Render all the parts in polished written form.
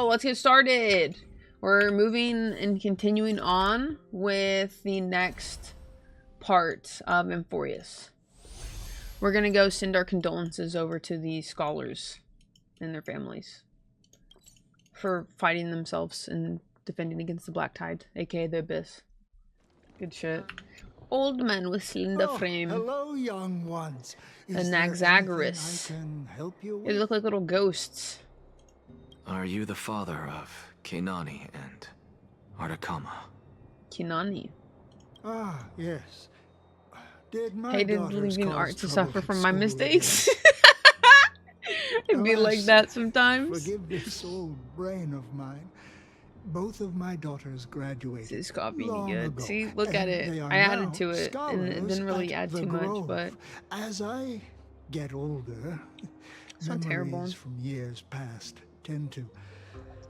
let's get started. We're moving and continuing on with the next part of Amphoreus. We're gonna go send our condolences over to the scholars and their families for fighting themselves and defending against the Black Tide, aka the Abyss. Good shit. Old man with slender frame. Hello, young ones. The Naxagoras. They look like little ghosts. Are you the father of Kenani and Artakama? Kenani. Ah, yes. Did my Hated daughters leaving cause art to trouble suffer at from my school mistakes. again? It'd be like Alas, that sometimes. Forgive this old brain of mine. Both of my daughters graduated. This coffee long good. ago, See, look at and it. they are I added now to it, and it scholars didn't really at add the too much, Grove. but As I get older, it's not terrible. memories from years past tend to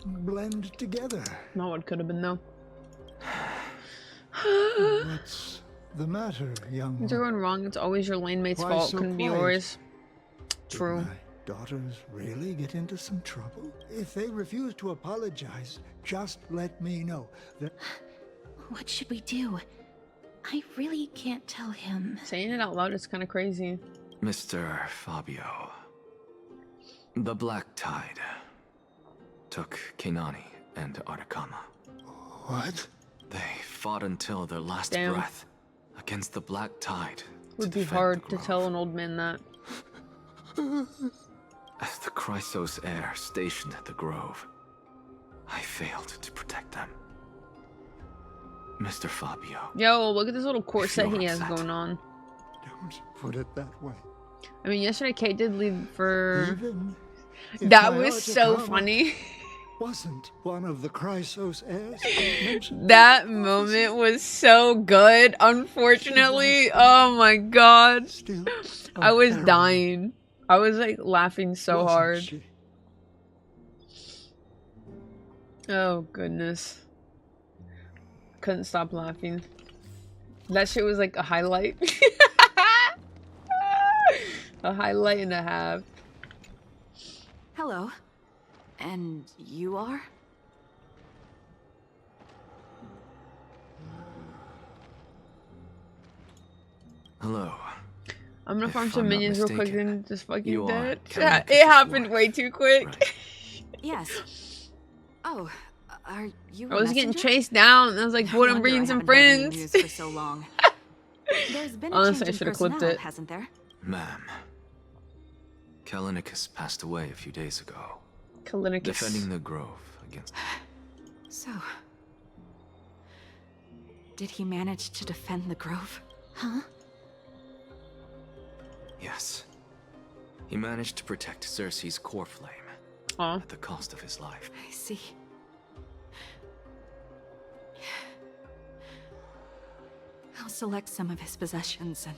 blend together. Not what could have been though. What's the matter, young Is one? everyone wrong? It's always your lane mate's Why fault. so Couldn't be quiet? yours. Did True. my daughters really get into some trouble? If they refuse to apologize, just let me know. What should we do? I really can't tell him. Saying it out loud is kind of crazy. Mr. Fabio. The Black Tide took Kenani and Artakama. What? They fought until their last Damn. breath against the Black Tide. Would to be defend hard the to Grove. tell an old man that. As the Chrysos heir stationed at the Grove, I failed to protect them. Mr. Fabio. Yo, look at this little corset you're he has upset. going on. Don't put it that way. I mean, yesterday Kate did leave for... Even if That my was so Artakama funny. wasn't one of the Chrysos heirs mentioned. That moment was so good. Unfortunately, oh my god. Still, I was heroine, dying. I was like laughing so wasn't hard. she? Oh goodness. Couldn't stop laughing. That shit was like a highlight. A highlight and a half. Hello. And you are? Hello. I'm gonna If farm some I'm not minions real quick mistaken, and just fucking you are dead. Kalinikas' It happened wife, way too quick. right? Yes. Oh, are you? I was getting messenger? chased down and I was like, No "What? I'm wonder bringing I some haven't heard any friends." news for so long. There's been a Honestly, I change in should've clipped personnel, it. hasn't there? Ma'am. Kalinikas passed away a few days ago. Kalinikas. Defending the Grove against... So, did he manage to defend the Grove? Huh? Yes. He managed to protect Cersei's core flame Aw. at the cost of his life. I see. I'll select some of his possessions and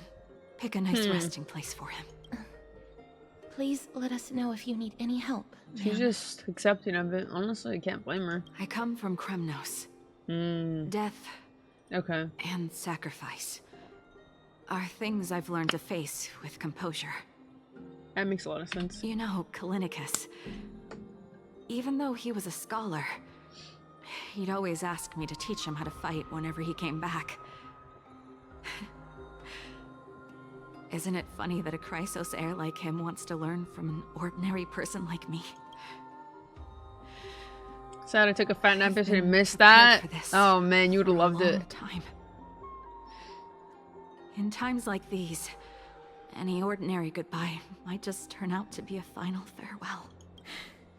pick a nice resting place for him. Please let us know if you need any help. She's just accepting of it. Honestly, I can't blame her. I come from Kremnos. Death Okay. and sacrifice are things I've learned to face with composure. That makes a lot of sense. You know, Kalinikas, even though he was a scholar, he'd always ask me to teach him how to fight whenever he came back. Isn't it funny that a Chrysos heir like him wants to learn from an ordinary person like me? Sad I took a fat nap I've yesterday and been missed prepared that. for this Oh man, you would have for a loved it. long time. In times like these, any ordinary goodbye might just turn out to be a final farewell.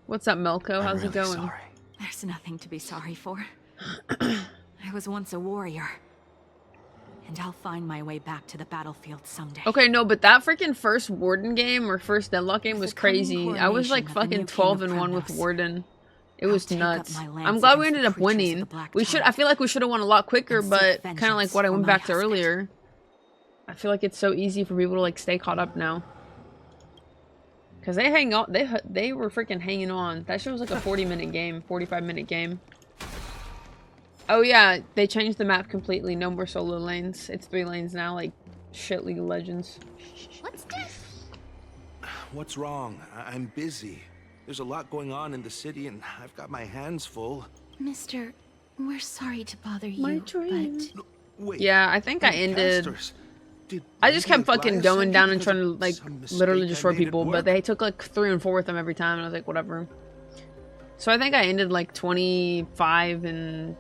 What's up, Melko? I'm How's really it going? sorry. There's nothing to be sorry for. I was once a warrior. And I'll find my way back to the battlefield someday. Okay, no, but that freaking first Warden game or first Deadlock game With was the coming crazy. I was like coronation of the fucking new king 12 of and 1 with Kremnos, Warden. It I'll was take up nuts. my lance I'm glad we against ended the up creatures of winning. the Black We should. Tide. I feel like we should have won a lot quicker, And but seek kind of like what I vengeance went for back my to husband. earlier. I feel like it's so easy for people to like stay caught up now. Cause they hang on. They were freaking hanging on. That shit was like a 40-minute game, 45-minute game. Oh yeah, they changed the map completely. No more solo lanes. It's 3 lanes now, like shit League of Legends. What's this? What's wrong? I'm busy. There's a lot going on in the city, and I've got my hands full. Mister, we're sorry to bother My you, dream. but Wait. Yeah, I think I ended. Casters. Did I just kept Lady fucking Aglaia going send down you and because trying to of like some literally mistake I destroy made at people, but work? they took like 3 and 4 with them every time, and I was like, whatever. So I think I ended like 25 and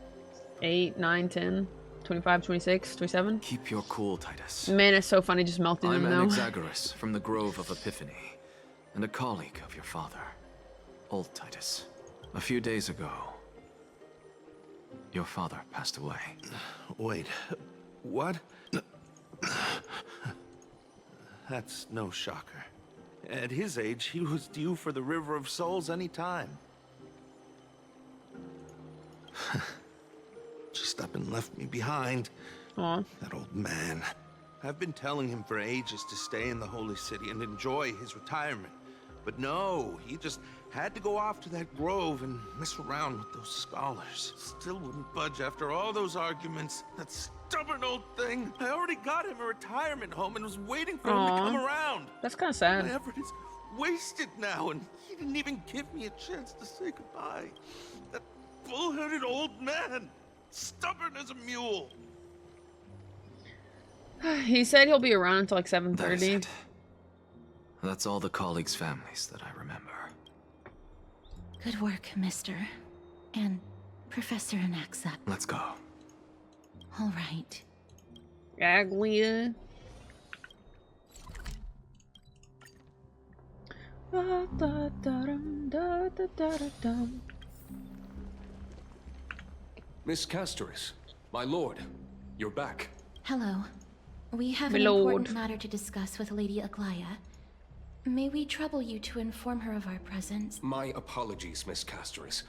8, 9, 10, 25, 26, 27. Keep your cool, Titus. Man, it's so funny just melting I'm them though. Anaxagoras from the Grove of Epiphany, and a colleague of your father, old Titus. A few days ago, your father passed away. Wait, what? That's no shocker. At his age, he was due for the River of Souls any time. Just up and left me behind. Aw. That old man. I've been telling him for ages to stay in the Holy City and enjoy his retirement. But no, he just had to go off to that grove and mess around with those scholars. Still wouldn't budge after all those arguments. That stubborn old thing. I already got him a retirement home and was waiting for him to come around. That's kind of My sad. effort is wasted now, and he didn't even give me a chance to say goodbye. That bull-headed old man. Stubborn as a mule. He said he'll be around until like That is 7:30. it. That's all the colleagues' families that I remember. good work, Mister. And Professor Anaxa. Let's go. All right. Aglia. Miss Castoris, my lord, you're back. Hello. We have My an important lord. matter to discuss with Lady Aglaia. May we trouble you to inform her of our presence? My apologies, Miss Castoris.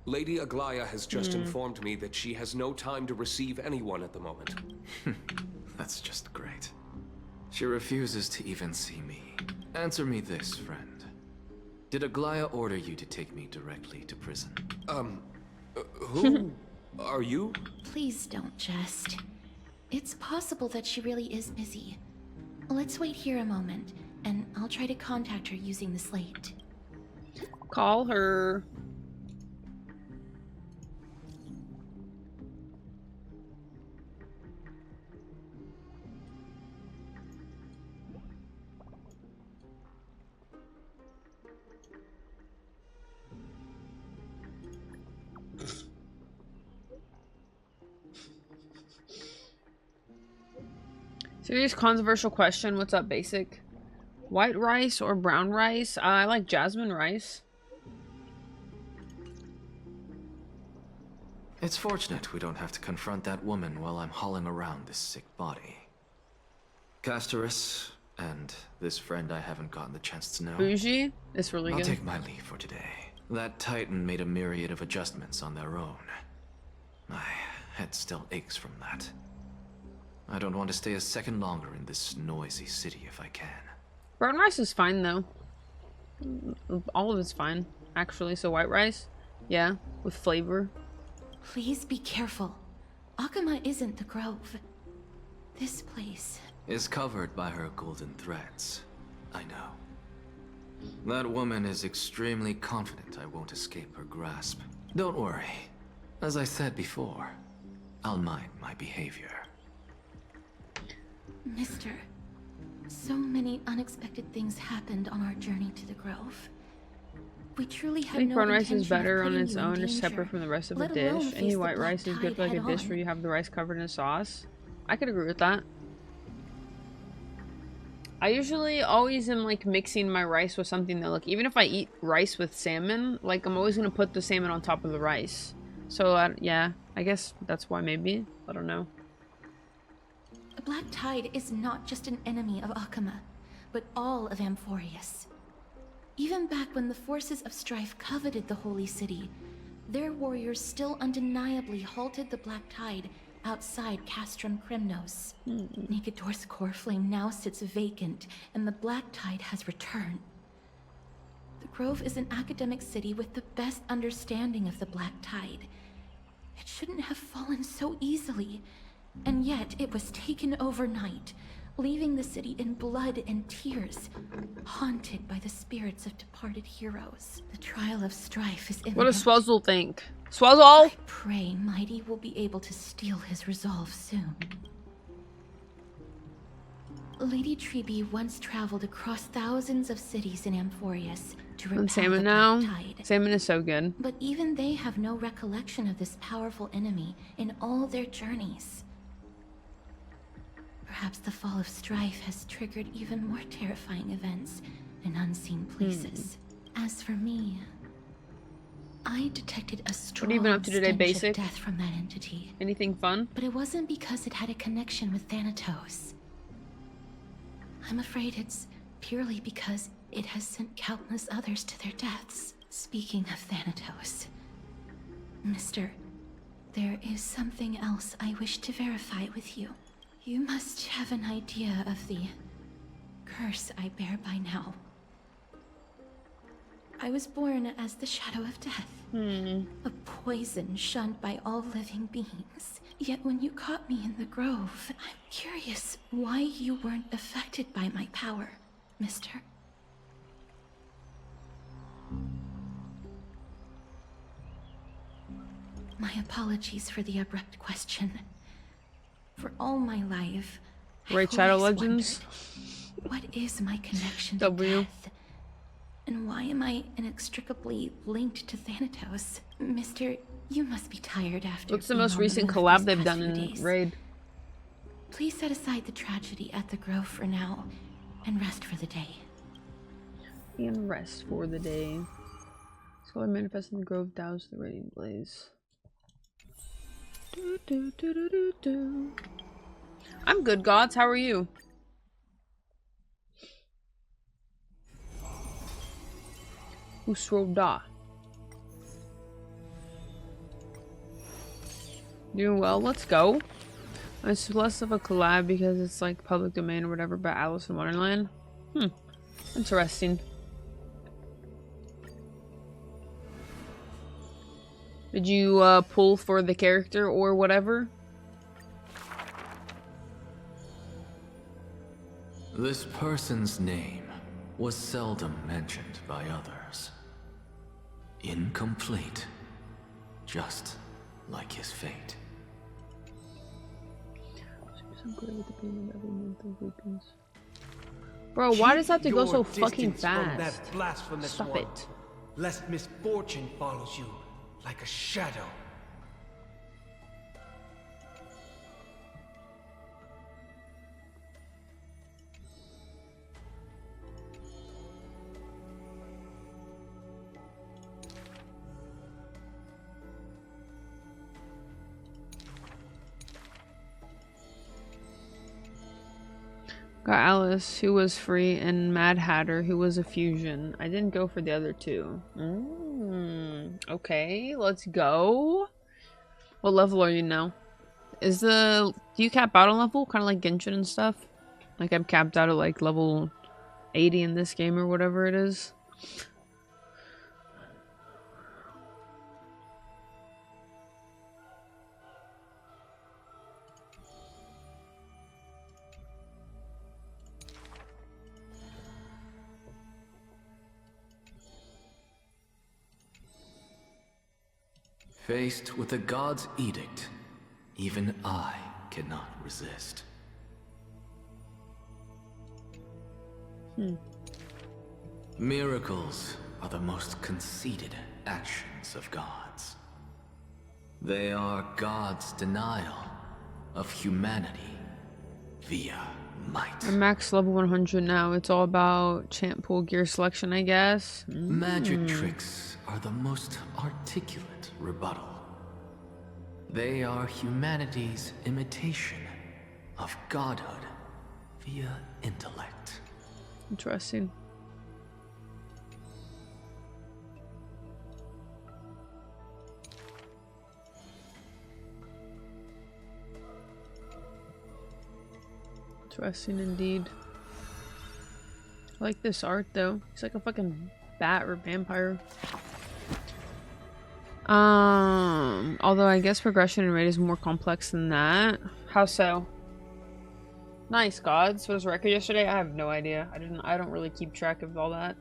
Lady Aglaia has just informed me that she has no time to receive anyone at the moment. That's just great. She refuses to even see me. Answer me this, friend. Did Aglaia order you to take me directly to prison? Who are you? Please don't jest. It's possible that she really is busy. Let's wait here a moment, and I'll try to contact her using the slate. Call her. Serious controversial question. What's up, basic? White rice or brown rice? I like jasmine rice. It's fortunate we don't have to confront that woman while I'm hauling around this sick body. Castoris, and this friend I haven't gotten the chance to know. Bougie? It's really I'll good. take my leave for today. That Titan made a myriad of adjustments on their own. My head still aches from that. I don't want to stay a second longer in this noisy city if I can. Brown rice is fine though. All of it's fine, actually. So white rice, yeah, with flavor. Please be careful. Akama isn't the grove. This place. Is covered by her golden threads. I know. That woman is extremely confident I won't escape her grasp. Don't worry. As I said before, I'll mind my behavior. Mister, so many unexpected things happened on our journey to the grove. We truly I had think no brown rice is intention of better on putting its you in own or danger, separate from the rest of the let alone dish. face Any the white black rice is good tide for like a dish head-on. where you have the rice covered in sauce. I could agree with that. I usually always am like mixing my rice with something that like, even if I eat rice with salmon, like I'm always gonna put the salmon on top of the rice. So yeah, I guess that's why maybe. I don't know. The Black Tide is not just an enemy of Akama, but all of Amphoreus. Even back when the forces of strife coveted the Holy City, their warriors still undeniably halted the Black Tide outside Castrum Kremnos. Nikedor's core flame now sits vacant, and the Black Tide has returned. The Grove is an academic city with the best understanding of the Black Tide. It shouldn't have fallen so easily, and yet it was taken overnight, leaving the city in blood and tears, haunted by the spirits of departed heroes. The trial of strife is imminent. What does Swazzle think? Swazzle! I pray Mighty will be able to steel his resolve soon. Lady Treby once traveled across thousands of cities in Amphoreus to repel And the Salmon Black now? Tide. Salmon is so good. But even they have no recollection of this powerful enemy in all their journeys. Perhaps the fall of strife has triggered even more terrifying events in unseen places. As for me, I detected a strong What have you been up to today, stench Basic? of death from that entity. Anything fun? But it wasn't because it had a connection with Thanatos. I'm afraid it's purely because it has sent countless others to their deaths. Speaking of Thanatos, Mister, there is something else I wish to verify with you. You must have an idea of the curse I bear by now. I was born as the shadow of death. A poison shunned by all living beings. Yet when you caught me in the grove, I'm curious why you weren't affected by my power, mister. My apologies for the abrupt question. For all my life, Raid I've Shadow always Legends. wondered, what is my connection to W. death? And why am I inextricably linked to Thanatos? Mister, you must be tired after What's the being most on recent move collab these they've past done few in days. Raid? Please set aside the tragedy at the Grove for now, and rest for the day. And rest for the day. Scholar manifest in the grove, douse the radiant blaze. Do, do, do, do, do, do. I'm good, gods. How are you? Usroda. Doing well. Let's go. It's less of a collab because it's like public domain or whatever, but Alice in Wonderland. Interesting. Did you pull for the character or whatever? This person's name was seldom mentioned by others. Incomplete, just like his fate. Bro, why does that have to go so Your fucking distance from that fast? blasphemous Stop one, it. lest misfortune follows you like a shadow. Got Alice, who was free, and Mad Hatter, who was a fusion. I didn't go for the other two. Okay, let's go. What level are you now? Do you cap out on level? Kind of like Genshin and stuff? Like I'm capped out at like level 80 in this game or whatever it is. Faced with the god's edict, even I cannot resist. Miracles are the most conceited actions of gods. They are God's denial of humanity via might. I'm max level 100 now. It's all about champ pool gear selection, I guess. Magic tricks are the most articulate rebuttal. They are humanity's imitation of godhood via intellect. Interesting. Interesting indeed. I like this art though. He's like a fucking bat or vampire. Although I guess progression and rate is more complex than that. How so? Nice, gods. Was record yesterday? I have no idea. I don't really keep track of all that.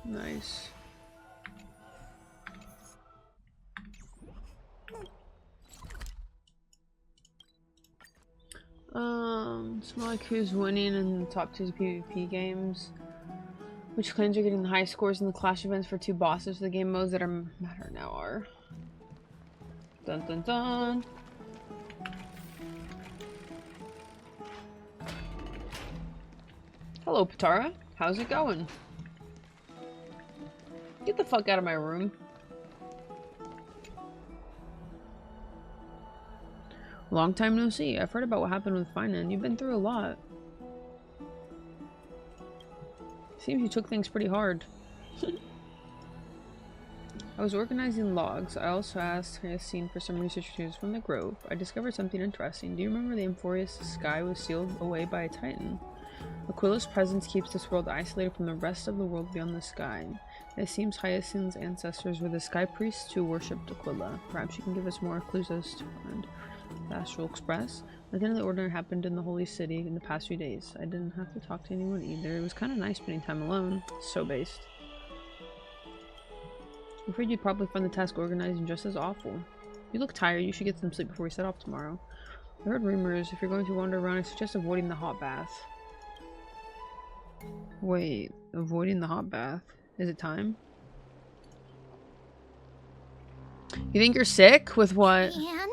Nice. It's more like who's winning in the top 2 PvP games. Which clans are getting the high scores in the clash events for 2 bosses for the game modes that matter now are. Dun dun dun. Hello, Patara. How's it going? Get the fuck out of my room. Long time no see. I've heard about what happened with Finan. You've been through a lot. Seems you took things pretty hard. I was organizing logs. I also asked Hyacinth for some research news from the Grove. I discovered something interesting. Do you remember the Amphoreus sky was sealed away by a titan? Aquila's presence keeps this world isolated from the rest of the world beyond the sky. It seems Hyacinth's ancestors were the sky priests who worshipped Aquila. Perhaps you can give us more clues as to find the Astral Express. Nothing of the ordinary happened in the Holy City in the past few days. I didn't have to talk to anyone either. It was kind of nice spending time alone. So based. I'm afraid you'd probably find the task organizing just as awful. You look tired. You should get some sleep before we set off tomorrow. I heard rumors. If you're going to wander around, I suggest avoiding the hot bath. Wait, avoiding the hot bath? Is it time? You think you're sick? With what? Anne?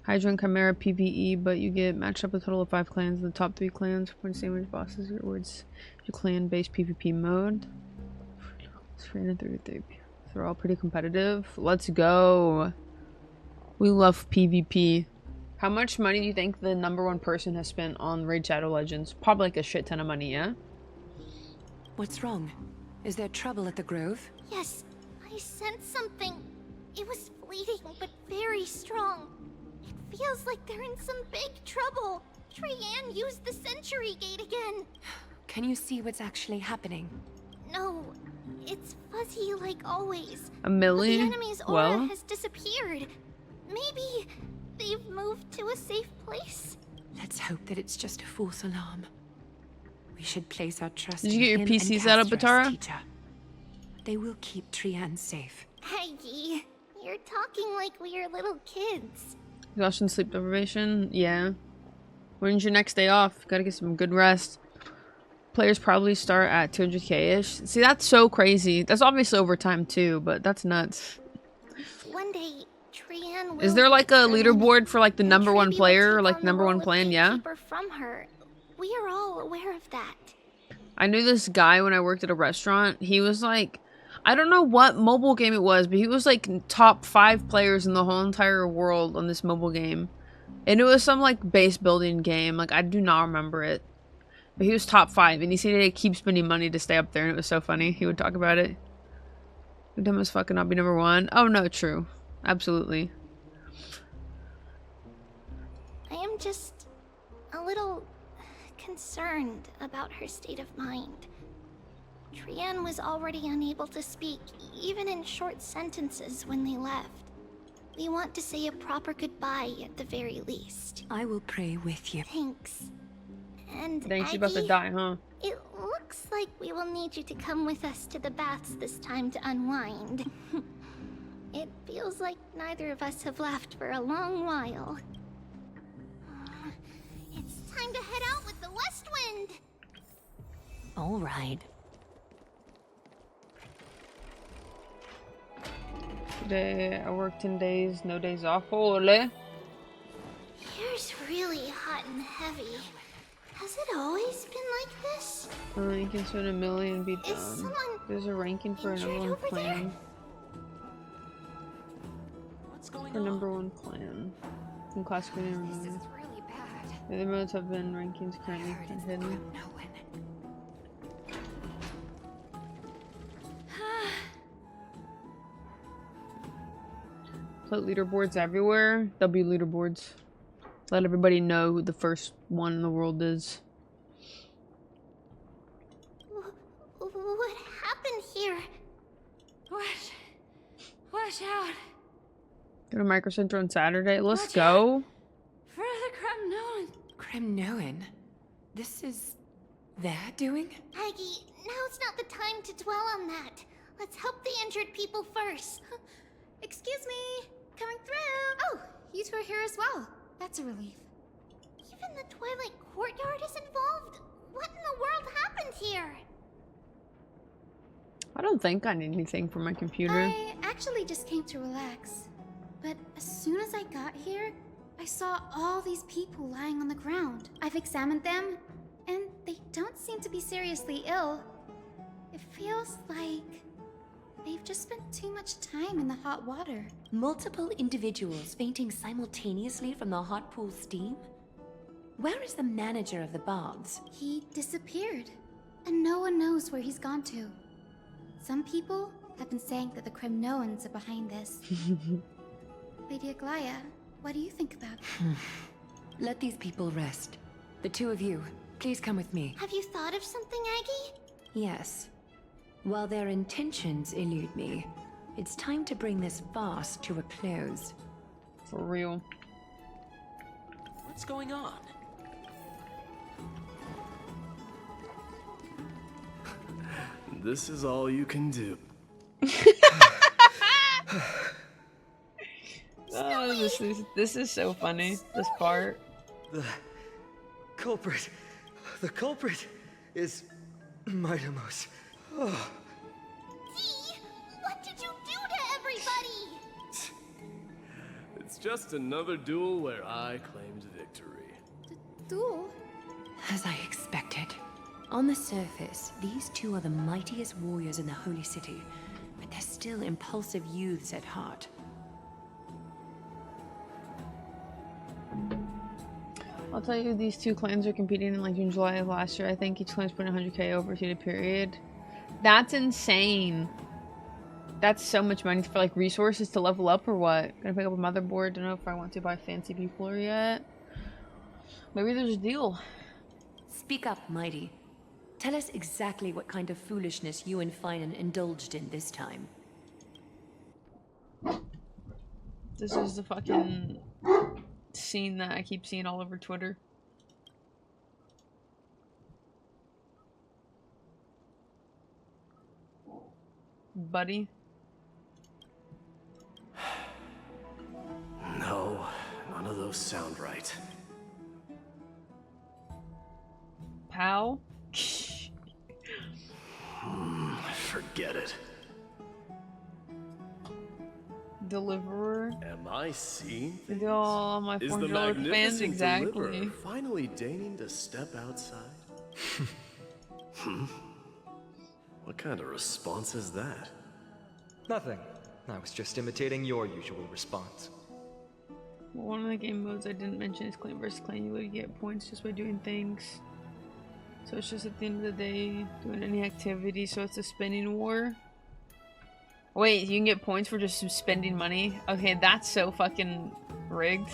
Hydra and Chimera PvE, but you get matched up with a total of 5 clans. The top 3 clans point sandwich bosses rewards your clan-based PvP mode. They're all pretty competitive. Let's go. We love PvP. How much money do you think the #1 person has spent on Raid Shadow Legends? Probably like a shit ton of money, yeah? What's wrong? Is there trouble at the Grove? Yes, I sensed something. It was fleeting, but very strong. It feels like they're in some big trouble. Trianne used the Century Gate again. Can you see what's actually happening? No, it's fuzzy like always. A million? But the enemy's aura has disappeared. Maybe they've moved to a safe place. Let's hope that it's just a false alarm. We should place our trust Did you get in your him PC and set up, Castor's Batara? teacher. They will keep Trianne safe. Peggy, you're talking like we're little kids. Exhaustion, sleep deprivation? Yeah. When's your next day off? Gotta get some good rest. Players probably start at 200k-ish. See, that's so crazy. That's obviously overtime too, but that's nuts. One day, Trianne will Is there like a reach her leaderboard limit, for like the and #1 Trevi will player, take like on the #1 role of clan? Yeah. gatekeeper from her. We are all aware of that. I knew this guy when I worked at a restaurant. He was like, I don't know what mobile game it was, but he was like top 5 players in the whole entire world on this mobile game. And it was some like base building game. Like, I do not remember it. But he was top 5, and he said he'd keep spending money to stay up there, and it was so funny. He would talk about it. You're dumb as fucking not be #1. Oh no, true. Absolutely. I am just a little concerned about her state of mind. Trianne was already unable to speak, even in short sentences when they left. We want to say a proper goodbye at the very least. I will pray with you. Thanks. And Dang, she's about to Aggie, die, huh? it looks like we will need you to come with us to the baths this time to unwind. It feels like neither of us have laughed for a long while. It's time to head out with the West Wind! All right. Today I worked 10 days, no days off. Holy. Here's really hot and heavy. Has it always been like this? You can spend $1 million and be Is done. someone There's a ranking for injured #1 over clan. What's going For on? #1 clan. In class screening This removed. is really bad. The other modes have been rankings currently hidden. No one. put leaderboards everywhere, there'll be leaderboards. Let everybody know who the first one in the world is. What happened here? Watch out. Go to Micro Center on Saturday. Let's Watch go. For the Kremnoan? This is their doing? Aggie, now's not the time to dwell on that. Let's help the injured people first. Excuse me, coming through. Oh, you two are here as well. That's a relief. Even the Twilight Courtyard is involved? What in the world happened here? I don't think I need anything for my computer. I actually just came to relax. But as soon as I got here, I saw all these people lying on the ground. I've examined them, and they don't seem to be seriously ill. It feels like they've just spent too much time in the hot water. Multiple individuals fainting simultaneously from the hot pool steam? Where is the manager of the baths? He disappeared, and no one knows where he's gone to. Some people have been saying that the Kremnoans are behind this. Lady Aglaya, what do you think about it? Let these people rest. The two of you, please come with me. Have you thought of something, Aggie? Yes. While their intentions elude me, it's time to bring this farce to a close. For real. What's going on? This is all you can do. Oh, this is so funny. This part. The culprit is MYDEIMOS. Oh. Dee, what did you do to everybody? It's just another duel where I claimed victory. Duel? As I expected. On the surface, these two are the mightiest warriors in the Holy City, but they're still impulsive youths at heart. I'll tell you, these two clans are competing in like June, July of last year. I think each clan's putting 100k over a 2-day period. That's insane. That's so much money for like resources to level up or what? Gonna pick up a motherboard. Don't know if I want to buy fancy people yet. Maybe there's a deal. Speak up, Mighty. Tell us exactly what kind of foolishness you and Finan indulged in this time. This is the fucking scene that I keep seeing all over Twitter. Buddy. No, none of those sound right. Pal? Forget it. Deliverer? Am I seeing things? Oh, my Is the $400 fans, magnificent exactly. deliverer finally deigning to step outside? What kind of response is that? Nothing. I was just imitating your usual response. Well, one of the game modes I didn't mention is clan versus clan. You would get points just by doing things. So it's just at the end of the day, doing any activity, so it's a spending war. Wait, you can get points for just spending money? Okay, that's so fucking rigged.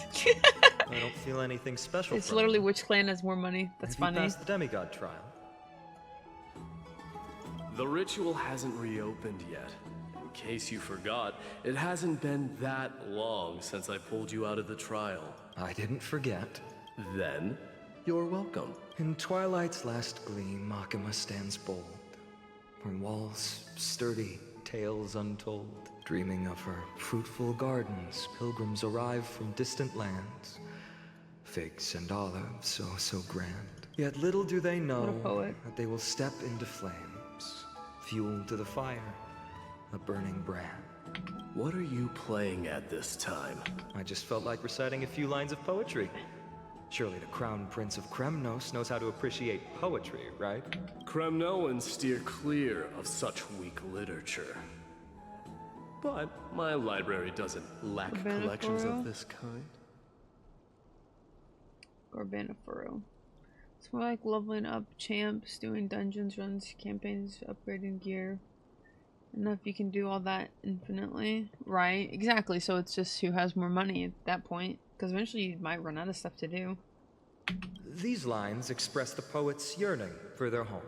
I don't feel anything special. It's literally which clan has more money. That's Have you funny. passed the demigod trial? The ritual hasn't reopened yet. In case you forgot, it hasn't been that long since I pulled you out of the trial. I didn't forget. Then, you're welcome. In twilight's last gleam, Makima stands bold. Her walls sturdy, tales untold. Dreaming of her fruitful gardens, pilgrims arrive from distant lands. Figs and olives, oh so grand. Yet little do they know that they will step into flames. Fuel to the fire, a burning brand. What are you playing at this time? I just felt like reciting a few lines of poetry. Surely the Crown Prince of Kremnos knows how to appreciate poetry, right? Kremnoans steer clear of such weak literature. But my library doesn't lack collections of this kind. Gorbanifero. It's more like leveling up champs, doing dungeons, runs, campaigns, upgrading gear. Enough you can do all that infinitely. Right, exactly. So it's just who has more money at that point. Because eventually you might run out of stuff to do. These lines express the poet's yearning for their home.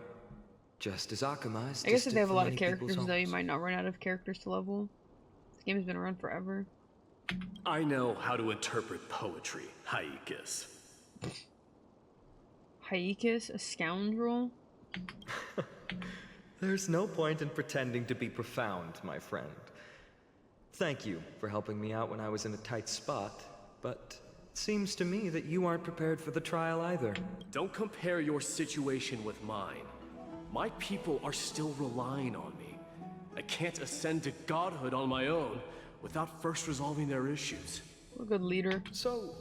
Just as Akuma is I guess if they have a lot of distant from many characters people's though, you homes. might not run out of characters to level. This game has been around forever. I know how to interpret poetry, Haikis. Haikis, a scoundrel? There's no point in pretending to be profound, my friend. Thank you for helping me out when I was in a tight spot, but it seems to me that you aren't prepared for the trial either. Don't compare your situation with mine. My people are still relying on me. I can't ascend to godhood on my own without first resolving their issues. A good leader. So,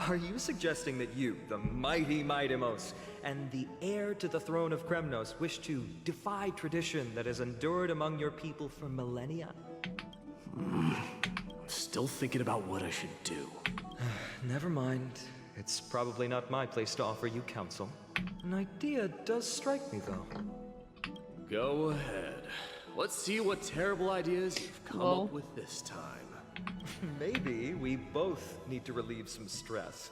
are you suggesting that you, the mighty MYDEIMOS, and the heir to the throne of Kremnos, wish to defy tradition that has endured among your people for millennia? Still thinking about what I should do. Never mind. It's probably not my place to offer you counsel. An idea does strike me, though. Go ahead. Let's see what terrible ideas you've come up with this time. Maybe we both need to relieve some stress.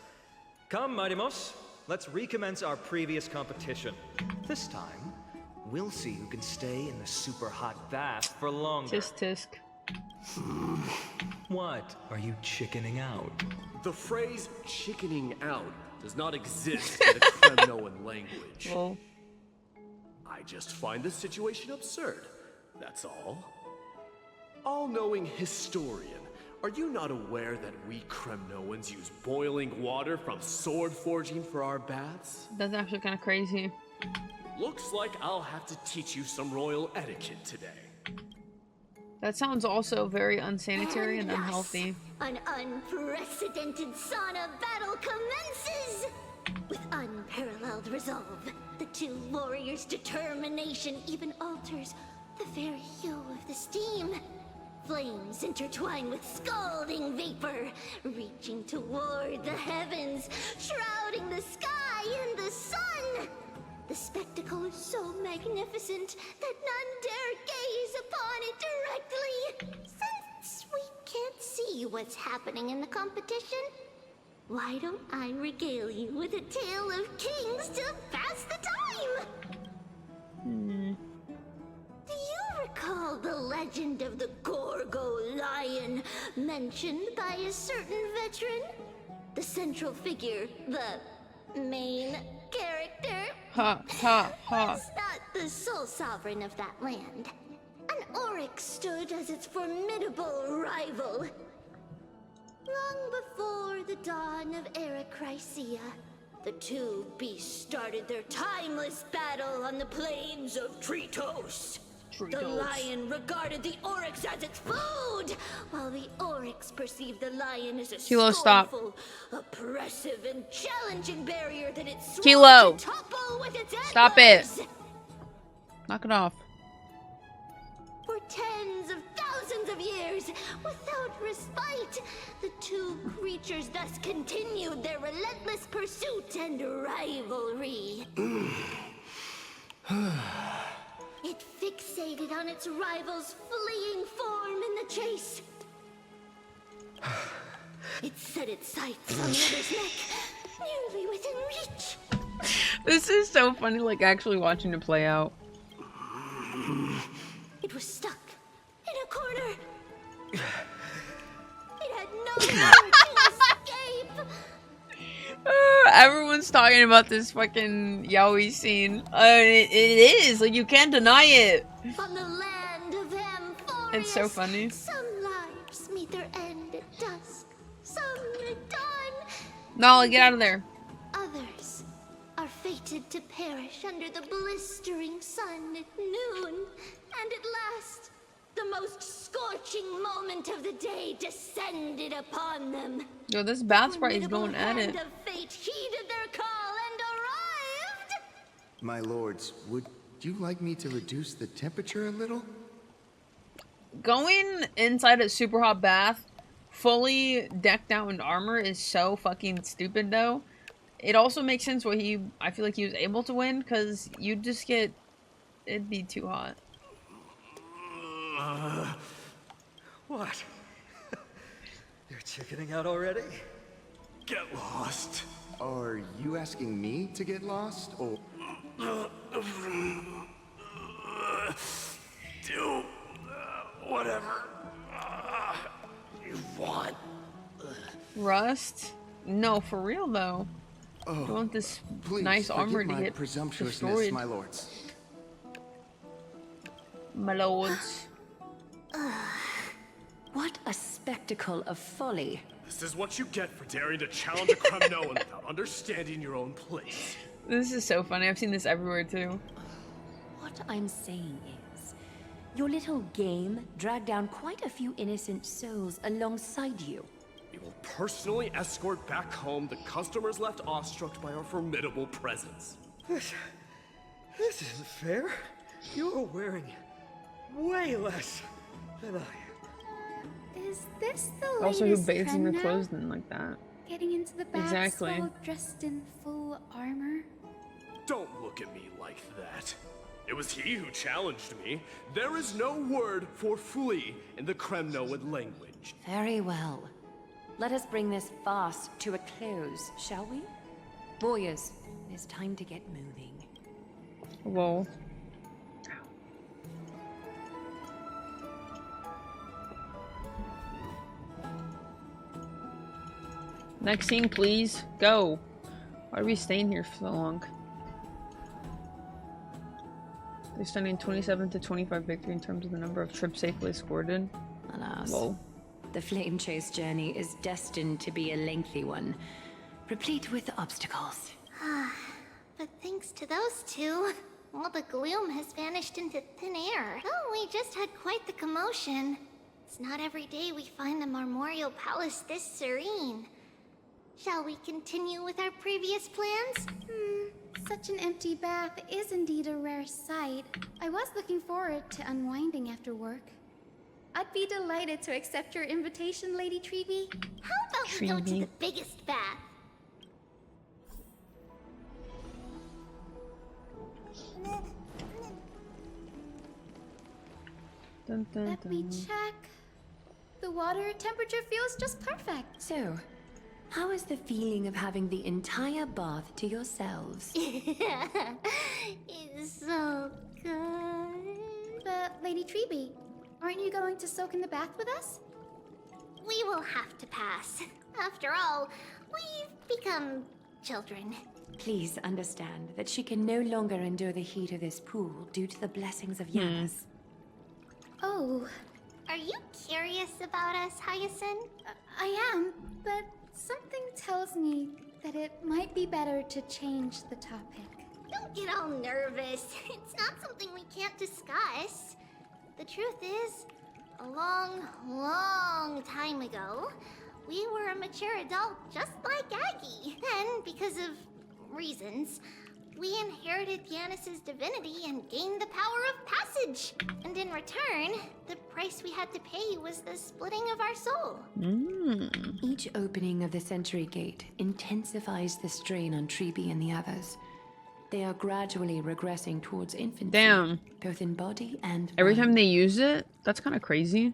Come, MYDEIMOS. Let's recommence our previous competition. This time, we'll see who can stay in the super hot bath for longer. Tisk tisk. What? Are you chickening out? The phrase chickening out does not exist in the Kremnoan language. Well. I just find this situation absurd. That's all. All-knowing historian, are you not aware that we Kremnoans use boiling water from sword forging for our baths? That's actually kind of crazy. Looks like I'll have to teach you some royal etiquette today. That sounds also very unsanitary and thus, unhealthy. An unprecedented sauna battle commences! With unparalleled resolve, the two warriors' determination even alters the very hue of the steam. Flames intertwine with scalding vapor, reaching toward the heavens, shrouding the sky in the sun. The spectacle is so magnificent that none dare gaze upon it directly. Since we can't see what's happening in the competition, why don't I regale you with a tale of kings to pass the time? Do you recall the legend of the Gorgo lion mentioned by a certain veteran? The central figure, the main character? Ha, ha, ha. Was not the sole sovereign of that land. An oryx stood as its formidable rival. Long before the dawn of Era Chrysia, the two beasts started their timeless battle on the plains of Tritos. The lion regarded the oryx as its food, while the oryx perceived the lion as a scornful, oppressive, and challenging barrier that it swore to topple with its antlers. Stop it. Knock it off. For tens of thousands of years, without respite, the two creatures thus continued their relentless pursuit and rivalry. It fixated on its rival's fleeing form in the chase. It set its sights on the other's neck, nearly within reach. This is so funny, like actually watching it play out. It was stuck in a corner. It had nowhere to escape. Everyone's talking about this fucking yaoi scene. It is, like, you can't deny it. On the land of Amphoreus, It's so funny. Some lives meet their end at dusk, some at dawn. No, get out of there. Others are fated to perish under the blistering sun at noon. And at last, the most scorching moment of the day descended upon them. Yo, this bath sprite is going at it. The fate heeded their call and arrived. My lords, would you like me to reduce the temperature a little? Going inside a super hot bath, fully decked out in armor, is so fucking stupid, though. It also makes sense why I feel like he was able to win, because you'd just get, it'd be too hot. What? You're chickening out already? Get lost. Are you asking me to get lost, or... Do whatever you want. Rust? No, for real though. Oh, I want this please, nice armor forgive to my get presumptuousness, destroyed. my lords. My lords. What a spectacle of folly. This is what you get for daring to challenge a Kremnoan without understanding your own place. This is so funny. I've seen this everywhere too. What I'm saying is, your little game dragged down quite a few innocent souls alongside you. We will personally escort back home the customers left awestruck by our formidable presence. This isn't fair. You're wearing way less than I am. Is this the Also, who latest bathes in trend your now? clothes then like that? Getting into the baths Exactly. while dressed in full armor? Don't look at me like that. It was he who challenged me. There is no word for flee in the Kremnoan language. Very well. Let us bring this farce to a close, shall we? Warriors, it is time to get moving. Whoa. Next scene, please. Go. Why are we staying here for so long? They're stunning 27 to 25 victory in terms of the number of trips safely escorted. Alas, Whoa. the flame chase journey is destined to be a lengthy one, replete with obstacles. But thanks to those two, all the gloom has vanished into thin air. Oh, we just had quite the commotion. It's not every day we find the Marmoreal Palace this serene. Shall we continue with our previous plans? Such an empty bath is indeed a rare sight. I was looking forward to unwinding after work. I'd be delighted to accept your invitation, Lady Treeby. How about we go to the biggest bath? Dun, dun, Let me dun. check. The water temperature feels just perfect. So, how is the feeling of having the entire bath to yourselves? It's so good. But, Lady Treeby, aren't you going to soak in the bath with us? We will have to pass. After all, we've become children. Please understand that she can no longer endure the heat of this pool due to the blessings of Yanis. Oh, Are you curious about us, Hyacinth? I am, but something tells me that it might be better to change the topic. Don't get all nervous. It's not something we can't discuss. The truth is, a long, long time ago, we were a mature adult just like Aggie. Then, because of reasons, we inherited Yanis's divinity and gained the power of passage. And in return, the price we had to pay was the splitting of our soul. Each opening of the Century Gate intensifies the strain on Treeby and the others. They are gradually regressing towards infancy, Damn. both in body and Every mind. time they use it, that's kind of crazy.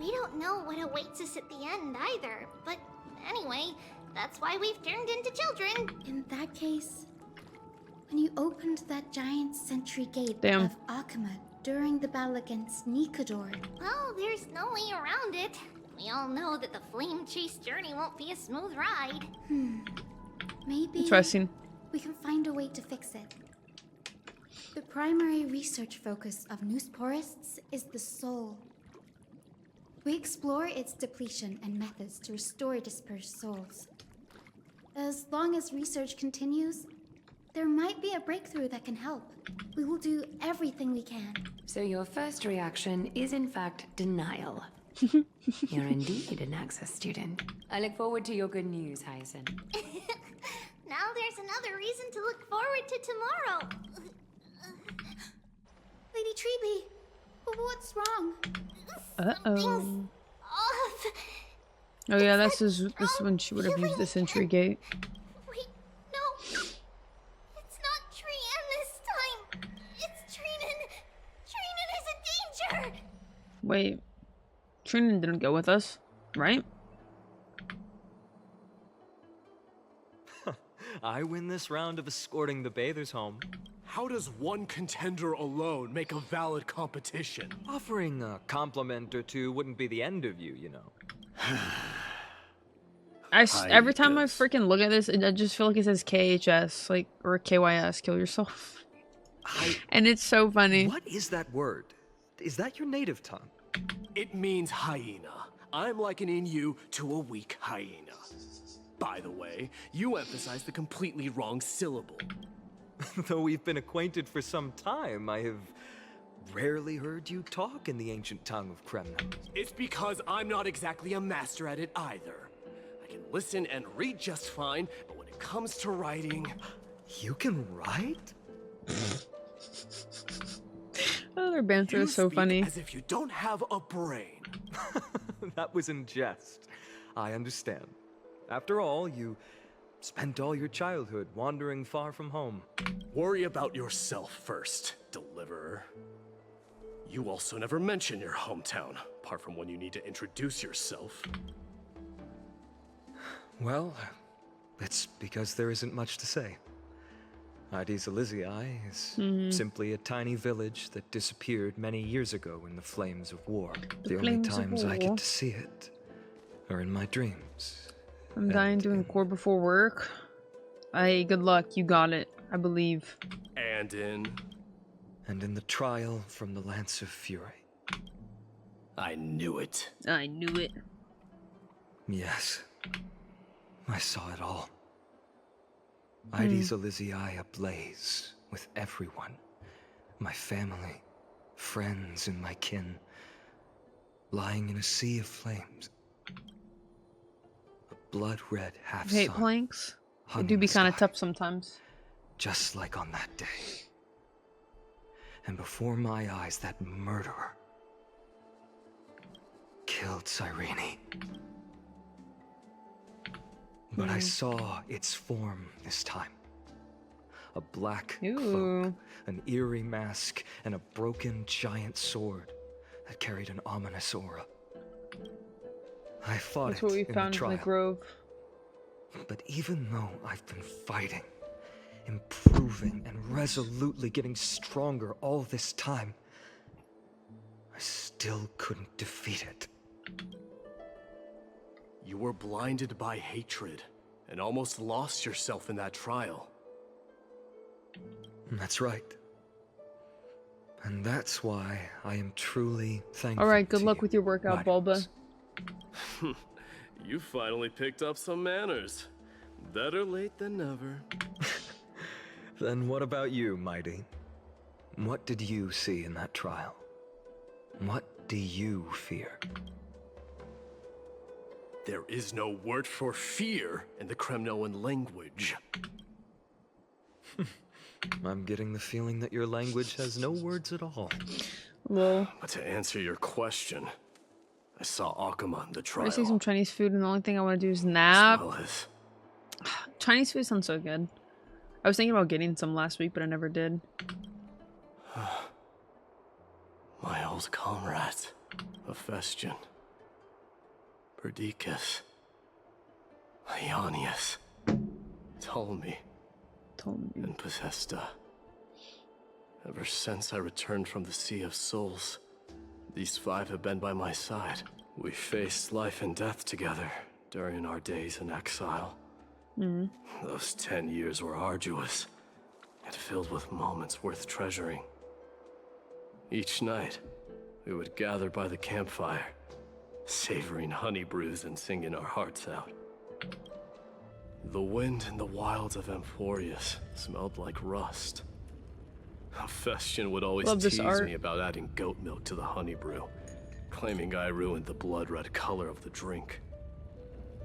We don't know what awaits us at the end either. But anyway, that's why we've turned into children. In that case, when you opened that giant sentry gate Damn. of Akama during the battle against Nikador, Well, there's no way around it. We all know that the flame chase journey won't be a smooth ride. maybe Interesting. we can find a way to fix it. The primary research focus of Noosporists is the soul. We explore its depletion and methods to restore dispersed souls. As long as research continues, there might be a breakthrough that can help. We will do everything we can. So your first reaction is in fact denial. You're indeed an Access student. I look forward to your good news, Hyacinth. Now there's another reason to look forward to tomorrow. Lady Treeby, what's wrong? Uh-oh. Off. Oh yeah, this is when she would have used the Century Gate. Wait, no. It's not Trian this time. It's Trinan. Trinan is a danger. Wait. Trinan didn't go with us, right? I win this round of escorting the bathers home. How does one contender alone make a valid competition? Offering a compliment or two wouldn't be the end of you, you know. Every time I freaking look at this, I just feel like it says KHS, like, or KYS, kill yourself. And it's so funny. What is that word? Is that your native tongue? It means hyena. I'm likening you to a weak hyena. By the way, you emphasize the completely wrong syllable. Though we've been acquainted for some time, I have rarely heard you talk in the ancient tongue of Kremna. It's because I'm not exactly a master at it either. I can listen and read just fine, but when it comes to writing... You can write? Oh, their banter is so funny. As if you don't have a brain. That was in jest. I understand. After all, you spent all your childhood wandering far from home. Worry about yourself first, deliverer. You also never mention your hometown, apart from when you need to introduce yourself. Well, it's because there isn't much to say. Aedes Elysiae is simply a tiny village that disappeared many years ago in the flames of war. The only times I get to see it are in my dreams. I'm dying doing core before work. Good luck. You got it. I believe. And in the trial from the Lance of Fury. I knew it. I knew it. Yes. I saw it all. Aedes Elysiae ablaze with everyone. My family, friends, and my kin. Lying in a sea of flames. Blood-red half-sun. Hate planks. They do be kind of tough sometimes. Just like on that day. And before my eyes, that murderer killed Cyrene. But I saw its form this time. A black cloak, an eerie mask, and a broken giant sword that carried an ominous aura. I fought That's what we found in the grove. But even though I've been fighting, improving, and resolutely getting stronger all this time, I still couldn't defeat it. You were blinded by hatred and almost lost yourself in that trial. That's right. And that's why I am truly thankful. Alright, good luck with your workout, Bulba. You finally picked up some manners. Better late than never. Then what about you, Mighty? What did you see in that trial? What do you fear? There is no word for fear in the Kremnoan language. I'm getting the feeling that your language has no words at all. Well, but to answer your question, I saw Akuma in the trial. I see some Chinese food, and the only thing I want to do is nap. Chinese food sounds so good. I was thinking about getting some last week, but I never did. My old comrades, Hephaestion, Perdiccas, Ionius, Ptolemy, and Possesta. Ever since I returned from the Sea of Souls, these five have been by my side. We faced life and death together during our days in exile. Those 10 years were arduous, yet filled with moments worth treasuring. Each night, we would gather by the campfire, savoring honey brews and singing our hearts out. The wind in the wilds of Amphoreus smelled like rust. Hephaestion would always tease me about adding goat milk to the honey brew, claiming I ruined the blood-red color of the drink.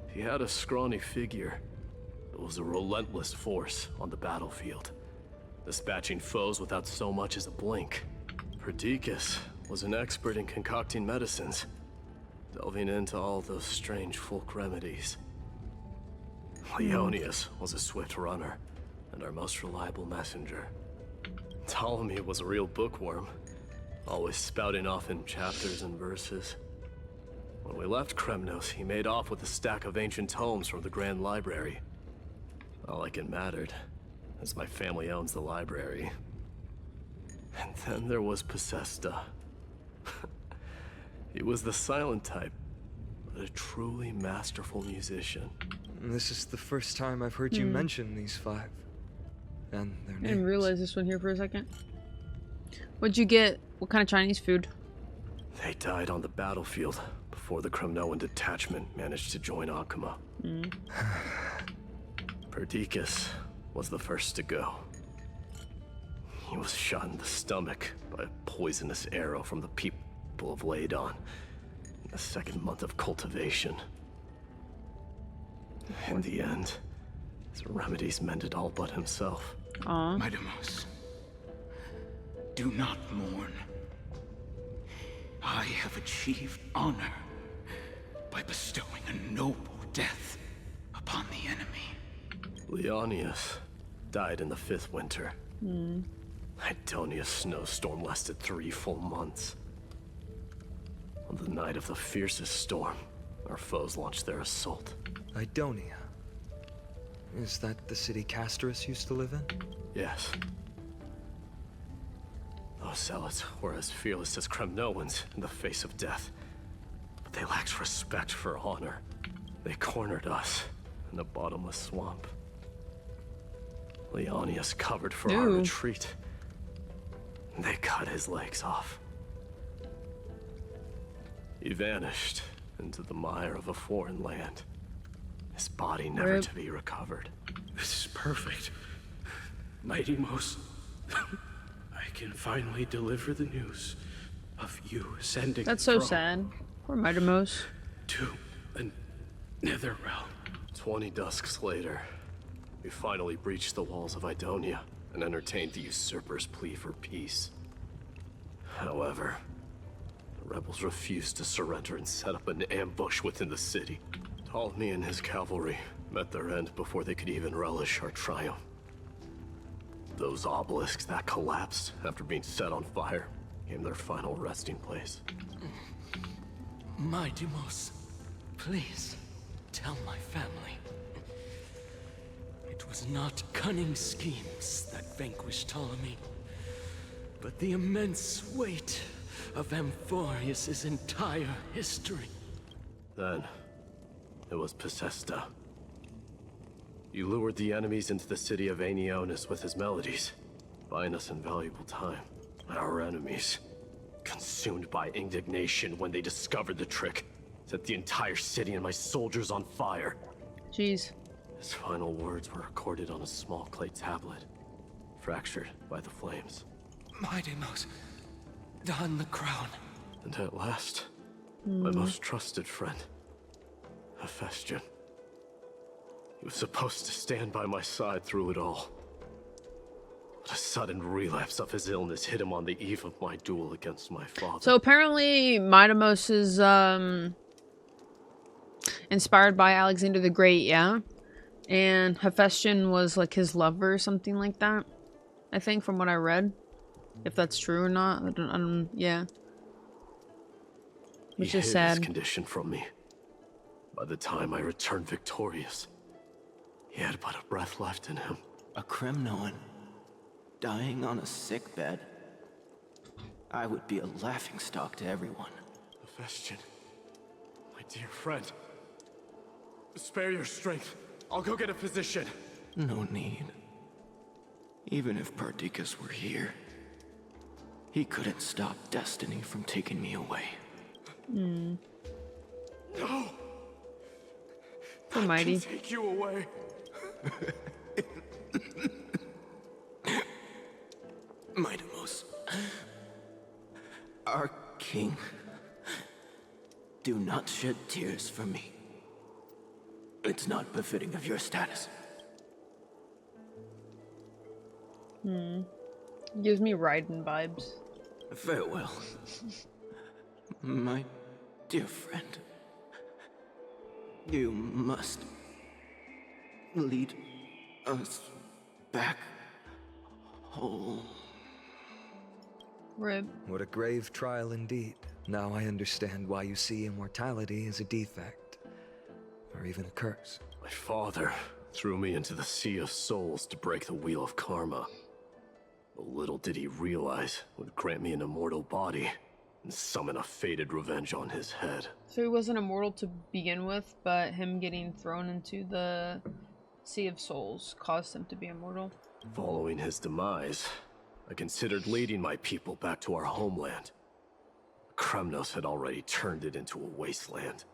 He had a scrawny figure, but was a relentless force on the battlefield, dispatching foes without so much as a blink. Perdiccas was an expert in concocting medicines, delving into all those strange folk remedies. Ionius was a swift runner, and our most reliable messenger. Ptolemy was a real bookworm, always spouting off in chapters and verses. When we left Kremnos, he made off with a stack of ancient tomes from the Grand Library. Not like it mattered, as my family owns the library. And then there was Possesta. He was the silent type, but a truly masterful musician. This is the first time I've heard you mention these 5. And their I names. didn't realize this one here for a second. What'd you get? What kind of Chinese food? They died on the battlefield before the Kremnoan detachment managed to join Akuma. Perdiccas was the first to go. He was shot in the stomach by a poisonous arrow from the people of Ladon in the 2nd month of cultivation. In the end, his remedies mended all but himself. MYDEIMOS, do not mourn. I have achieved honor by bestowing a noble death upon the enemy. Leonius died in the 5th winter. Idonia's snowstorm lasted 3 full months. On the night of the fiercest storm, our foes launched their assault. Idonia. Is that the city Castorus used to live in? Yes. Those zealots were as fearless as Kremnoans in the face of death. But they lacked respect for honor. They cornered us in a bottomless swamp. Leonius covered for our retreat. They cut his legs off. He vanished into the mire of a foreign land. His body never to be recovered. This is perfect. MYDEIMOS, I can finally deliver the news of you ascending. That's so sad. Poor MYDEIMOS. To a nether realm. 20 dusks later, we finally breached the walls of Idonia and entertained the usurper's plea for peace. However, the rebels refused to surrender and set up an ambush within the city. Ptolemy and his cavalry met their end before they could even relish our triumph. Those obelisks that collapsed after being set on fire became their final resting place. MYDEIMOS, please tell my family. It was not cunning schemes that vanquished Ptolemy, but the immense weight of Amphoreus' entire history. Then, it was Possesta. He lured the enemies into the city of Aenionis with his melodies, buying us invaluable time. Our enemies, consumed by indignation when they discovered the trick, set the entire city and my soldiers on fire. Jeez. His final words were recorded on a small clay tablet, fractured by the flames. MYDEIMOS, don the crown. And at last, my most trusted friend, Hephaestion. He was supposed to stand by my side through it all. But a sudden relapse of his illness hit him on the eve of my duel against my father. So apparently MYDEIMOS is inspired by Alexander the Great, yeah? And Hephaestion was like his lover or something like that. I think from what I read. If that's true or not, I don't yeah. Which is sad. He hid his condition from me. By the time I returned victorious, he had but a breath left in him. A Kremnoan, dying on a sick bed. I would be a laughingstock to everyone. Hephaestion, my dear friend, spare your strength. I'll go get a physician. No need. Even if Perdiccas were here, he couldn't stop destiny from taking me away. No! Poor Mighty. Take you away. MYDEIMOS, our king, do not shed tears for me. It's not befitting of your status. Gives me Raiden vibes. Farewell, my dear friend. You must lead us back home. Rib. What a grave trial indeed. Now I understand why you see immortality as a defect, or even a curse. My father threw me into the Sea of Souls to break the wheel of karma. But little did he realize it would grant me an immortal body and summon a fated revenge on his head. So he wasn't immortal to begin with, but him getting thrown into the Sea of Souls caused him to be immortal. Following his demise, I considered leading my people back to our homeland. Kremnos had already turned it into a wasteland.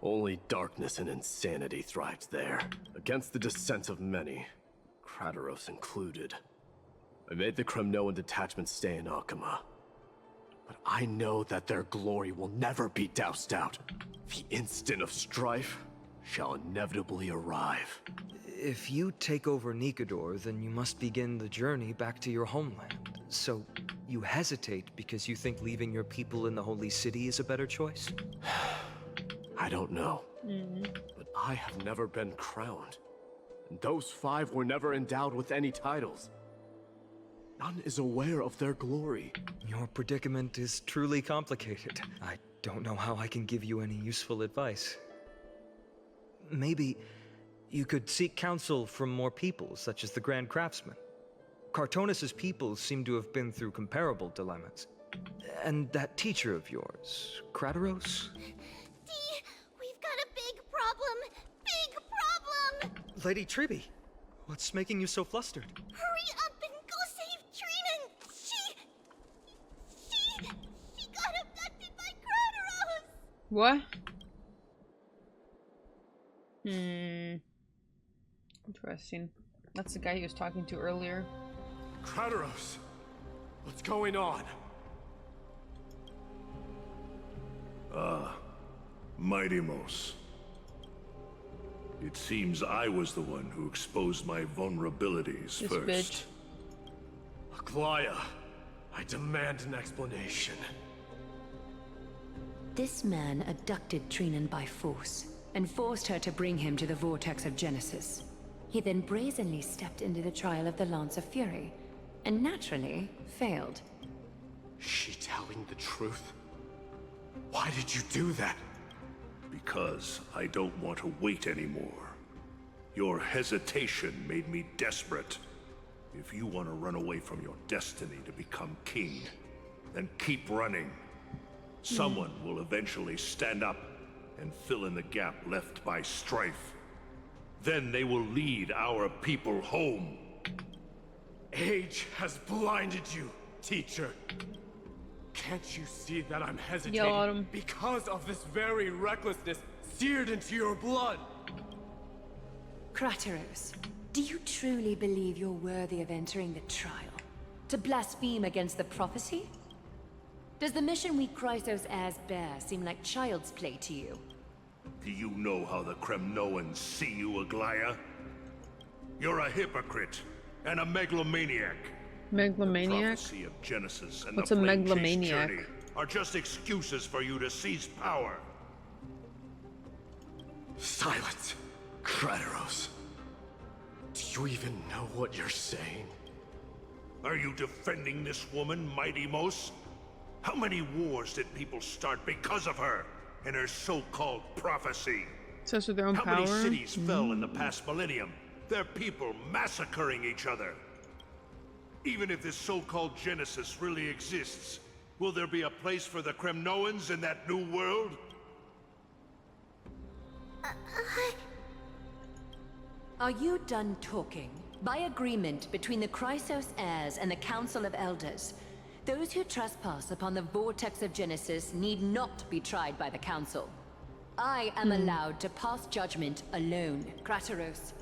Only darkness and insanity thrived there, against the dissent of many, Krateros included. I made the Kremnoan detachment stay in Akama. But I know that their glory will never be doused out. The instant of strife shall inevitably arrive. If you take over Nikador, then you must begin the journey back to your homeland. So, you hesitate because you think leaving your people in the Holy City is a better choice? I don't know. But I have never been crowned. And those 5 were never endowed with any titles. None is aware of their glory. Your predicament is truly complicated. I don't know how I can give you any useful advice. Maybe you could seek counsel from more people, such as the Grand Craftsman. Cartonis' people seem to have been through comparable dilemmas. And that teacher of yours, Krateros? Dee, we've got a big problem! Big problem! Lady Triby, what's making you so flustered? Hurry up and go save Trinan! She got abducted by Krateros! What? Interesting. That's the guy he was talking to earlier. Krateros! What's going on? MYDEIMOS. It seems I was the one who exposed my vulnerabilities This first. bitch. Aglaya, I demand an explanation. This man abducted Trinan by force and forced her to bring him to the vortex of Genesis. He then brazenly stepped into the trial of the Lance of Fury, and naturally failed. She telling the truth? Why did you do that? Because I don't want to wait anymore. Your hesitation made me desperate. If you want to run away from your destiny to become king, then keep running. Someone will eventually stand up and fill in the gap left by strife. Then they will lead our people home. Age has blinded you, teacher. Can't you see that I'm Yell at hesitating him. because of this very recklessness seared into your blood? Krateros, do you truly believe you're worthy of entering the trial? To blaspheme against the prophecy? Does the mission we Chrysos heirs bear seem like child's play to you? Do you know how the Kremnoans see you, Aglaya? You're a hypocrite and a megalomaniac. Megalomaniac? The prophecy of Genesis and What's the a Flame Chase megalomaniac? journey are just excuses for you to seize power. Silence, Krateros. Do you even know what you're saying? Are you defending this woman, MYDEIMOS? How many wars did people start because of her and her so-called prophecy? Obsessed with their own How power? many cities fell in the past millennium? Their people massacring each other. Even if this so-called Genesis really exists, will there be a place for the Kremnoans in that new world? Are you done talking? By agreement between the Chrysos heirs and the Council of Elders, those who trespass upon the vortex of Genesis need not be tried by the Council. I am allowed to pass judgment alone. Krateros,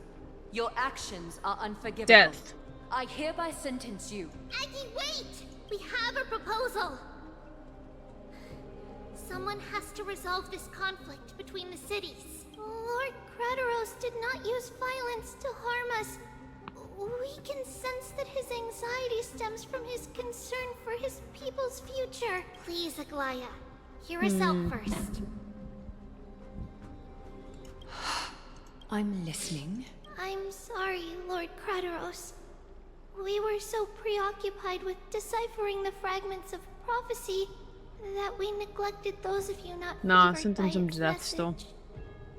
your actions are unforgivable. Death. I hereby sentence you. Aggie, wait! We have a proposal! Someone has to resolve this conflict between the cities. Lord Krateros did not use violence to harm us. We can sense that his anxiety stems from his concern for his people's future. Please, Aglaya, hear us out first. I'm listening. I'm sorry, Lord Krateros. We were so preoccupied with deciphering the fragments of prophecy that we neglected those of you not Nah, favored by sentence him its to death message. still.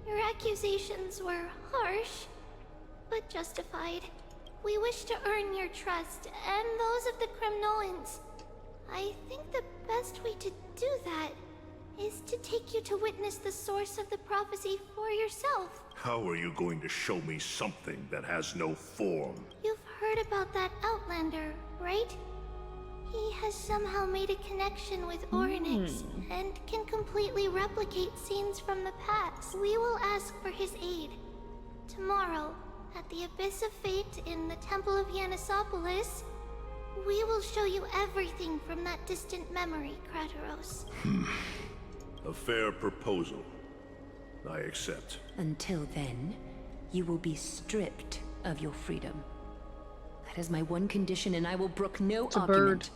Your accusations were harsh, but justified. We wish to earn your trust and those of the Kremnoans. I think the best way to do that is to take you to witness the source of the prophecy for yourself. How are you going to show me something that has no form? You've heard about that Outlander, right? He has somehow made a connection with Orynyx and can completely replicate scenes from the past. We will ask for his aid. Tomorrow, at the Abyss of Fate in the Temple of Yanisopolis, we will show you everything from that distant memory, Krateros. A fair proposal. I accept. Until then, you will be stripped of your freedom. That is my one condition, and I will brook no argument.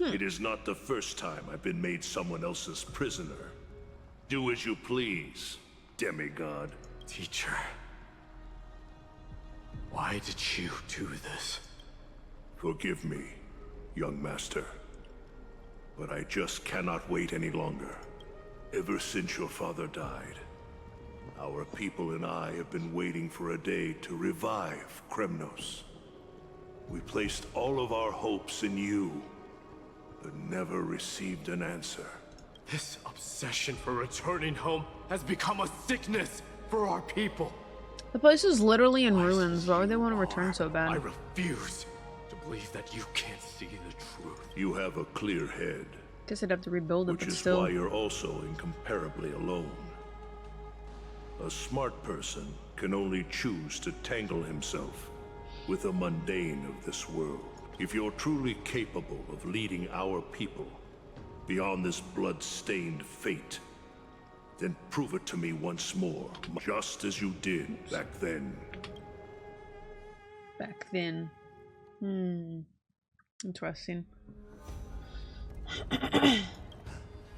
It is not the first time I've been made someone else's prisoner. Do as you please, demigod. Teacher, why did you do this? Forgive me, young master. But I just cannot wait any longer. Ever since your father died, our people and I have been waiting for a day to revive Kremnos. We placed all of our hopes in you, but never received an answer. This obsession for returning home has become a sickness for our people. The place is literally in ruins. Why would they want to return so bad? I refuse to believe that you can't see the truth. You have a clear head. Guess I'd have to rebuild it, which but is still. why you're also incomparably alone. A smart person can only choose to tangle himself with the mundane of this world. If you're truly capable of leading our people beyond this blood-stained fate, then prove it to me once more, just as you did back then. Back then. Interesting.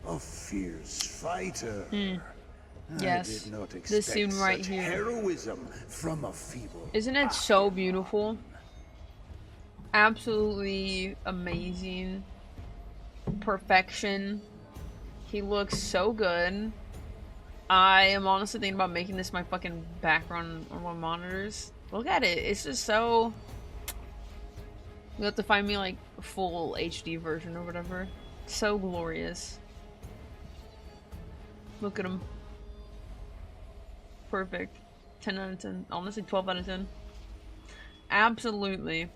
A fierce fighter. Yes. I did not expect this scene right such here. Heroism from a feeble. Isn't it so beautiful? Absolutely amazing. Perfection. He looks so good. I am honestly thinking about making this my fucking background on my monitors. Look at it. It's just so... You have to find me like a full HD version or whatever. So glorious. Look at him. Perfect. 10 out of 10. Honestly, 12 out of 10. Absolutely.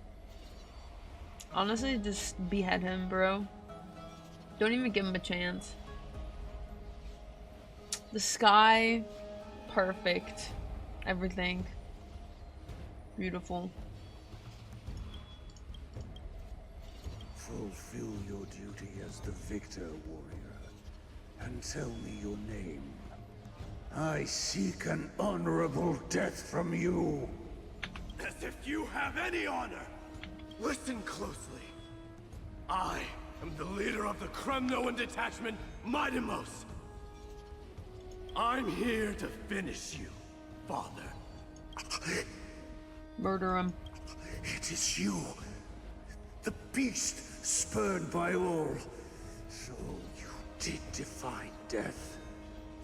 Honestly, just behead him, bro. Don't even give him a chance. The sky. Perfect. Everything. Beautiful. Fulfill your duty as the victor, warrior, and tell me your name. I seek an honorable death from you. As if you have any honor! Listen closely. I am the leader of the Kremnoan detachment, MYDEIMOS. I'm here to finish you, father. Murder him. It is you, the beast spurned by all. So you did defy death.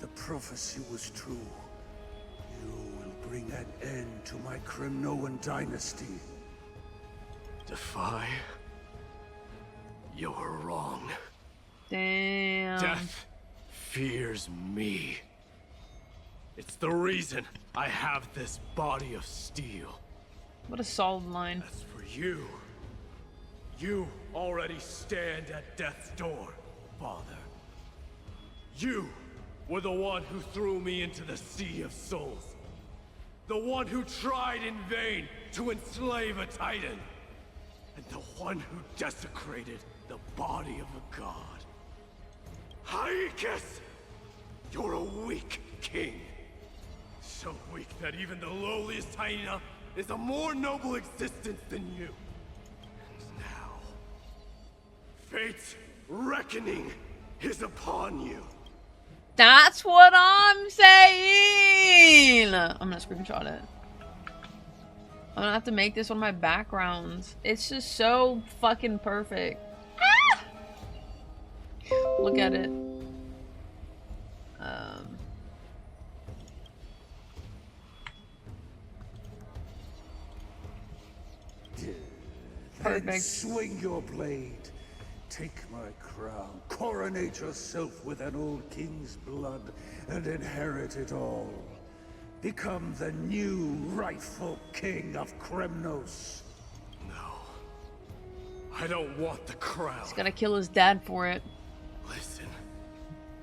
The prophecy was true. You will bring an end to my Kremnoan dynasty. Defy? You're wrong. Damn. Death fears me. It's the reason I have this body of steel. What a solid line. As for you, you already stand at death's door, father. You were the one who threw me into the Sea of Souls. The one who tried in vain to enslave a Titan. And the one who desecrated the body of a god. Haikis! You're a weak king. So weak that even the lowliest hyena is a more noble existence than you. And now, fate's reckoning is upon you. That's what I'm saying! I'm gonna screenshot it. I'm gonna have to make this one of my backgrounds. It's just so fucking perfect. Ah! Look at it. Then Perfect. swing your blade. Take my crown. Coronate yourself with an old king's blood and inherit it all. Become the new rightful king of Kremnos. No. I don't want the crown. He's gotta kill his dad for it. Listen.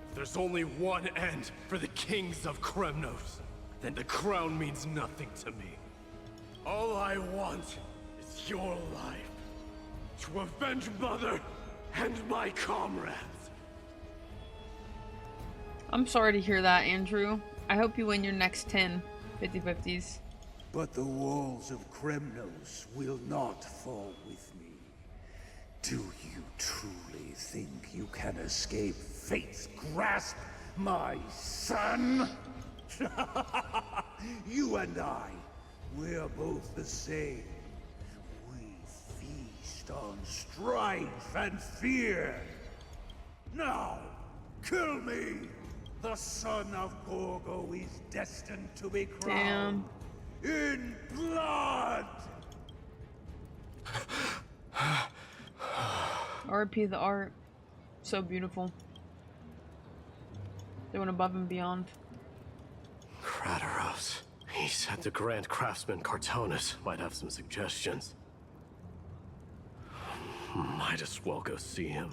If there's only one end for the kings of Kremnos, then the crown means nothing to me. All I want is your life. To avenge Mother and my comrades. I'm sorry to hear that, Andrew. I hope you win your next 10 50-50s. But the walls of Kremnos will not fall with me. Do you truly think you can escape fate's grasp, my son? You and I, we're both the same. We feast on strife and fear. Now, kill me! The son of Gorgo is destined to be crowned in blood! RP the art. So beautiful. They went above and beyond. Krateros. He said the Grand Craftsman Cartonus might have some suggestions. Might as well go see him.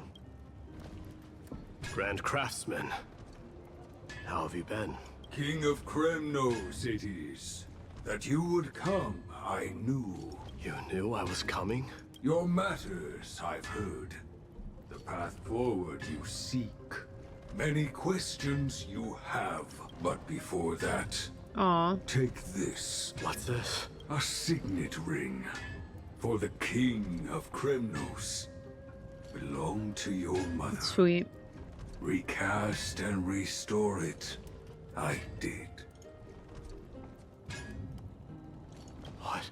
Grand Craftsman, how have you been? King of Kremnos it is. That you would come, I knew. You knew I was coming? Your matters, I've heard. The path forward you seek. Many questions you have, but before that... take this. What's this? A signet ring. For the King of Kremnos. Belonged to your mother. Sweet. Recast and restore it. I did. What?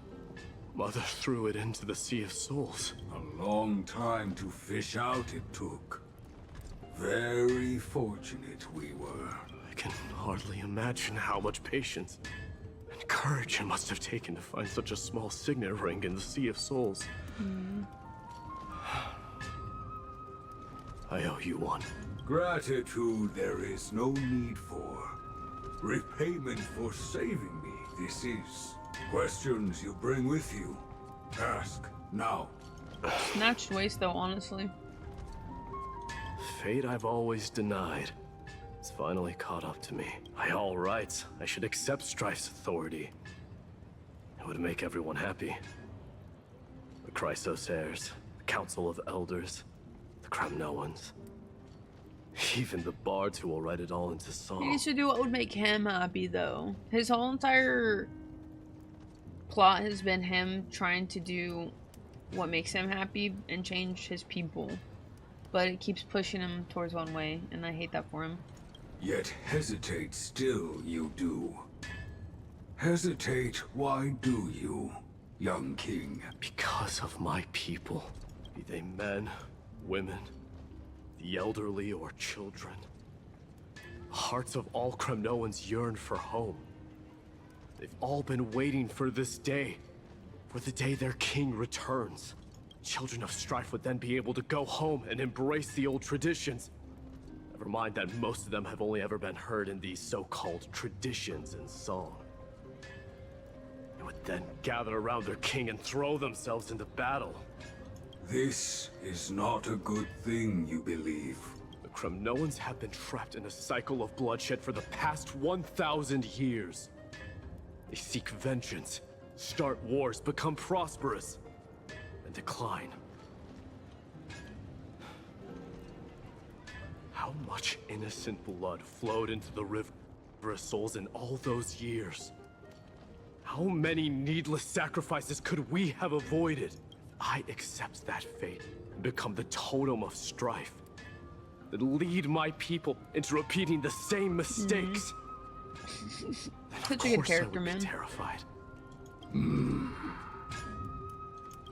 Mother threw it into the Sea of Souls. A long time to fish out it took. Very fortunate we were. I can hardly imagine how much patience and courage it must have taken to find such a small signet ring in the Sea of Souls. I owe you one. Gratitude there is no need for. Repayment for saving me, this is. Questions you bring with you. Ask, now. Snatched waist though, honestly. Fate I've always denied. It's finally caught up to me. By all rights, I should accept Strife's authority. It would make everyone happy. The Chrysos heirs, the Council of Elders, the Kremnoans. Even the bards who will write it all into song. He needs to do what would make him happy though. His whole entire plot has been him trying to do what makes him happy and change his people. But it keeps pushing him towards one way, and I hate that for him. Yet hesitate still you do. Hesitate, why do you, young king? Because of my people. Be they men, women, the elderly or children. The hearts of all Kremnoans yearn for home. They've all been waiting for this day. For the day their king returns. Children of Strife would then be able to go home and embrace the old traditions. Never mind that most of them have only ever been heard in these so-called traditions in song. They would then gather around their king and throw themselves into battle. This is not a good thing, you believe. The Kremnoans have been trapped in a cycle of bloodshed for the past 1,000 years. They seek vengeance, start wars, become prosperous, and decline. How much innocent blood flowed into the river of souls in all those years? How many needless sacrifices could we have avoided? I accept that fate and become the totem of strife that lead my people into repeating the same mistakes. Such a good character, man. Terrified.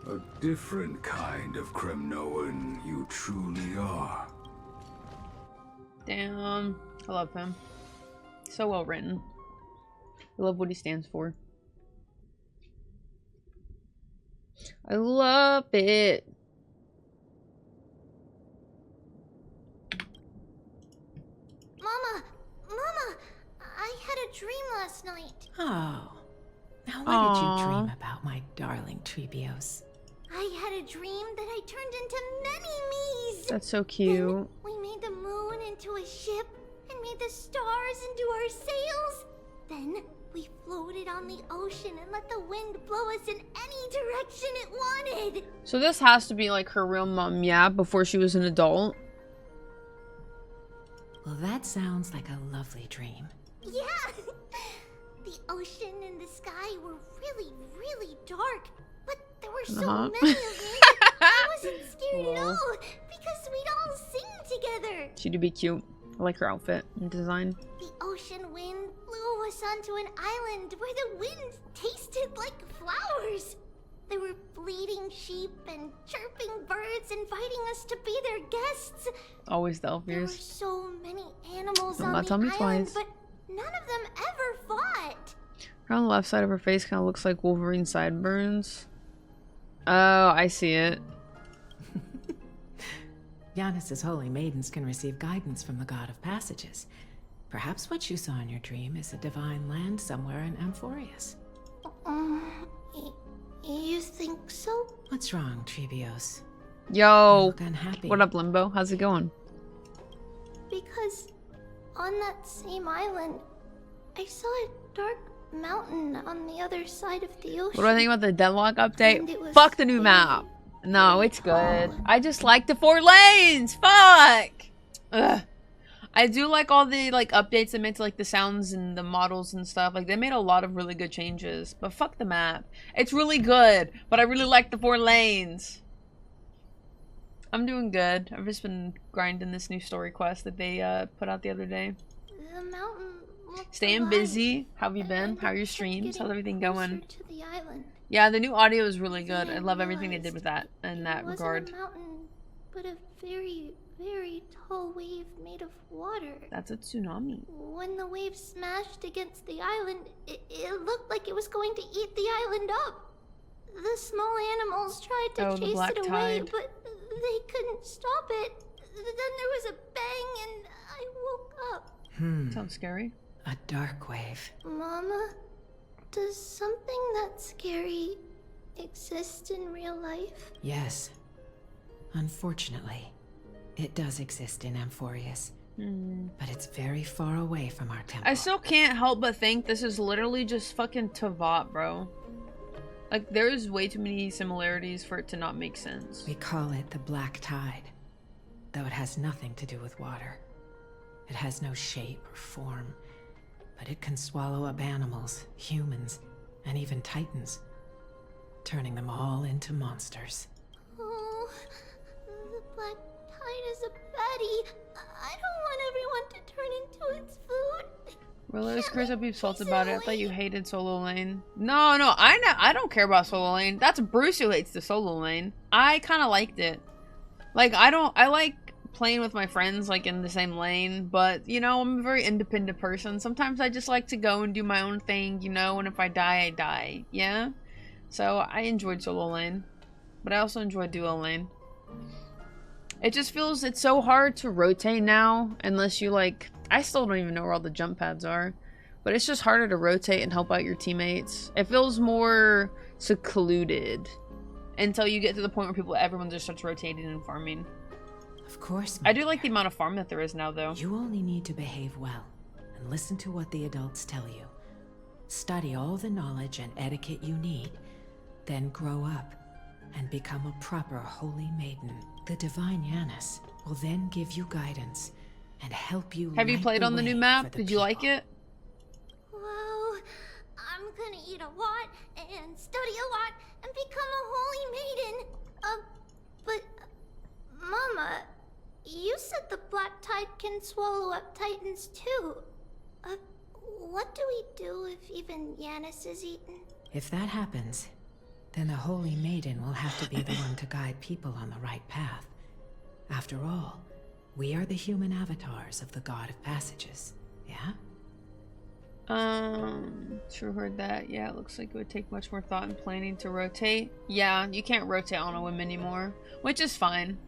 A different kind of Kremnoan you truly are. Damn. I love him. So well written. I love what he stands for. I love it. Mama! Mama! I had a dream last night. Oh. Now what did you dream about, my darling Trebios? I had a dream that I turned into many me's. That's so cute. We made the moon into a ship and made the stars into our sails. Then we floated on the ocean and let the wind blow us in any direction it wanted. So this has to be like her real mom, yeah, before she was an adult. Well, that sounds like a lovely dream. Yeah! The ocean and the sky were really, really dark, but there were so many of me. I wasn't scared at all because we'd all sing together. She'd be cute. I like her outfit and design. The ocean wind blew us onto an island where the wind tasted like flowers. There were bleating sheep and chirping birds inviting us to be their guests. Always the elf There were ears. so many animals Don't on not the tell me island, twice. but none of them ever fought. Her on the left side of her face kind of looks like Wolverine sideburns. Oh, I see it. Yanis's holy maidens can receive guidance from the god of passages. Perhaps what you saw in your dream is a divine land somewhere in Amphoreus. You think so? What's wrong, Trebios? Yo, look unhappy. What up, Limbo? How's it going? Because on that same island, I saw a dark mountain on the other side of the ocean. What do I think about the Deadlock And update? it was Fuck the new map. No, it's good. I just like the 4 lanes. Fuck. Ugh. I do like all the like updates they made to like the sounds and the models and stuff. Like they made a lot of really good changes. But fuck the map. It's really good, but I really like the 4 lanes. I'm doing good. I've just been grinding this new story quest that they put out the other day. The mountain looked Staying alive, busy. How have you been? How are your kept streams? getting How's everything closer going? to the island. Yeah, the new audio is really good. I love everything they did with that in that It wasn't regard. a mountain, but a very, very tall wave made of water. That's a tsunami. When the wave smashed against the island, it looked like it was going to eat the island up. The small animals tried to the chase black it away, tide. but they couldn't stop it. Then there was a bang and I woke up. Sounds scary. A dark wave. Mama, does something that scary exist in real life? Yes. Unfortunately, it does exist in Amphoreus. But it's very far away from our temple. I still can't help but think this is literally just fucking Tavat, bro. Like, there's way too many similarities for it to not make sense. We call it the Black Tide, though it has nothing to do with water. It has no shape or form, but it can swallow up animals, humans, and even titans, turning them all into monsters. Oh, the black tide is a baddie. I don't want everyone to turn into its food. Realize Chris, I'd be salty about it. I thought you hated Solo Lane. No, I don't care about Solo Lane. That's Bruce who hates the Solo Lane. I kind of liked it. Like, I like playing with my friends, like, in the same lane, but, you know, I'm a very independent person. Sometimes I just like to go and do my own thing, you know, and if I die, I die, yeah? So, I enjoyed Solo Lane, but I also enjoyed Duo Lane. It just feels, it's so hard to rotate now, unless you, like, I still don't even know where all the jump pads are, but it's just harder to rotate and help out your teammates. It feels more secluded until you get to the point where everyone just starts rotating and farming. Of course. I do like the amount of farm that there is now, though. You only need to behave well and listen to what the adults tell you. Study all the knowledge and etiquette you need, then grow up and become a proper holy maiden. The divine Yanis will then give you guidance and help you. Have you played on the new map? Did you like it? Wow, I'm gonna eat a lot and study a lot and become a holy maiden. But Mama, you said the black tide can swallow up titans too. What do we do if even Yanis is eaten? If that happens, then the Holy Maiden will have to be the one to guide people on the right path. After all, we are the human avatars of the God of Passages, yeah? Sure heard that. Yeah, it looks like it would take much more thought and planning to rotate. Yeah, you can't rotate on a whim anymore, which is fine.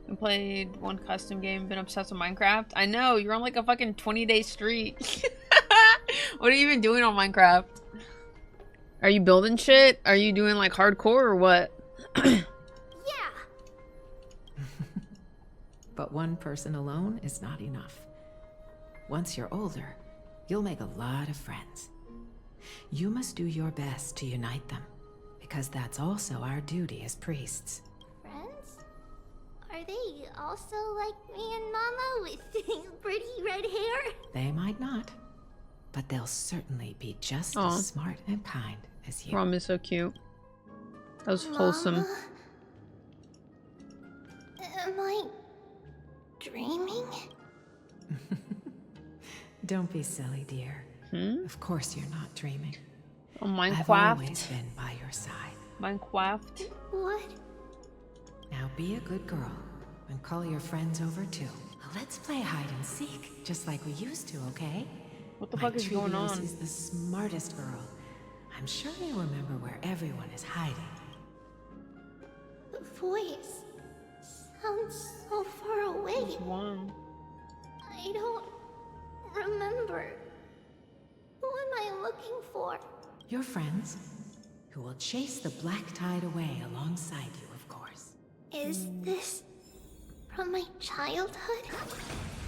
We played one custom game, been obsessed with Minecraft. I know, you're on like a fucking 20-day streak. What are you even doing on Minecraft? Are you building shit? Are you doing like hardcore or what? Yeah. But one person alone is not enough. Once you're older, you'll make a lot of friends. You must do your best to unite them, because that's also our duty as priests. Friends? Are they also like me and Mama with pretty red hair? They might not, but they'll certainly be just Aw. as smart and kind as you. Rom is so cute. That was wholesome. Mama? Am I dreaming? Don't be silly, dear. Of course you're not dreaming. Oh, I've Minecraft. always been by your side. Minecraft. What? Now be a good girl and call your friends over too. Let's play hide and seek, just like we used to, okay? What the fuck is going on? is the smartest girl. I'm sure you remember where everyone is hiding. The voice sounds so far away. One. I don't remember. Who am I looking for? Your friends, who will chase the black tide away alongside you, of course. Is this from my childhood?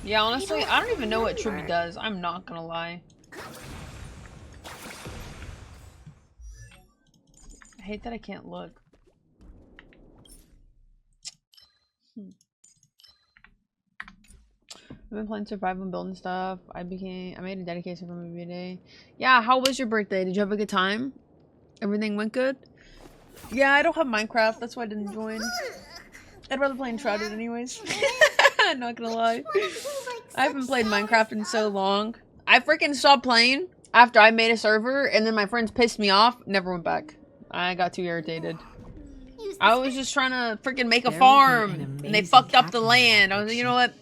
Yeah, honestly, I don't even know what Truby remember. does. I'm not gonna lie. I hate that I can't look. I've been playing survival and building stuff. I made a dedication for my birthday. Yeah, how was your birthday? Did you have a good time? Everything went good? Yeah, I don't have Minecraft. That's why I didn't join. I'd rather play Enshrouded anyways. Not gonna lie. I haven't played Minecraft in so long. I freaking stopped playing after I made a server and then my friends pissed me off. Never went back. I got too irritated. I was just trying to freaking make a farm and they fucked up the land. I was like, you know what?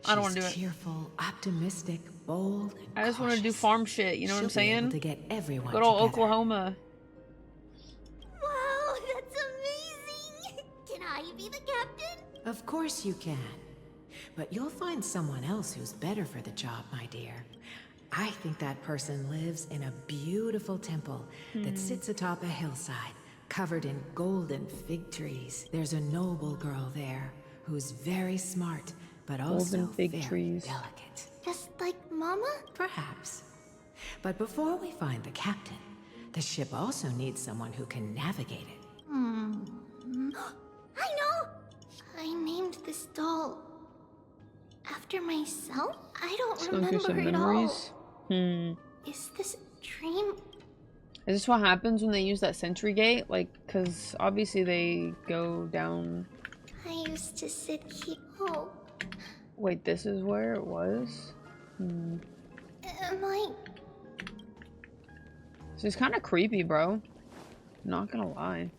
I don't want to do it. Cheerful, optimistic, bold, and I just want to do farm shit. You know what I'm She'll be able saying? to get everyone Good old together. Oklahoma. Wow, that's amazing! Can I be the captain? Of course you can. But you'll find someone else who's better for the job, my dear. I think that person lives in a beautiful temple that sits atop a hillside, covered in golden fig trees. There's a noble girl there who's very smart, but also Golden fig very trees. delicate. Just like Mama? Perhaps. But before we find the captain, the ship also needs someone who can navigate it. I know! I named this doll after myself? I don't Just going through remember some it memories. all. Is this a dream? Is this what happens when they use that sentry gate? Like, because obviously they go down. I used to sit here. Oh, Wait, this is where it was? am I? This is kind of creepy, bro. Not gonna lie.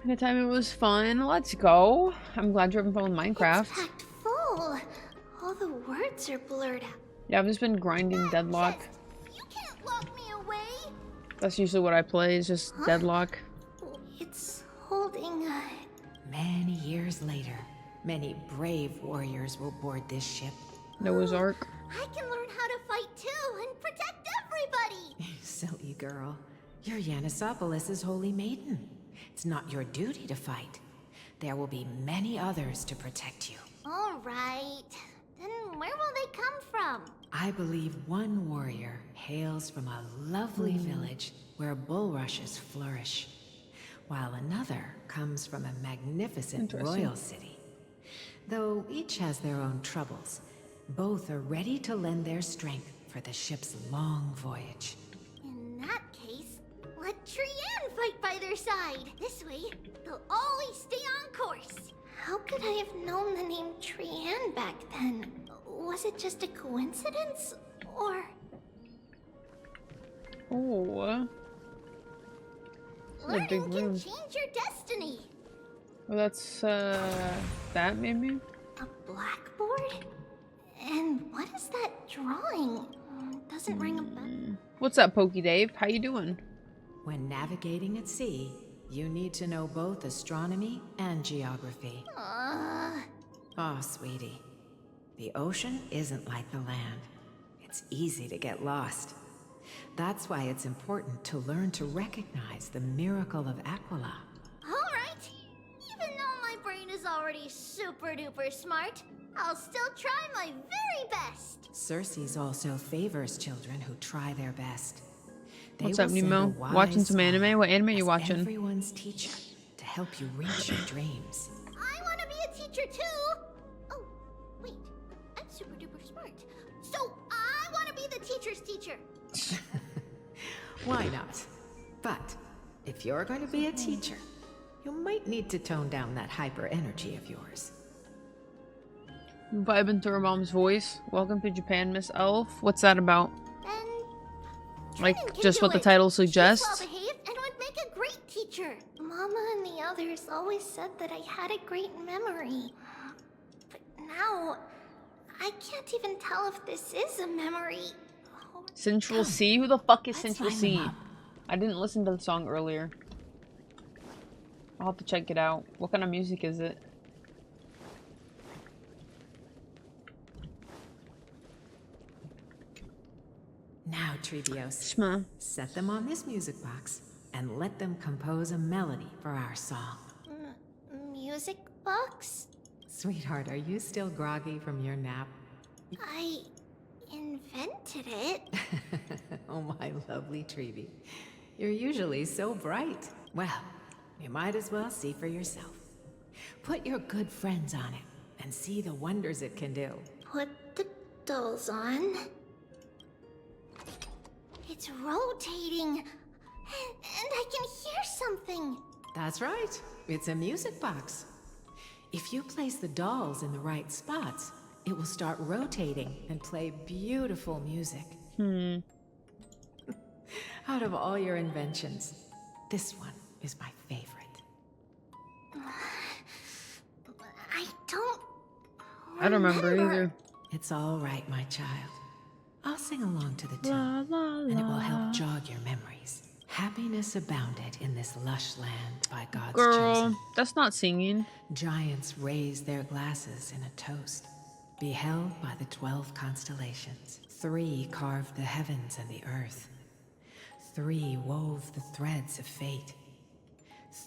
Good time, it was fun. Let's go. I'm glad you're having fun with Minecraft. Packed full. All the words are blurred out. Yeah, I've just been grinding Deadlock. You can't lock me away. That's usually what I play, is just Deadlock. It's holding a... Many years later, many brave warriors will board this ship. Noah's Ark. I can learn how to fight too and protect everybody. Silly girl. You're Yanisopoulos' holy maiden. It's not your duty to fight. There will be many others to protect you. All right. Then where will they come from? I believe one warrior hails from a lovely village where bulrushes flourish, while another comes from a magnificent royal city. Though each has their own troubles, both are ready to lend their strength for the ship's long voyage. In that case, let Trianne fight by their side. This way, they'll always stay on course. How could I have known the name Trianne back then? Was it just a coincidence? Or... Oh. A big Learning room. can change your destiny. Well, that's that maybe. A blackboard? And what is that drawing? Doesn't ring a bell. What's up, Pokey Dave? How you doing? When navigating at sea, you need to know both astronomy and geography. Oh, sweetie. The ocean isn't like the land. It's easy to get lost. That's why it's important to learn to recognize the miracle of Aquila. Alright. Even though my brain is already super duper smart, I'll still try my very best. Circe also favors children who try their best. What's up, Nemo? Watching some anime? What anime are you watching? Everyone's teacher to help you reach your dreams. I want to be a teacher too. Oh, wait. I'm super duper smart. So I want to be the teacher's teacher. Why not? But if you're going to be a teacher, you might need to tone down that hyper energy of yours. Vibing through her mom's voice. Welcome to Japan, Miss Elf. What's that about? Like, just what the title suggests? She's well-behaved and would make a great teacher. Mama and the others always said that I had a great memory. But now, I can't even tell if this is a memory. Central C? Who the fuck is Central C? I didn't listen to the song earlier. I'll have to check it out. What kind of music is it? Now, Trebios, set them on this music box and let them compose a melody for our song. Music box? Sweetheart, are you still groggy from your nap? I invented it. Oh, my lovely Trebi. You're usually so bright. Well, you might as well see for yourself. Put your good friends on it and see the wonders it can do. Put the dolls on. It's rotating, and I can hear something. That's right. It's a music box. If you place the dolls in the right spots, it will start rotating and play beautiful music. Out of all your inventions, this one is my favorite. I don't remember either. It's all right, my child. I'll sing along to the tune, and it will help jog your memories. Happiness abounded in this lush land by God's chosen. That's not singing. Giants raised their glasses in a toast, beheld by the 12 constellations. 3 carved the heavens and the earth. 3 wove the threads of fate.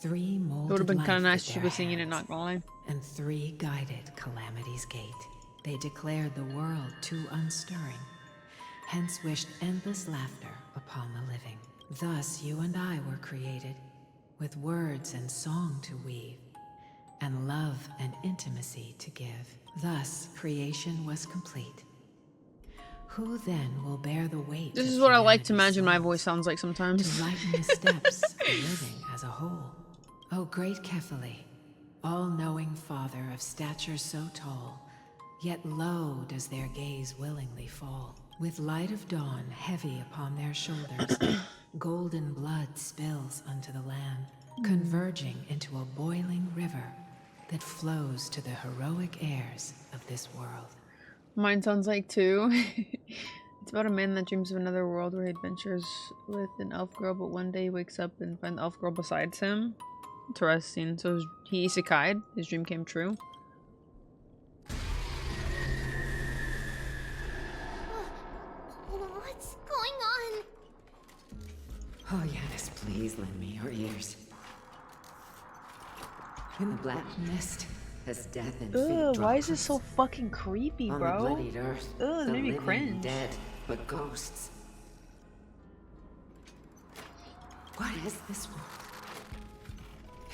3 molded It would have been life kind of nice with if she their was singing it, hands. not gonna lie. And 3 guided Calamity's gate. They declared the world too unstirring, hence wished endless laughter upon the living. Thus you and I were created, with words and song to weave, and love and intimacy to give. Thus creation was complete. Who then will bear the weight? This of is what I like to humanity's imagine my souls, voice sounds like sometimes. to lighten the steps of living as a whole. O great Kephae, all-knowing Father of stature so tall, yet low does their gaze willingly fall. With light of dawn heavy upon their shoulders, golden blood spills unto the land, converging into a boiling river that flows to the heroic heirs of this world. Mine sounds like too. It's about a man that dreams of another world where he adventures with an elf girl, but one day he wakes up and finds the elf girl beside him. Interesting. So he isekai'd. His dream came true. What's going on? Oh, Yanis, please lend me your ears. In the black mist, as death and fate Ugh, drop why is this so fucking creepy, on bro? the bloodied earth, Ugh, the it made me living cringe. dead, but ghosts. What is this world?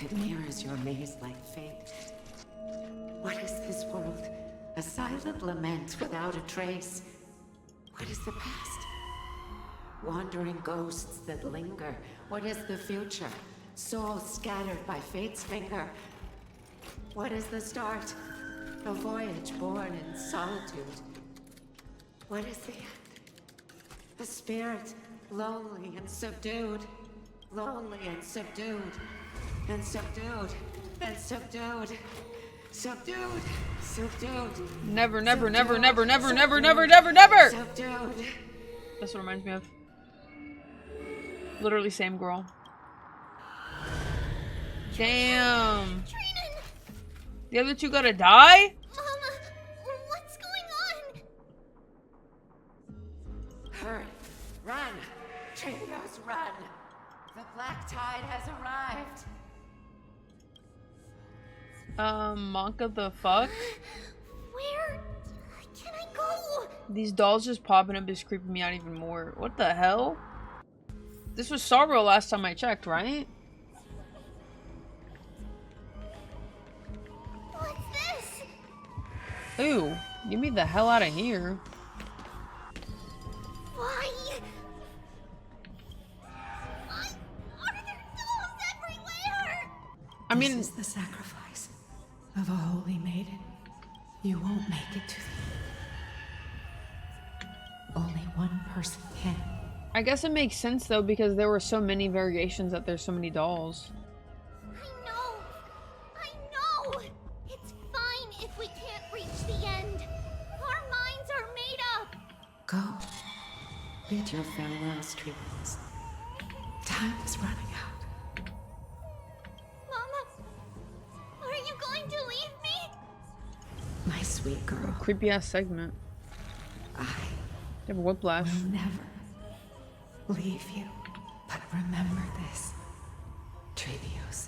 It mirrors your maze-like fate. What is this world? A silent lament without a trace. What is the past? Wandering ghosts that linger. What is the future? Souls scattered by fate's finger. What is the start? A voyage born in solitude. What is the end? A spirit lonely and subdued, lonely and subdued, and subdued, and subdued, subdued, subdued. Never, never, never, never, never, never, never, never, never. Subdued. That's what it reminds me of. Literally same girl. Damn. The other two gotta die? Mama, what's going on? Hurry, run, Traitors, run. The Black Tide has arrived. Monka the fuck? Where can I go? These dolls just popping up is creeping me out even more. What the hell? This was Sorrow last time I checked, right? What's this? Ooh, get me the hell out of here. Why? Why are there dolls everywhere? I mean, this is the sacrifice of a holy maiden. You won't make it to the end. Only one person can. I guess it makes sense though because there were so many variations that there's so many dolls. I know. It's fine if we can't reach the end. Our minds are made up. Go. Bid your farewells, Treatments. Time is running out. Mama, are you going to leave me? My sweet girl. Creepy ass segment. I have a whiplash. will never leave you. But remember this, Trevios.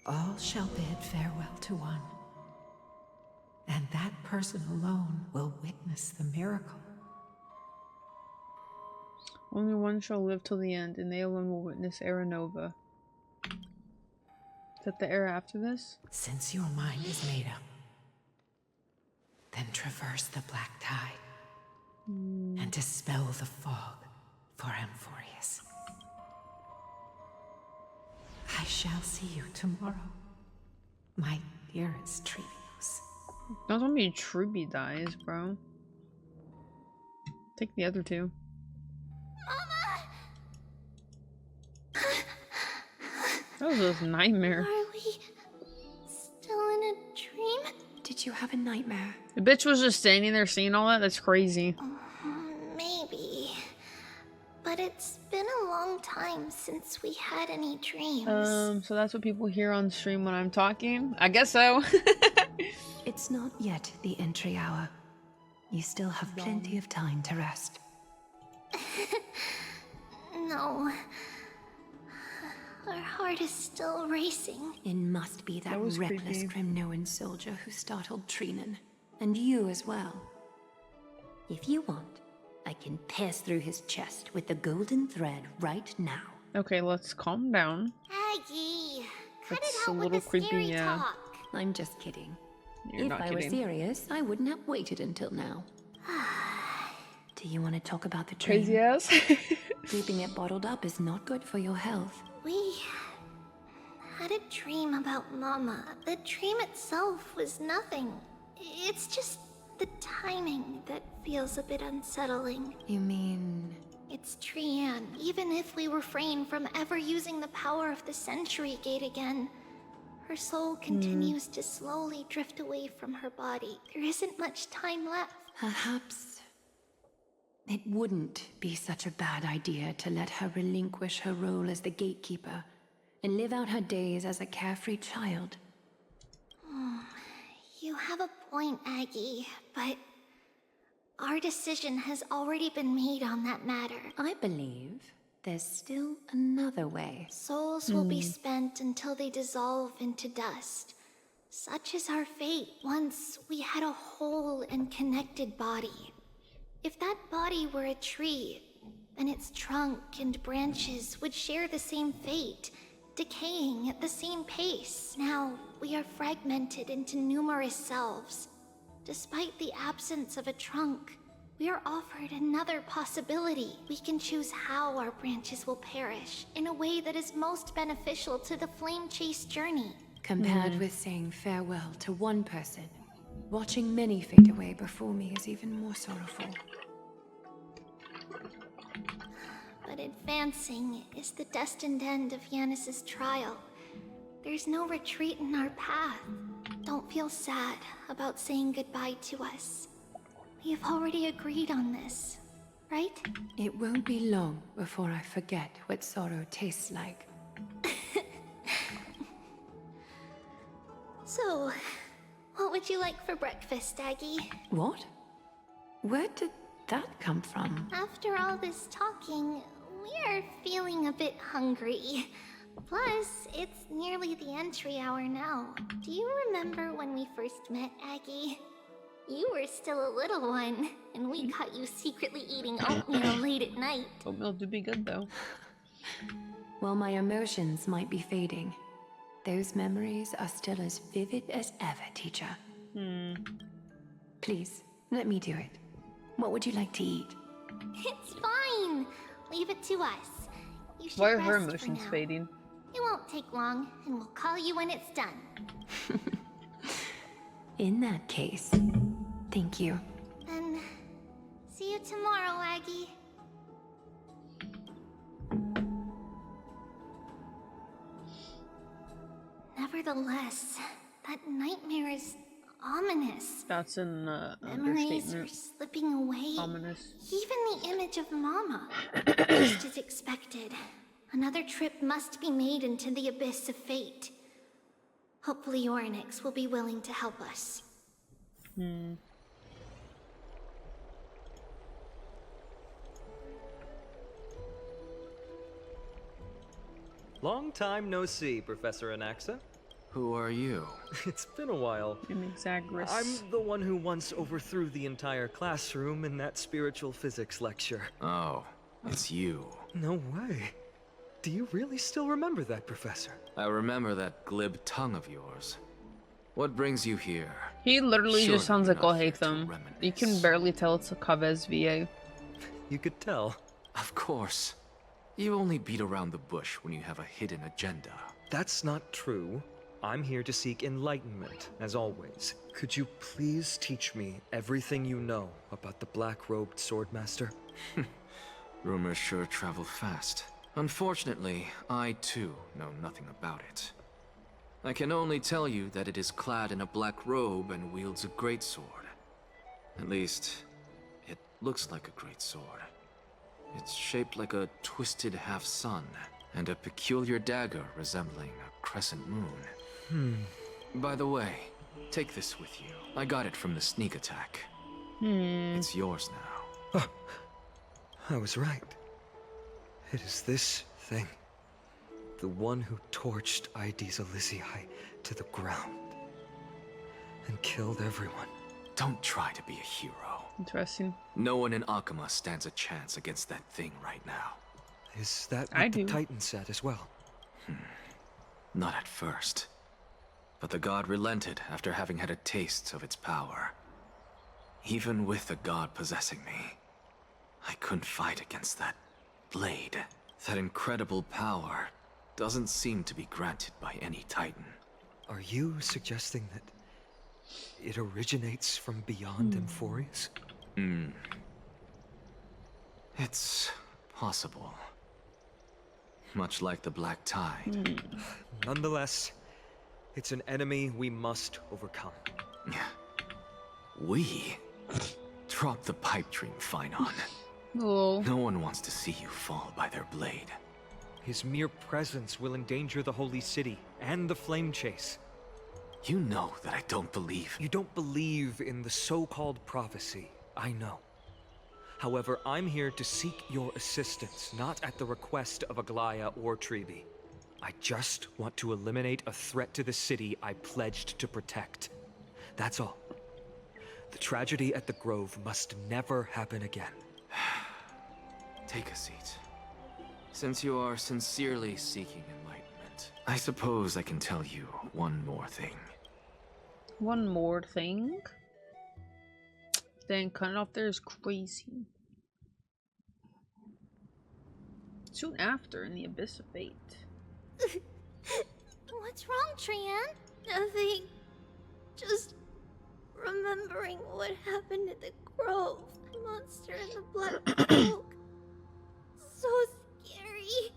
All shall bid farewell to one, and that person alone will witness the miracle. Only one shall live till the end, and they alone will witness Era Nova. Is that the era after this? Since your mind is made up, then traverse the Black Tide and dispel the fog for Amphoreus. I shall see you tomorrow, my dearest Trevios. Don't tell me Truby dies, bro. Take the other two. That was a nightmare. Are we still in a dream? Did you have a nightmare? The bitch was just standing there seeing all that? That's crazy. Maybe. But it's been a long time since we had any dreams. So that's what people hear on stream when I'm talking? I guess so. It's not yet the entry hour. You still have plenty of time to rest. No. Our heart is still racing. It must be that reckless Kremnoan soldier who startled Trinan. And you as well. If you want, I can pierce through his chest with the golden thread right now. Okay, let's calm down. Aggie, cut That's it out a little with the creepy, scary yeah. talk. I'm just kidding. You're if not I kidding. were serious, I wouldn't have waited until now. Do you want to talk about the dream? Crazy ass. Keeping it bottled up is not good for your health. We had a dream about Mama. The dream itself was nothing. It's just the timing that feels a bit unsettling. You mean... It's Trian. Even if we refrain from ever using the power of the Century Gate again, her soul continues to slowly drift away from her body. There isn't much time left. Perhaps it wouldn't be such a bad idea to let her relinquish her role as the gatekeeper and live out her days as a carefree child. You have a point, Aggie, but our decision has already been made on that matter. I believe there's still another way. Souls will be spent until they dissolve into dust. Such is our fate. Once we had a whole and connected body. If that body were a tree, then its trunk and branches would share the same fate, decaying at the same pace. Now, we are fragmented into numerous selves. Despite the absence of a trunk, we are offered another possibility. We can choose how our branches will perish in a way that is most beneficial to the flame chase journey. Compared with saying farewell to one person Watching many fade away before me is even more sorrowful. But advancing is the destined end of Yanis's trial. There's no retreat in our path. Don't feel sad about saying goodbye to us. We have already agreed on this, right? It won't be long before I forget what sorrow tastes like. So, what would you like for breakfast, Aggie? What? Where did that come from? After all this talking, we are feeling a bit hungry. Plus, it's nearly the entry hour now. Do you remember when we first met, Aggie? You were still a little one, and we caught you secretly eating oatmeal late at night. Oatmeal do be good, though. While my emotions might be fading, those memories are still as vivid as ever, teacher. Please, let me do it. What would you like to eat? It's fine. Leave it to us. You should Why are her rest for emotions now. fading? It won't take long, and we'll call you when it's done. In that case, thank you. Then, see you tomorrow, Aggie. Nevertheless, that nightmare is ominous. That's an Memories are understatement. slipping away. Ominous. Even the image of Mama. Just as expected. Another trip must be made into the abyss of fate. Hopefully Orynyx will be willing to help us. Long time no see, Professor Anaxa. Who are you? It's been a while. Inexagris. I'm the one who once overthrew the entire classroom in that spiritual physics lecture. Oh, it's you. No way. Do you really still remember that, Professor? I remember that glib tongue of yours. What brings you here? He literally Surely just sounds you're like not here Ohatham. to You can barely tell it's a Chavez VA. You could tell. Of course. You only beat around the bush when you have a hidden agenda. That's not true. I'm here to seek enlightenment, as always. Could you please teach me everything you know about the black-robed swordmaster? Rumors sure travel fast. Unfortunately, I too know nothing about it. I can only tell you that it is clad in a black robe and wields a greatsword. At least, it looks like a greatsword. It's shaped like a twisted half-sun, and a peculiar dagger resembling a crescent moon. By the way, take this with you. I got it from the sneak attack. It's yours now. I was right. It is this thing. The one who torched Aedes Elysiae to the ground. And killed everyone. Don't try to be a hero. Interesting. No one in Akama stands a chance against that thing right now. Is that what the Titan said as well? Not at first. But the god relented after having had a taste of its power. Even with the god possessing me, I couldn't fight against that blade. That incredible power doesn't seem to be granted by any Titan. Are you suggesting that it originates from beyond Amphoreus? It's possible. Much like the Black Tide. Nonetheless, it's an enemy we must overcome. We? Drop the pipe dream, Finon. Oh. No one wants to see you fall by their blade. His mere presence will endanger the Holy City and the Flame Chase. You know that I don't believe. You don't believe in the so-called prophecy, I know. However, I'm here to seek your assistance, not at the request of Aglaya or Treeby. I just want to eliminate a threat to the city I pledged to protect. That's all. The tragedy at the Grove must never happen again. Take a seat. Since you are sincerely seeking enlightenment, I suppose I can tell you one more thing. One more thing? Then cutting off there is crazy. Soon after, in the Abyss of Fate. What's wrong, Trian? Nothing. Just remembering what happened at the Grove. The monster in the black cloak. So scary.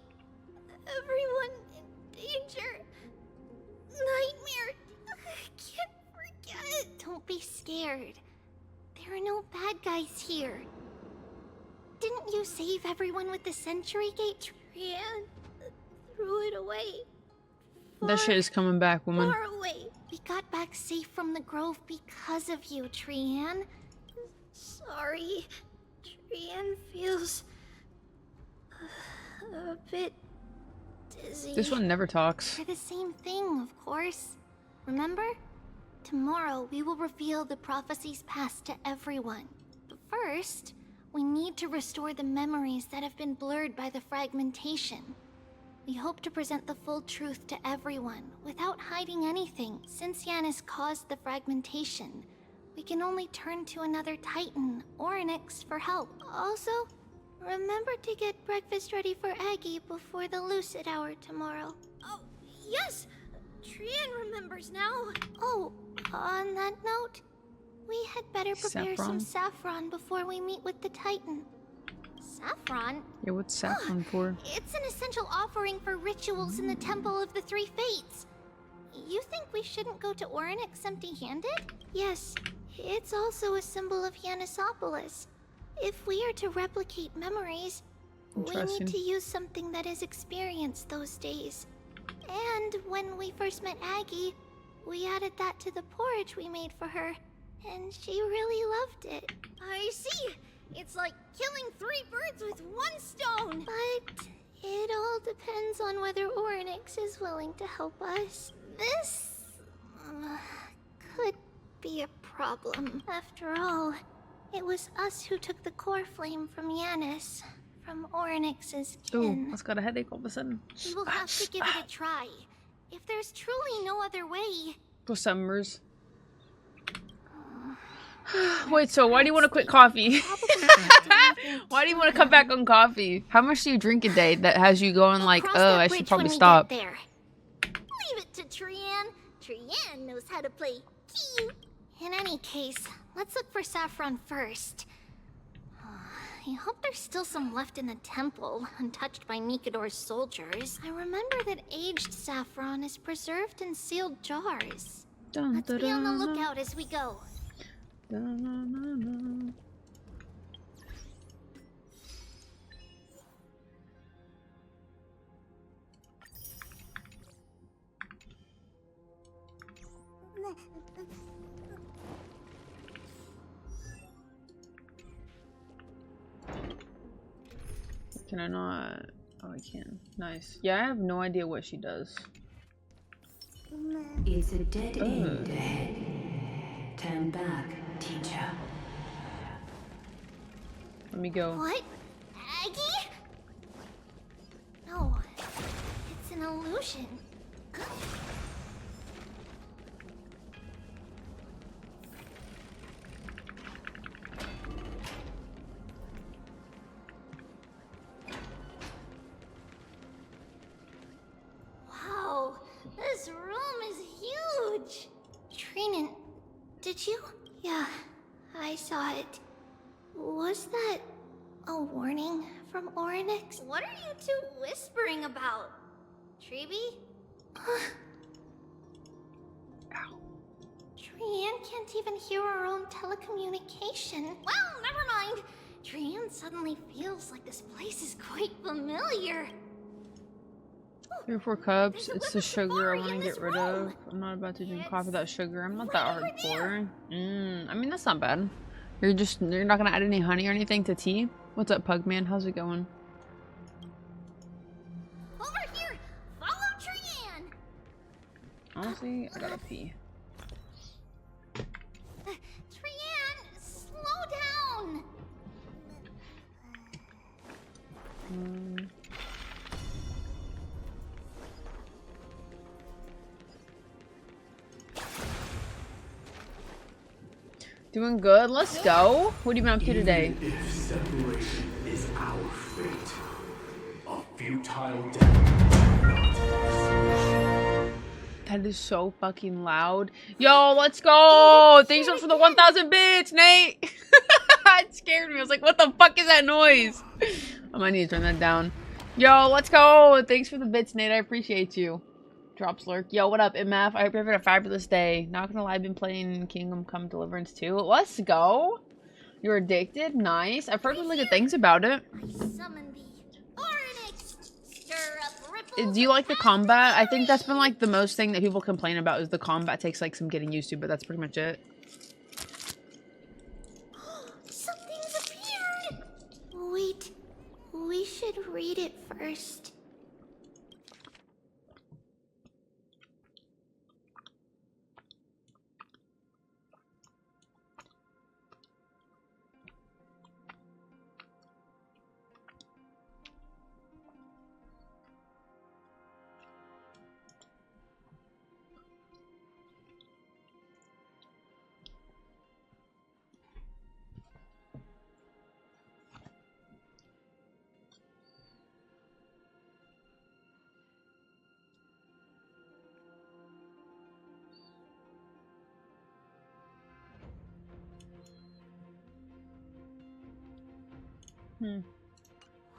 Everyone in danger. Nightmare. I can't forget. Don't be scared. There are no bad guys here. Didn't you save everyone with the Century Gate? Trian threw it away. That shit is coming back, woman. Far away. We got back safe from the Grove because of you, Trian. Sorry. Trian feels a bit dizzy. This one never talks. For the same thing, of course. Remember? Tomorrow we will reveal the prophecies past to everyone. But first, we need to restore the memories that have been blurred by the fragmentation. We hope to present the full truth to everyone, without hiding anything. Since Yanis caused the fragmentation, we can only turn to another Titan, Orynyx, for help. Also, remember to get breakfast ready for Aggie before the Lucid Hour tomorrow. Oh, yes! Trian remembers now. Oh, on that note, we had better prepare some saffron before we meet with the Titan. Saffron? Yeah, what's saffron for? It's an essential offering for rituals in the Temple of the Three Fates. You think we shouldn't go to Orynyx empty-handed? Yes, it's also a symbol of Yanisopolis. If we are to replicate memories, we need to use something that has experienced those days. And when we first met Aggie, we added that to the porridge we made for her, and she really loved it. I see! It's like killing 3 birds with 1 stone! But it all depends on whether Orynyx is willing to help us. This could be a problem. After all, it was us who took the core flame from Yanis, from Orynyx's kin. Oh, I've got a headache all of a sudden. We will have to give it a try. If there's truly no other way... Go summers. Wait, so why do you want to quit coffee? Why do you want to come back on coffee? How much do you drink a day that has you going like, oh, I should probably stop? Leave it to Trian. Trian knows how to play cute. In any case, let's look for saffron first. I hope there's still some left in the temple, untouched by Nikador's soldiers. I remember that aged saffron is preserved in sealed jars. Let's be on the lookout as we go. Can I not? Oh, I can. Nice. Yeah, I have no idea what she does. It's a dead end ahead. Turn back, teacher. Let me go. What? Aggie? No. It's an illusion. Wow. This room is huge. Trinan, did you? Yeah, I saw it. Was that a warning from Orynyx? What are you two whispering about? Treeby? Ow. Trian can't even hear our own telecommunication. Well, never mind. Trian suddenly feels like this place is quite familiar. 3 or 4 cups. It's the sugar I want to get rid of. I'm not about to drink coffee without sugar. I'm not that hardcore. I mean, that's not bad. You're not gonna add any honey or anything to tea? What's up, Pugman? How's it going? Over here! Follow Trian! Honestly, I gotta pee. Trian, slow down! Doing good. Let's go. What have you been up to today? Even if separation is our fate, a futile death. That That is so fucking loud. Yo, let's go! Thanks so much for the 1,000 bits, Nate! It scared me. I was like, what the fuck is that noise? I might need to turn that down. Yo, let's go! Thanks for the bits, Nate. I appreciate you. Drop Slurk. Yo, what up, MF? I hope you're having a fabulous day. Not gonna lie, I've been playing Kingdom Come Deliverance 2. Let's go! You're addicted? Nice. I've heard really good things about it. Do you like the combat? I think that's been like the most thing that people complain about is the combat takes like some getting used to, but that's pretty much it. Something's appeared! Wait, we should read it first.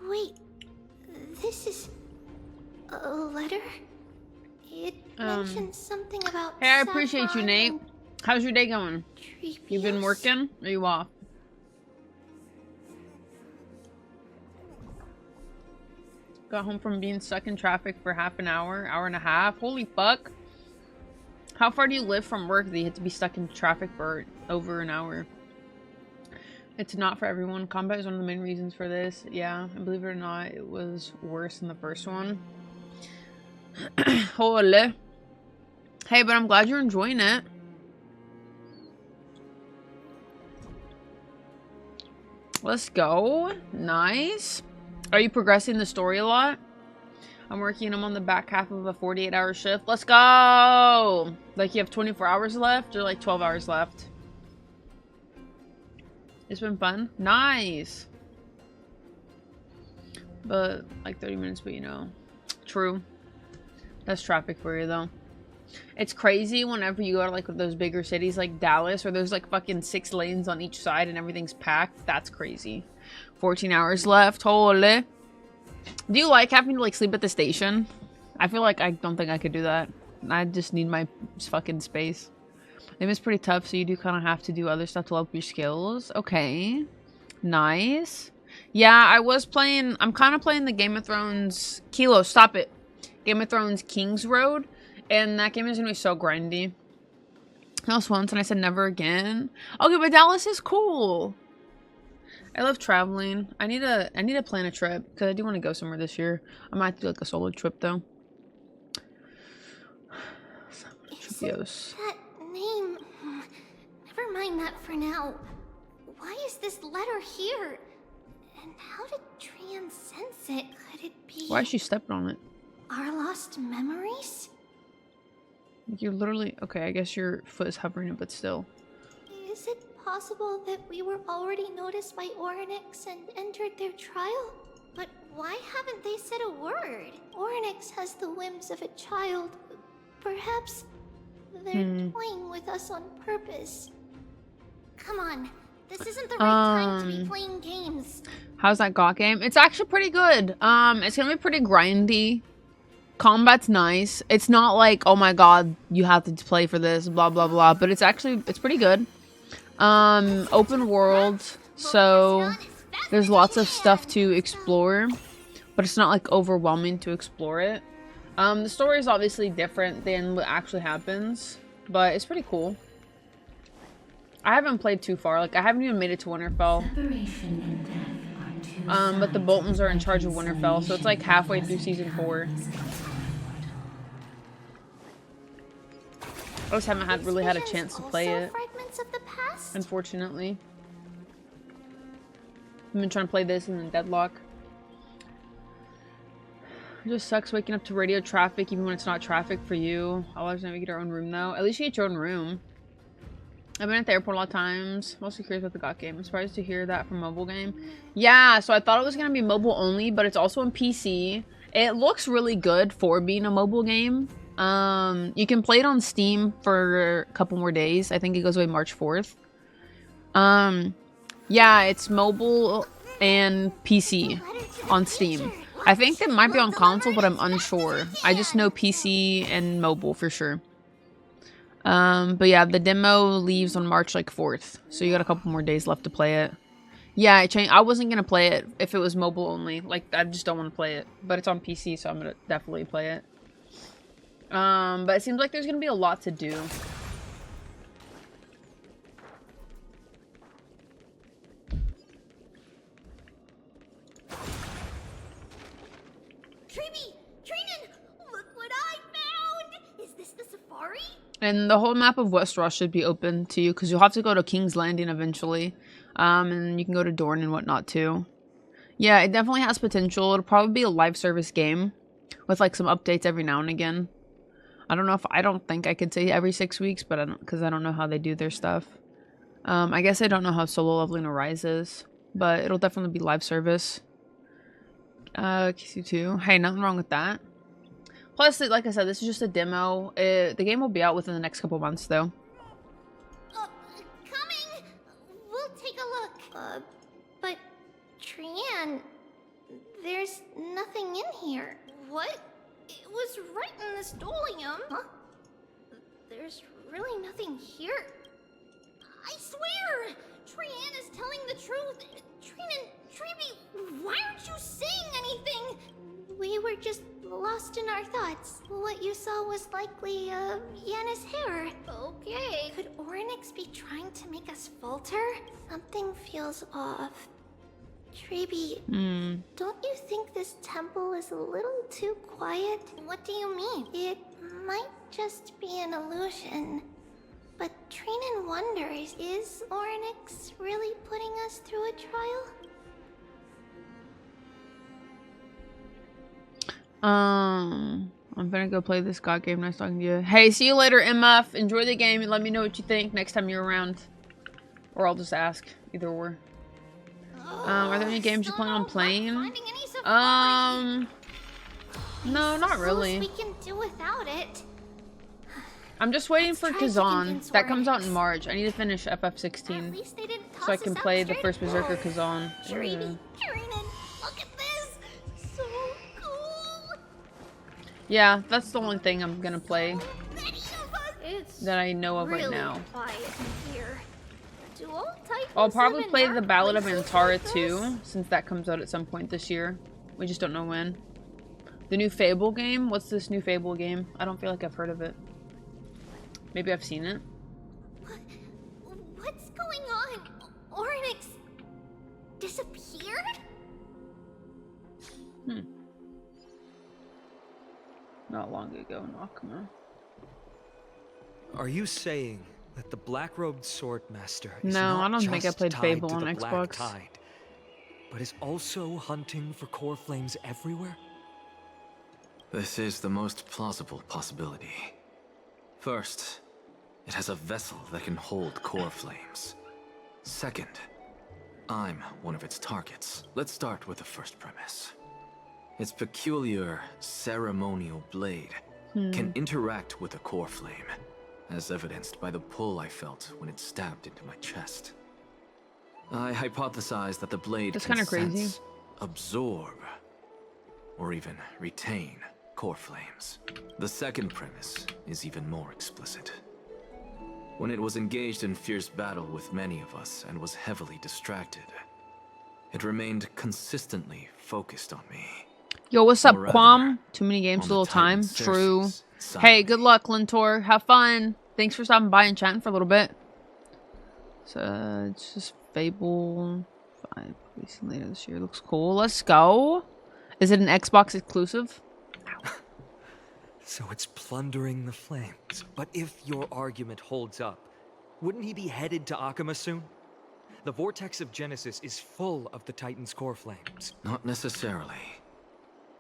Wait, this is a letter? It mentions something about Hey, I appreciate you, Nate. How's your day going? You been working? Or are you off? Got home from being stuck in traffic for half an hour, hour and a half. Holy fuck. How far do you live from work that you had to be stuck in traffic for over an hour? It's not for everyone. Combat is one of the main reasons for this. Yeah, and believe it or not, it was worse than the first one. Holy. Hey, but I'm glad you're enjoying it. Let's go. Nice. Are you progressing the story a lot? I'm on the back half of a 48-hour shift. Let's go! Like you have 24 hours left or like 12 hours left? It's been fun. Nice. But like 30 minutes, but you know. True. That's traffic for you though. It's crazy whenever you go to like those bigger cities like Dallas where there's like fucking 6 lanes on each side and everything's packed. That's crazy. 14 hours left. Holy. Do you like having to like sleep at the station? I feel like I don't think I could do that. I just need my fucking space. It's pretty tough, so you do kind of have to do other stuff to level up your skills. Okay. Nice. Yeah, I'm kind of playing the Game of Thrones... Kilo, stop it. Game of Thrones King's Road. And that game is going to be so grindy. I was once and I said never again. Okay, but Dallas is cool. I love traveling. I need to plan a trip because I do want to go somewhere this year. I might do like a solo trip though. That name. Never mind that for now. Why is this letter here? And how did Trian sense it? Could it be? Why is she stepping on it? Our lost memories? You're literally okay. I guess your foot is hovering it, but still. Is it possible that we were already noticed by Orynyx and entered their trial? But why haven't they said a word? Orynyx has the whims of a child. Perhaps they're toying with us on purpose. Come on, this isn't the right time to be playing games. How's that GOT game? It's actually pretty good. It's gonna be pretty grindy. Combat's nice. It's not like, oh my god, you have to play for this, blah blah blah. But it's pretty good. Open world, so there's lots of stuff to explore, but it's not like overwhelming to explore it. The story is obviously different than what actually happens, but it's pretty cool. I haven't played too far. Like I haven't even made it to Winterfell. But the Boltons are in charge of Winterfell, so it's like halfway through season 4. I just haven't really had a chance to play it. Unfortunately. I've been trying to play this and then Deadlock. It just sucks waking up to radio traffic even when it's not traffic for you. I'll always navigate our own room though. At least you get your own room. I've been at the airport a lot of times. Mostly curious about the GOT game. I'm surprised to hear that from mobile game. Yeah, so I thought it was going to be mobile only, but it's also on PC. It looks really good for being a mobile game. You can play it on Steam for a couple more days. I think it goes away March 4th. Yeah, it's mobile and PC on Steam. I think it might be on console, but I'm unsure. I just know PC and mobile for sure. But yeah, the demo leaves on March like 4th, so you got a couple more days left to play it. Yeah, I wasn't gonna play it if it was mobile only. Like, I just don't want to play it, but it's on PC, so I'm gonna definitely play it. But it seems like there's gonna be a lot to do. And the whole map of Westeros should be open to you, because you'll have to go to King's Landing eventually. And you can go to Dorne and whatnot too. Yeah, it definitely has potential. It'll probably be a live service game with like some updates every now and again. I don't think I could say every 6 weeks, but because I don't know how they do their stuff. I guess I don't know how solo leveling arises, but it'll definitely be live service. KC2. Hey, nothing wrong with that. Plus, like I said, this is just a demo. The game will be out within the next couple months, though. Coming! We'll take a look. But Trianne, there's nothing in here. What? It was right in the stolium. Huh? There's really nothing here. I swear! Trianne is telling the truth. Trinan, Treeby, why aren't you saying anything? We were just lost in our thoughts. What you saw was likely, Yanna's hair. Okay. Could Orynyx be trying to make us falter? Something feels off. Treeby, don't you think this temple is a little too quiet? What do you mean? It might just be an illusion. But Trinan wonders, is Orynyx really putting us through a trial? I'm gonna go play this god game. Nice talking to you. Hey, see you later, MF. Enjoy the game and let me know what you think next time you're around. Or I'll just ask. Either or. Are there any games you plan on playing? No, not really. We can do without it. I'm just waiting for Kazan. That comes out in March. I need to finish FF16 so I can play the first Berserker Kazan. Yeah, that's the only thing I'm gonna play that I know of right now. I'll probably play the Ballad of Antara too, since that comes out at some point this year. We just don't know when. The new Fable game? What's this new Fable game? I don't feel like I've heard of it. Maybe I've seen it. What's going on? Orynyx disappeared? Not long ago, Nakama. Are you saying that the black-robed sword master is No, not I don't think I just played tied Fable to on the Black Xbox. Tide, but is also hunting for core flames everywhere? This is the most plausible possibility. First, it has a vessel that can hold core flames. Second, I'm one of its targets. Let's start with the first premise. Its peculiar ceremonial blade can interact with a core flame, as evidenced by the pull I felt when it stabbed into my chest. I hypothesize that the blade That's can kinda crazy. sense, absorb, or even retain core flames. The second premise is even more explicit. When it was engaged in fierce battle with many of us and was heavily distracted, it remained consistently focused on me. Yo, what's up, Or rather, Quam? Too many games, on little the time. Titan True. Cersei's side. Hey, good luck, Lintor. Have fun. Thanks for stopping by and chatting for a little bit. So, it's just Fable 5 releasing later this year. Looks cool. Let's go. Is it an Xbox exclusive? So it's plundering the flames. But if your argument holds up, wouldn't he be headed to Akama soon? The vortex of Genesis is full of the Titan's core flames. Not necessarily.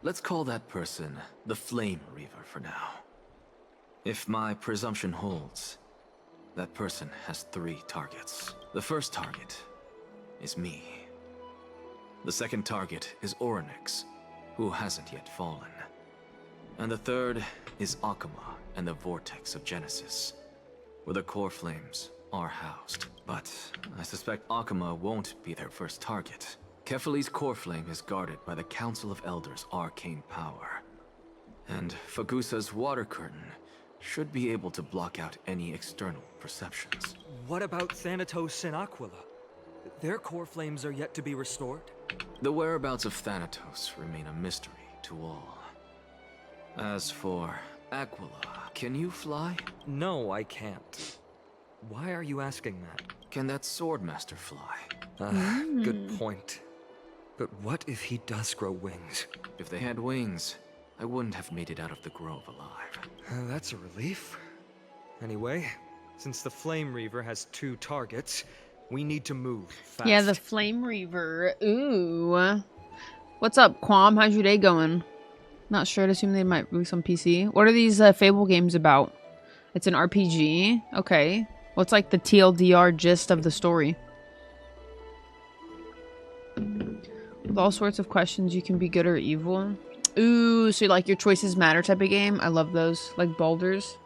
Let's call that person the Flame Reaver for now. If my presumption holds, that person has 3 targets. The first target is me. The second target is Orynyx, who hasn't yet fallen. And the third is Akuma and the Vortex of Genesis, where the core flames are housed. But I suspect Akuma won't be their first target. Kefali's core flame is guarded by the Council of Elders' arcane power. And Fagusa's water curtain should be able to block out any external perceptions. What about Thanatos and Aquila? Their core flames are yet to be restored? The whereabouts of Thanatos remain a mystery to all. As for Aquila, can you fly? No, I can't. Why are you asking that? Can that Swordmaster fly? Good point. But what if he does grow wings? If they had wings, I wouldn't have made it out of the grove alive. That's a relief. Anyway, since the Flame Reaver has 2 targets, we need to move fast. Yeah, the Flame Reaver. Ooh. What's up, Quam? How's your day going? Not sure. I'd assume they might release on PC. What are these Fable games about? It's an RPG? Okay. What's like the TLDR gist of the story? With all sorts of questions, you can be good or evil. Ooh, so like your choices matter type of game? I love those. Like Baldur's.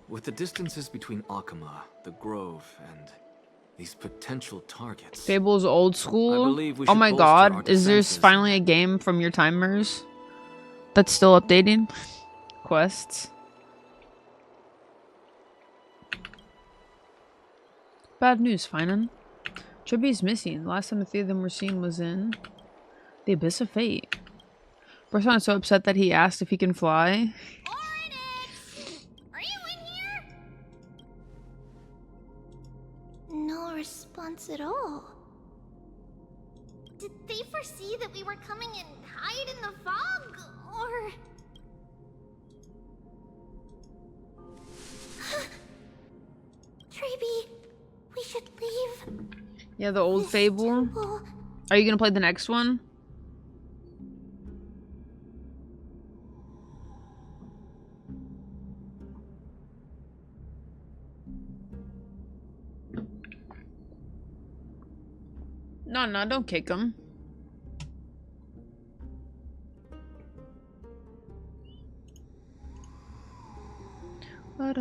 With the distances between Akuma, the Grove, and these potential targets... Fable's old school? I believe we Oh should my bolster our god, is there defenses. finally a game from your timers that's still updating? Quests. Bad news, Finan. Chubby's missing. The last time the 3 of them were seen was in the Abyss of Fate. Person is so upset that he asked if he can fly. Are you in here? No response at all. Did they foresee that we were coming and hide in the fog, or... Treeby, we should leave. Yeah, the old Fable. temple. Are you gonna play the next one? No, don't kick him. There's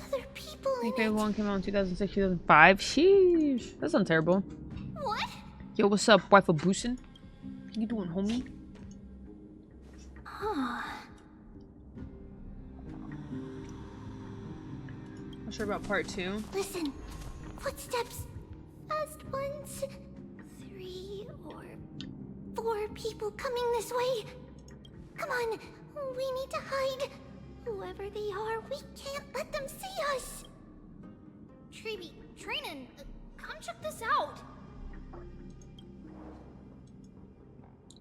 other people in Okay, it. one came out in 2006, 2005. Sheesh. That sounds terrible. What? Yo, what's up, wife of Boosin? What you doing, homie? Not sure about part 2. Listen. Footsteps. Fast ones. 3 or 4 people coming this way. Come on. We need to hide. Whoever they are, we can't let them see us. Treeby, Trainin, come check this out.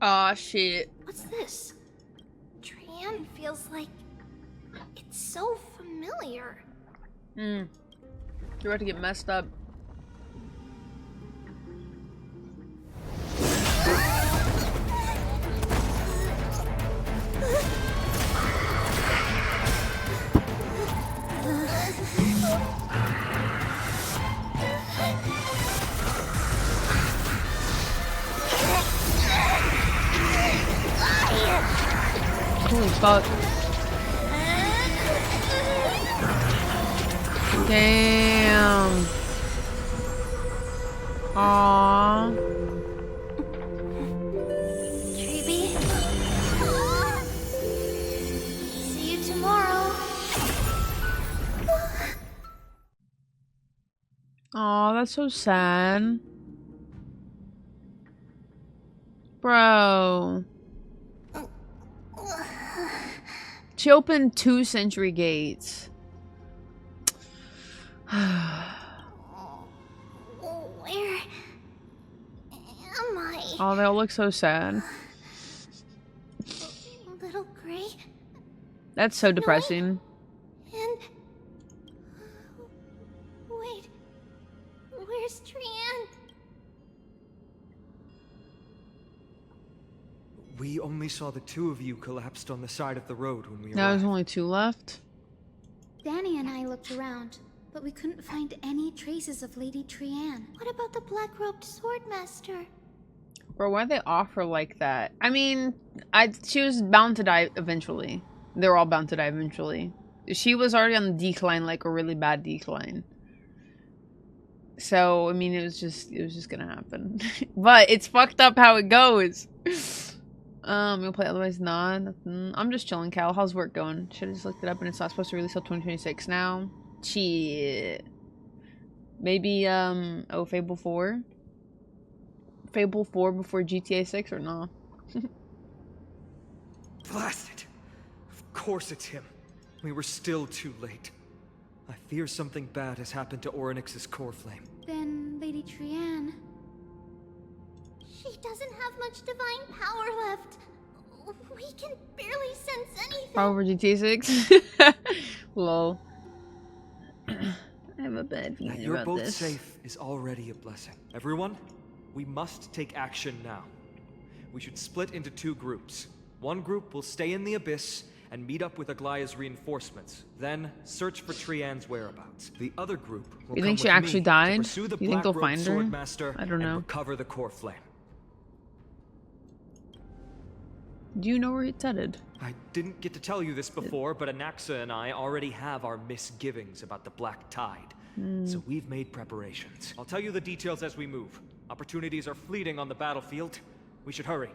Aw, shit. What's this? Trian feels like it's so familiar. You're about to get messed up. Holy fuck. Damn. Aww. Treeby. See you tomorrow. Aw, that's so sad. Bro. She opened 2 century gates. Where am I? Oh, they all look so sad. Little Gray That's so depressing. and... Wait. Where's Trian? We only saw the 2 of you collapsed on the side of the road when we Now arrived. there's only 2 left. Danny and I looked around, but we couldn't find any traces of Lady Trian. What about the black-robed swordmaster? Bro, why'd they offer like that? I mean, she was bound to die eventually. They were all bound to die eventually. She was already on the decline, like a really bad decline. So, I mean, it was just gonna happen. But it's fucked up how it goes. You'll play otherwise not. Nothing. I'm just chilling, Cal. How's work going? Should've just looked it up and it's not supposed to release till 2026 now. Shit. Maybe, oh, Fable 4? Fable 4 before GTA 6 or no? Blast it! Of course it's him. We were still too late. I fear something bad has happened to Orynyx's core flame. Then Lady Trianne... She doesn't have much divine power left. We can barely sense anything. Power GTA 6? Lol. I have a bad feeling You're about both this. safe is already a blessing. Everyone, we must take action now. We should split into 2 groups. One group will stay in the Abyss and meet up with Aglaya's reinforcements, then search for Trianne's whereabouts. The other group will You come think she with actually me died? to pursue the You think they'll Black-Robed find her? Swordmaster I don't know. and recover the core flame. Do you know where it's headed? I didn't get to tell you this before, but Anaxa and I already have our misgivings about the Black Tide. So we've made preparations. I'll tell you the details as we move. Opportunities are fleeting on the battlefield. We should hurry.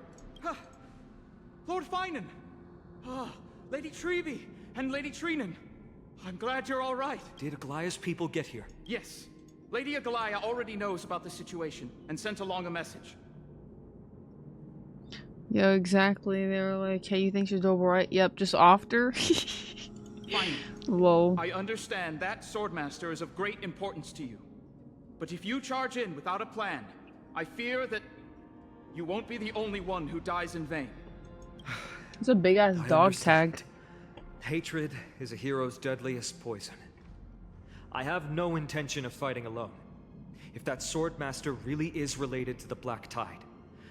Lord Finan! Lady Treby and Lady Trinan. I'm glad you're all right. Did Aglaya's people get here? Yes. Lady Aglaya already knows about the situation and sent along a message. Yeah, exactly. They were like, hey, you think she's over right? Yep, just offed her. Fine. Whoa. I understand that Swordmaster is of great importance to you. But if you charge in without a plan, I fear that you won't be the only one who dies in vain. It's a big ass dog tag. Hatred is a hero's deadliest poison. I have no intention of fighting alone. If that Swordmaster really is related to the Black Tide,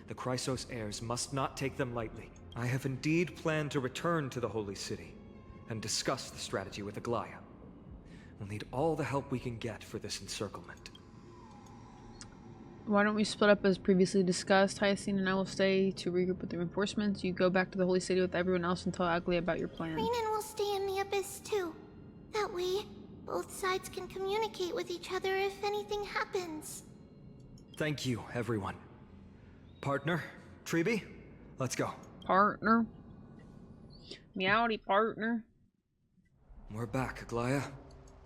the Chrysos heirs must not take them lightly. I have indeed planned to return to the Holy City and discuss the strategy with Aglaya. We'll need all the help we can get for this encirclement. Why don't we split up as previously discussed? Hyacinth and I will stay to regroup with the reinforcements. You go back to the Holy City with everyone else and tell Aglaya about your plan. Trinan will stay in the Abyss too. That way, both sides can communicate with each other if anything happens. Thank you, everyone. Partner, Treby, let's go. Partner. Meowdy partner. We're back, Aglaya.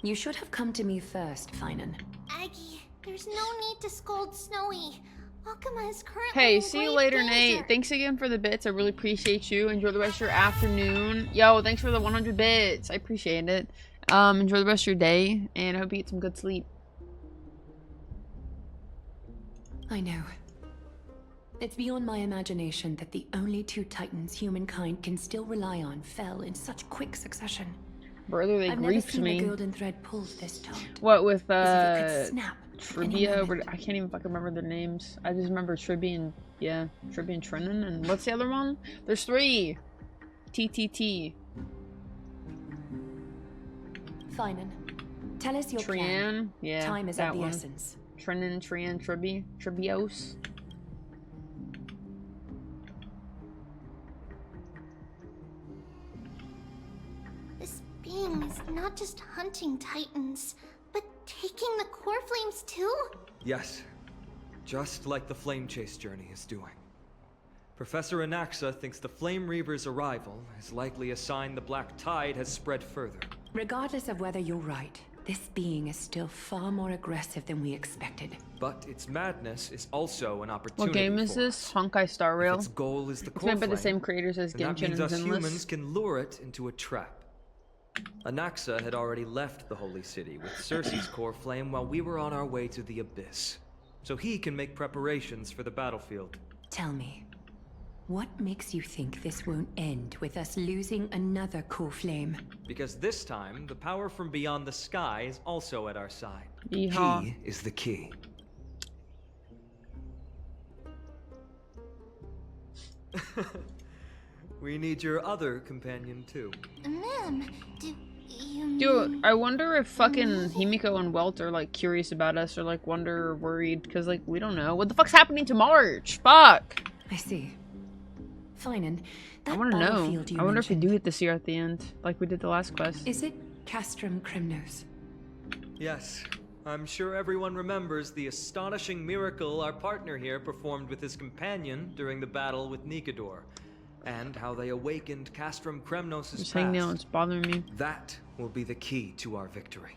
You should have come to me first, Finan. Aggie, there's no need to scold Snowy. Akuma is currently Hey, in see you grave later, danger. Nate. Thanks again for the bits. I really appreciate you. Enjoy the rest of your afternoon. Yo, thanks for the 100 bits. I appreciate it. Enjoy the rest of your day, and I hope you get some good sleep. I know. It's beyond my imagination that the only 2 titans humankind can still rely on fell in such quick succession. Brother, they I've never griefed seen me. a golden thread pulled this taut. What with As if it could snap any Trivia? moment. I can't even fucking remember their names. I just remember Trivia and Trivia and Trinan, and what's the other one? There's 3. TTT. Finan, tell us your Trian, plan. yeah, Time is that of the one. essence. Trinan, Trian, Tribios. This being is not just hunting titans, but taking the core flames too? Yes, just like the Flame Chase journey is doing. Professor Anaxa thinks the Flame Reaver's arrival is likely a sign the Black Tide has spread further. Regardless of whether you're right, this being is still far more aggressive than we expected. But its madness is also an opportunity. What game is this? Honkai Star Rail. Its goal is the It's core made by the flame, same creators as and that Genshin means and us Zenless. humans can lure it into a trap. Anaxa had already left the Holy City with Cersei's core flame while we were on our way to the Abyss, so he can make preparations for the battlefield. Tell me, what makes you think this won't end with us losing another core flame? Because this time, the power from beyond the sky is also at our side. Yeehaw. He is the key. We need your other companion too. Ma'am, do you Dude, I wonder if fucking Himiko and Welt are like curious about us or like wonder or worried because like we don't know. What the fuck's happening to March? Fuck. I see. Fine, and that I want to know. battlefield you I wonder if we mentioned, do hit the seer at the end like we did the last quest. is it Castrum Kremnos? Yes. I'm sure everyone remembers the astonishing miracle our partner here performed with his companion during the battle with Nikador, and how they awakened Castrum Kremnos' Just hang down, it's bothering me. That will be the key to our victory.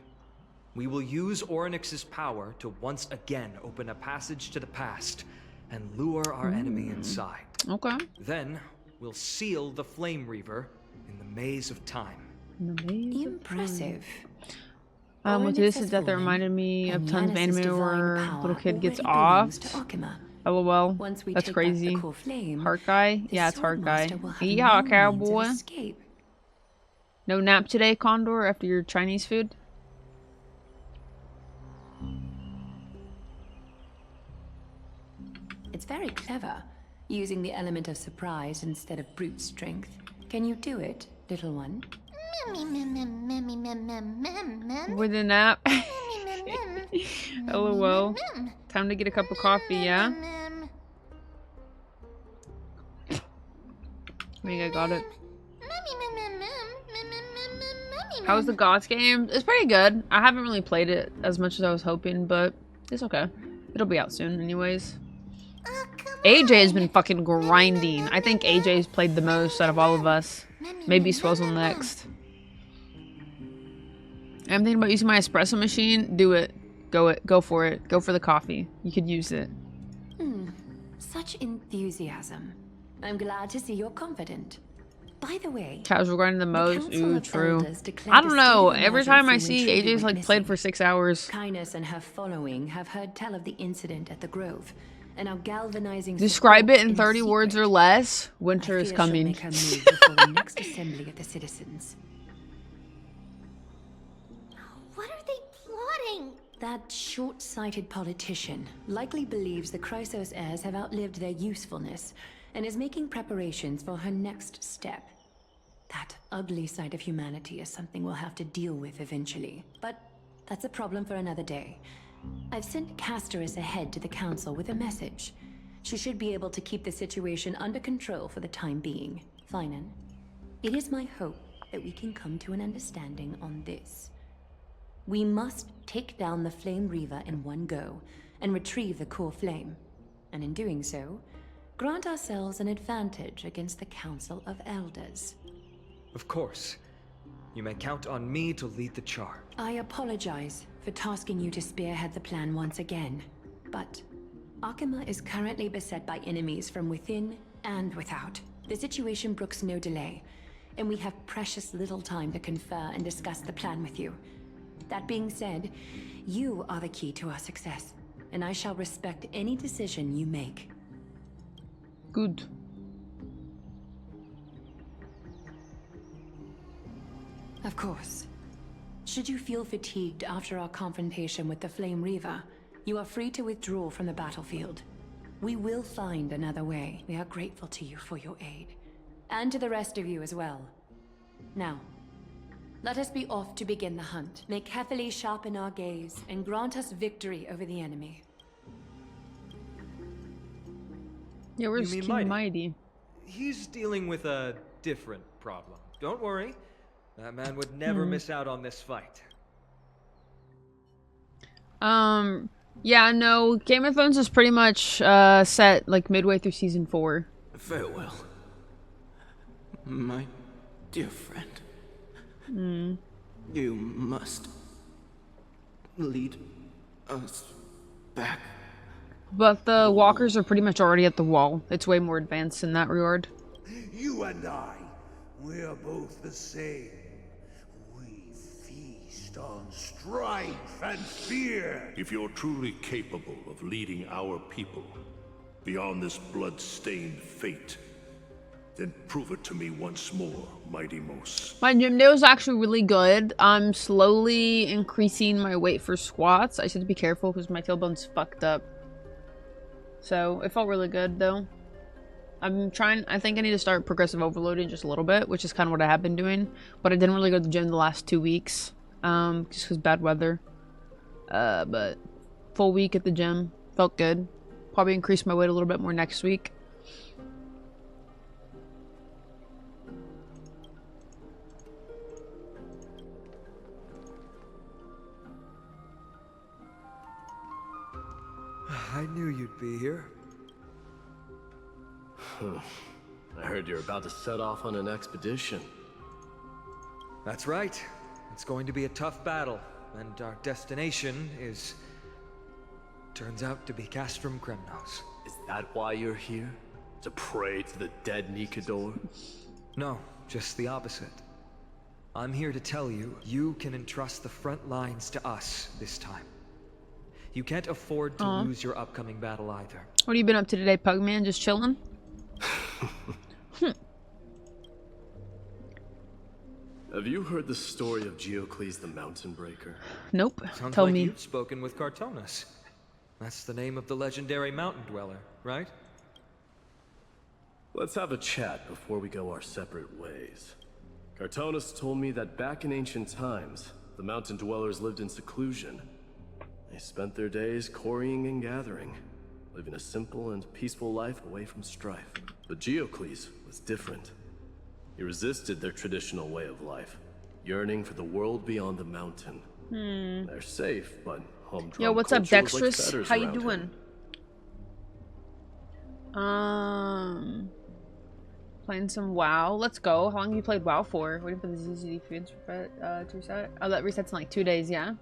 We will use Orynyx's power to once again open a passage to the past and lure our enemy inside. Okay. Then we'll seal the Flame Reaver in the maze of time. Impressive. With this is that reminded me of tons of anime where a little kid gets off. LOL. That's crazy. Honkai? Yeah, it's Honkai. Yeah, cowboy. No nap today, Condor, after your Chinese food? It's very clever, using the element of surprise instead of brute strength. Can you do it, little one? With a nap? LOL. Time to get a cup of coffee, yeah? I think I got it. How's the Gods game? It's pretty good. I haven't really played it as much as I was hoping, but it's okay. It'll be out soon anyways. AJ has been fucking grinding. I think AJ's played the most out of all of us. Maybe Swizzle next. I'm thinking about using my espresso machine. Do it. Go for it. Go for the coffee. You could use it. Such enthusiasm. I'm glad to see you're confident. By the way, Casual grinding the most. Ooh, true. I don't know. Every time I see AJ's like played for 6 hours. Kindness and her following have heard tell of the incident at the Grove, and are galvanizing. Describe it in 30 words or less. Winter is coming. Make her move before the next assembly of the citizens. What are they plotting? That short-sighted politician likely believes the Chrysos heirs have outlived their usefulness and is making preparations for her next step. That ugly side of humanity is something we'll have to deal with eventually, but that's a problem for another day. I've sent Castorus ahead to the council with a message. She should be able to keep the situation under control for the time being. Finan, it is my hope that we can come to an understanding on this. We must take down the Flame Reaver in one go and retrieve the core flame. And in doing so, grant ourselves an advantage against the Council of Elders. Of course. You may count on me to lead the charge. I apologize for tasking you to spearhead the plan once again, but Akima is currently beset by enemies from within and without. The situation brooks no delay, and we have precious little time to confer and discuss the plan with you. That being said, you are the key to our success, and I shall respect any decision you make. Good. Of course. Should you feel fatigued after our confrontation with the Flame Reaver, you are free to withdraw from the battlefield. We will find another way. We are grateful to you for your aid. And to the rest of you as well. Now, let us be off to begin the hunt. May Kethely sharpen our gaze and grant us victory over the enemy. Yeah, where's King Mighty? He's dealing with a different problem. Don't worry. That man would never miss out on this fight. Yeah, no, Game of Thrones is pretty much set like midway through season 4. Farewell, my dear friend. You must lead us back. But the walkers are pretty much already at the wall. It's way more advanced in that regard. You and I, we are both the same. We feast on strife and fear. If you're truly capable of leading our people beyond this blood-stained fate, then prove it to me once more, MYDEIMOS. My gym day was actually really good. I'm slowly increasing my weight for squats. I should be careful because my tailbone's fucked up. So, it felt really good though. I think I need to start progressive overloading just a little bit, which is kind of what I have been doing. But I didn't really go to the gym the last 2 weeks, just because bad weather. But full week at the gym, felt good. Probably increase my weight a little bit more next week. I knew you'd be here. I heard you're about to set off on an expedition. That's right. It's going to be a tough battle, and our destination is... turns out to be Castrum Kremnos. Is that why you're here? To pray to the dead Nikador? No, just the opposite. I'm here to tell you, you can entrust the front lines to us this time. You can't afford to lose your upcoming battle either. What have you been up to today, Pugman? Just chilling? Have you heard the story of Geocles the Mountain Breaker? Nope. Sounds Tell like me. you've spoken with Cartonus. That's the name of the legendary mountain dweller, right? Let's have a chat before we go our separate ways. Cartonus told me that back in ancient times, the mountain dwellers lived in seclusion. They spent their days quarrying and gathering, living a simple and peaceful life away from strife. But Geocles was different. He resisted their traditional way of life, yearning for the world beyond the mountain. They're safe, but humdrum. Yo, what's up, culture was like Dexterous? feathers How you around doing? Playing some WoW. Let's go. How long have you played WoW for? Waiting for the ZZD feeds to reset. Oh, that resets in like 2 days, yeah?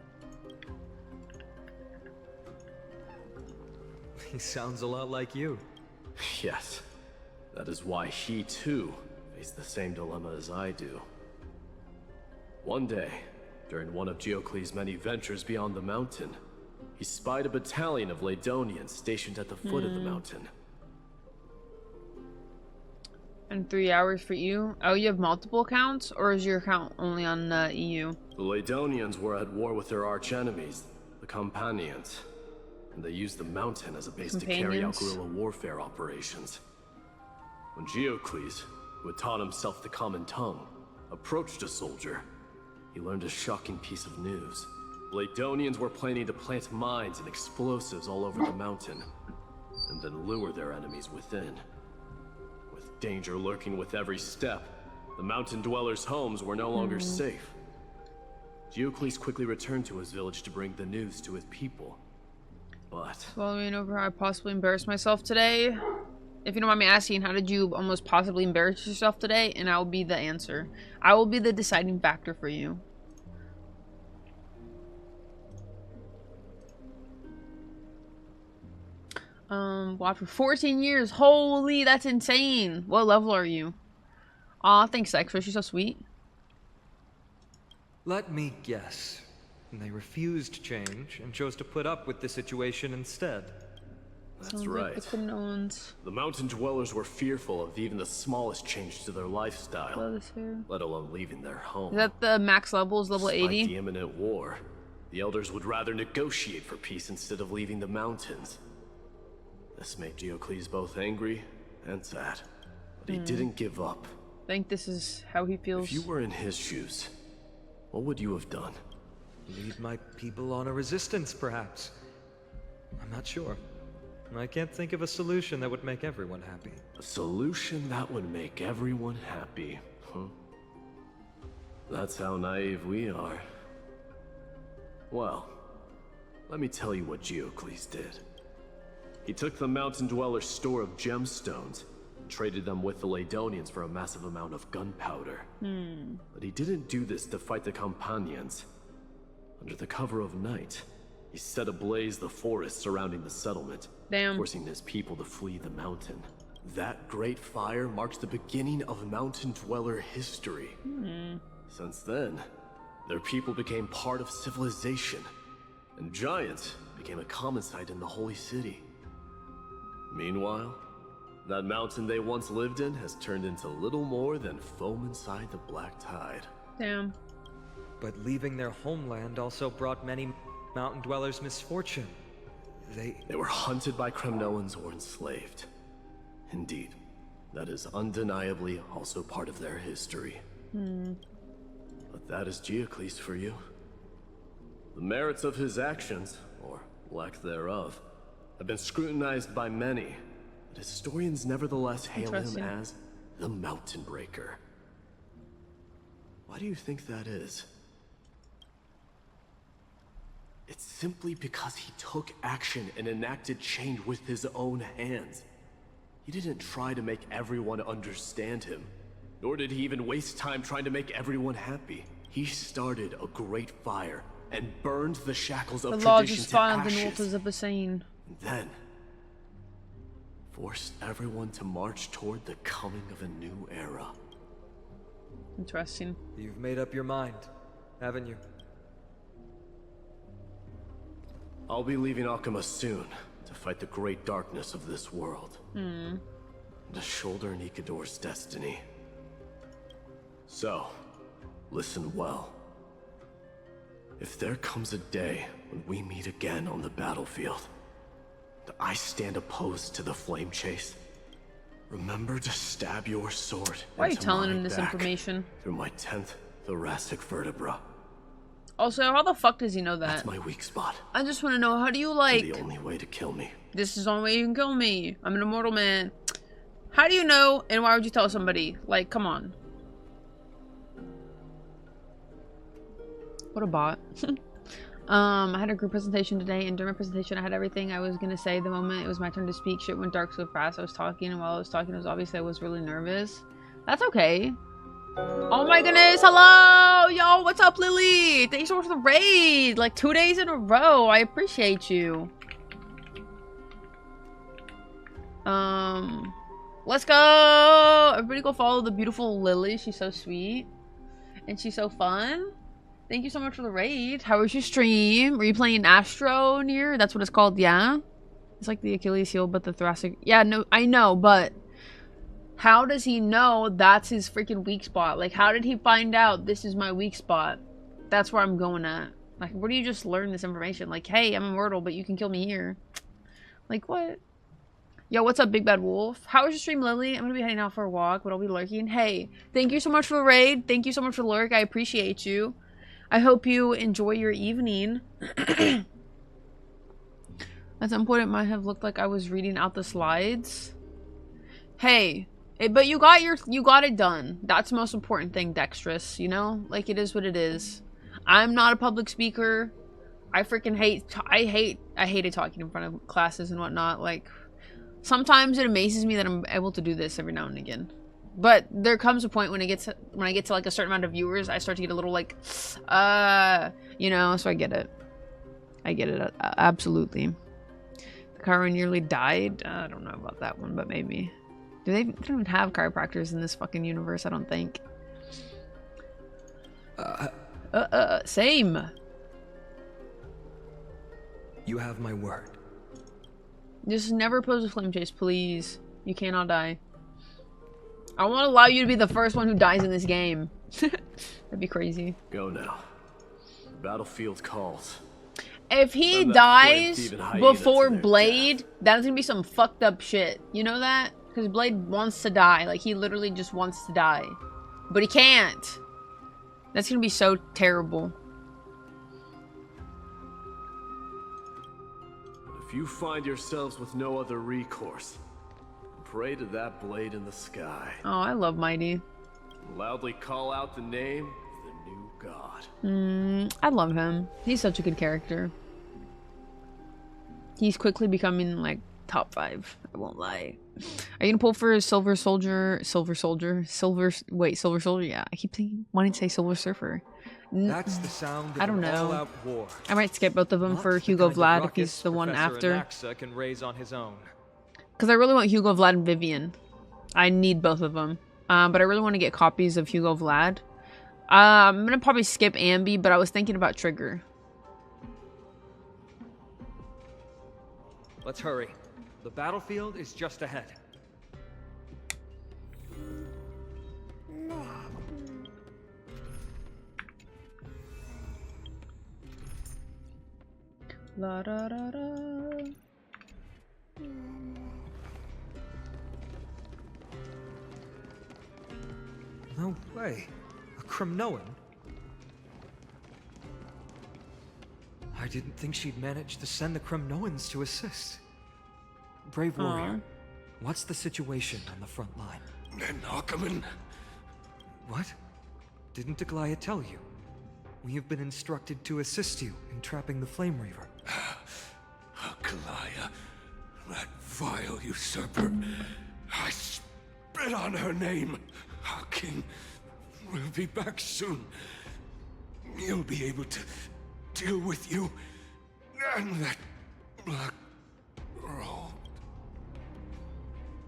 He sounds a lot like you. Yes. That is why he, too, faced the same dilemma as I do. One day, during one of Geocles' many ventures beyond the mountain, he spied a battalion of Laedonians stationed at the foot of the mountain. And 3 hours for you? Oh, you have multiple accounts? Or is your account only on EU? The Laedonians were at war with their arch-enemies, the Companions, and they used the mountain as a base to carry out guerrilla warfare operations. When Geocles, who had taught himself the common tongue, approached a soldier, he learned a shocking piece of news. Laedonians were planning to plant mines and explosives all over the mountain, and then lure their enemies within. With danger lurking with every step, the mountain dwellers' homes were no longer safe. Geocles quickly returned to his village to bring the news to his people. But... Following over how I possibly embarrassed myself today. If you don't mind me asking, how did you almost possibly embarrass yourself today? And I will be the answer. I will be the deciding factor for you. Wow, for 14 years. Holy, that's insane. What level are you? Aw, thanks, Dexter. She's so sweet. Let me guess. They refused change and chose to put up with the situation instead. That's right. The mountain dwellers were fearful of even the smallest change to their lifestyle, let alone leaving their home. Is that the max level? Is level 80? Despite the imminent war, the elders would rather negotiate for peace instead of leaving the mountains. This made Geocles both angry and sad, but he didn't give up. I think this is how he feels. If you were in his shoes, what would you have done? Lead my people on a resistance, perhaps. I'm not sure. I can't think of a solution that would make everyone happy. A solution that would make everyone happy, huh? That's how naive we are. Well, let me tell you what Geocles did. He took the mountain dweller's store of gemstones and traded them with the Laedonians for a massive amount of gunpowder. But he didn't do this to fight the Companions. Under the cover of night, he set ablaze the forest surrounding the settlement, forcing his people to flee the mountain. That great fire marks the beginning of mountain dweller history. Since then, their people became part of civilization, and giants became a common sight in the holy city. Meanwhile, that mountain they once lived in has turned into little more than foam inside the black tide. Damn. But leaving their homeland also brought many mountain dwellers misfortune. They were hunted by Kremnoans or enslaved. Indeed, That is undeniably also part of their history. But that is Geocles for you. The merits of his actions, or lack thereof, have been scrutinized by many, but historians nevertheless hail him as the Mountain Breaker. Why do you think that is? It's simply because he took action and enacted change with his own hands. He didn't try to make everyone understand him, nor did he even waste time trying to make everyone happy. He started a great fire and burned the shackles of tradition to ashes. The waters of the Seine. And then forced everyone to march toward the coming of a new era. Interesting. You've made up your mind, haven't you? I'll be leaving Akuma soon to fight the great darkness of this world. To shoulder Nikador's destiny. So, listen well. If there comes a day when we meet again on the battlefield, and I stand opposed to the flame chase, remember to stab your sword. Why are you telling him this information? Through my 10th thoracic vertebra. Also, how the fuck does he know that? That's my weak spot. I just want to know, how do you like... The only way to kill me. This is the only way you can kill me. I'm an immortal man. How do you know, and why would you tell somebody? Like, come on. What a bot. I had a group presentation today, and during my presentation I had everything I was gonna say the moment it was my turn to speak. Shit went dark so fast I was talking, and while I was talking it was obvious I was really nervous. That's okay. Oh my goodness, hello! Yo, what's up, Lily? Thank you so much for the raid! Like 2 days in a row. I appreciate you. Let's go! Everybody go follow the beautiful Lily. She's so sweet. And she's so fun. Thank you so much for the raid. How was your stream? Were you playing Astro near? That's what it's called, yeah? It's like the Achilles heel, but the thoracic... Yeah, no, I know, but... How does he know that's his freaking weak spot? Like, how did he find out this is my weak spot? That's where I'm going at. Like, where do you just learn this information? Like, hey, I'm immortal, but you can kill me here. Like, what? Yo, what's up, Big Bad Wolf? How was your stream, Lily? I'm gonna be heading out for a walk, but I'll be lurking. Hey, thank you so much for the raid. Thank you so much for the lurk. I appreciate you. I hope you enjoy your evening. At some point, it might have looked like I was reading out the slides. Hey, but you got it done. That's the most important thing, Dexterous. You know, like it is what it is. I'm not a public speaker. I freaking I hated talking in front of classes and whatnot. Like, sometimes it amazes me that I'm able to do this every now and again. But there comes a point when I get to like a certain amount of viewers, I start to get a little like, you know. So I get it. I get it absolutely. The car nearly died. I don't know about that one, but maybe. They don't even have chiropractors in this fucking universe. I don't think. Same. You have my word. Just never oppose a flame chase, please. You cannot die. I won't allow you to be the first one who dies in this game. That'd be crazy. Go now. The battlefield calls. If he dies before Blade, that's gonna be some fucked up shit. You know that? Because Blade wants to die. Like, he literally just wants to die. But he can't. That's gonna be so terrible. If you find yourselves with no other recourse, pray to that blade in the sky. Oh, I love Mighty. Loudly call out the name of the new god. I love him. He's such a good character. He's quickly becoming, like, top 5. I won't lie. Are you gonna pull for Silver Soldier? Wait, Silver Soldier? Yeah, I keep wanting to say Silver Surfer. That's the sound of I don't an know. all-out war. I might skip both of them Not for the Hugo kind of Vlad if ruckus he's the one Professor after. Anaxa can raise on his own. Because I really want Hugo Vlad and Vivian. I need both of them. But I really want to get copies of Hugo Vlad. I'm gonna probably skip Ambi, but I was thinking about Trigger. Let's hurry. The battlefield is just ahead. La da da da. No way. A Cremnoan? I didn't think she'd manage to send the Cremnoans to assist. Brave warrior, what's the situation on the front line? And Ackerman? What? Didn't Aglaia tell you? We have been instructed to assist you in trapping the Flame Reaver. Aglaia, that vile usurper. I spit on her name. Our king will be back soon. He'll be able to deal with you and that black roll.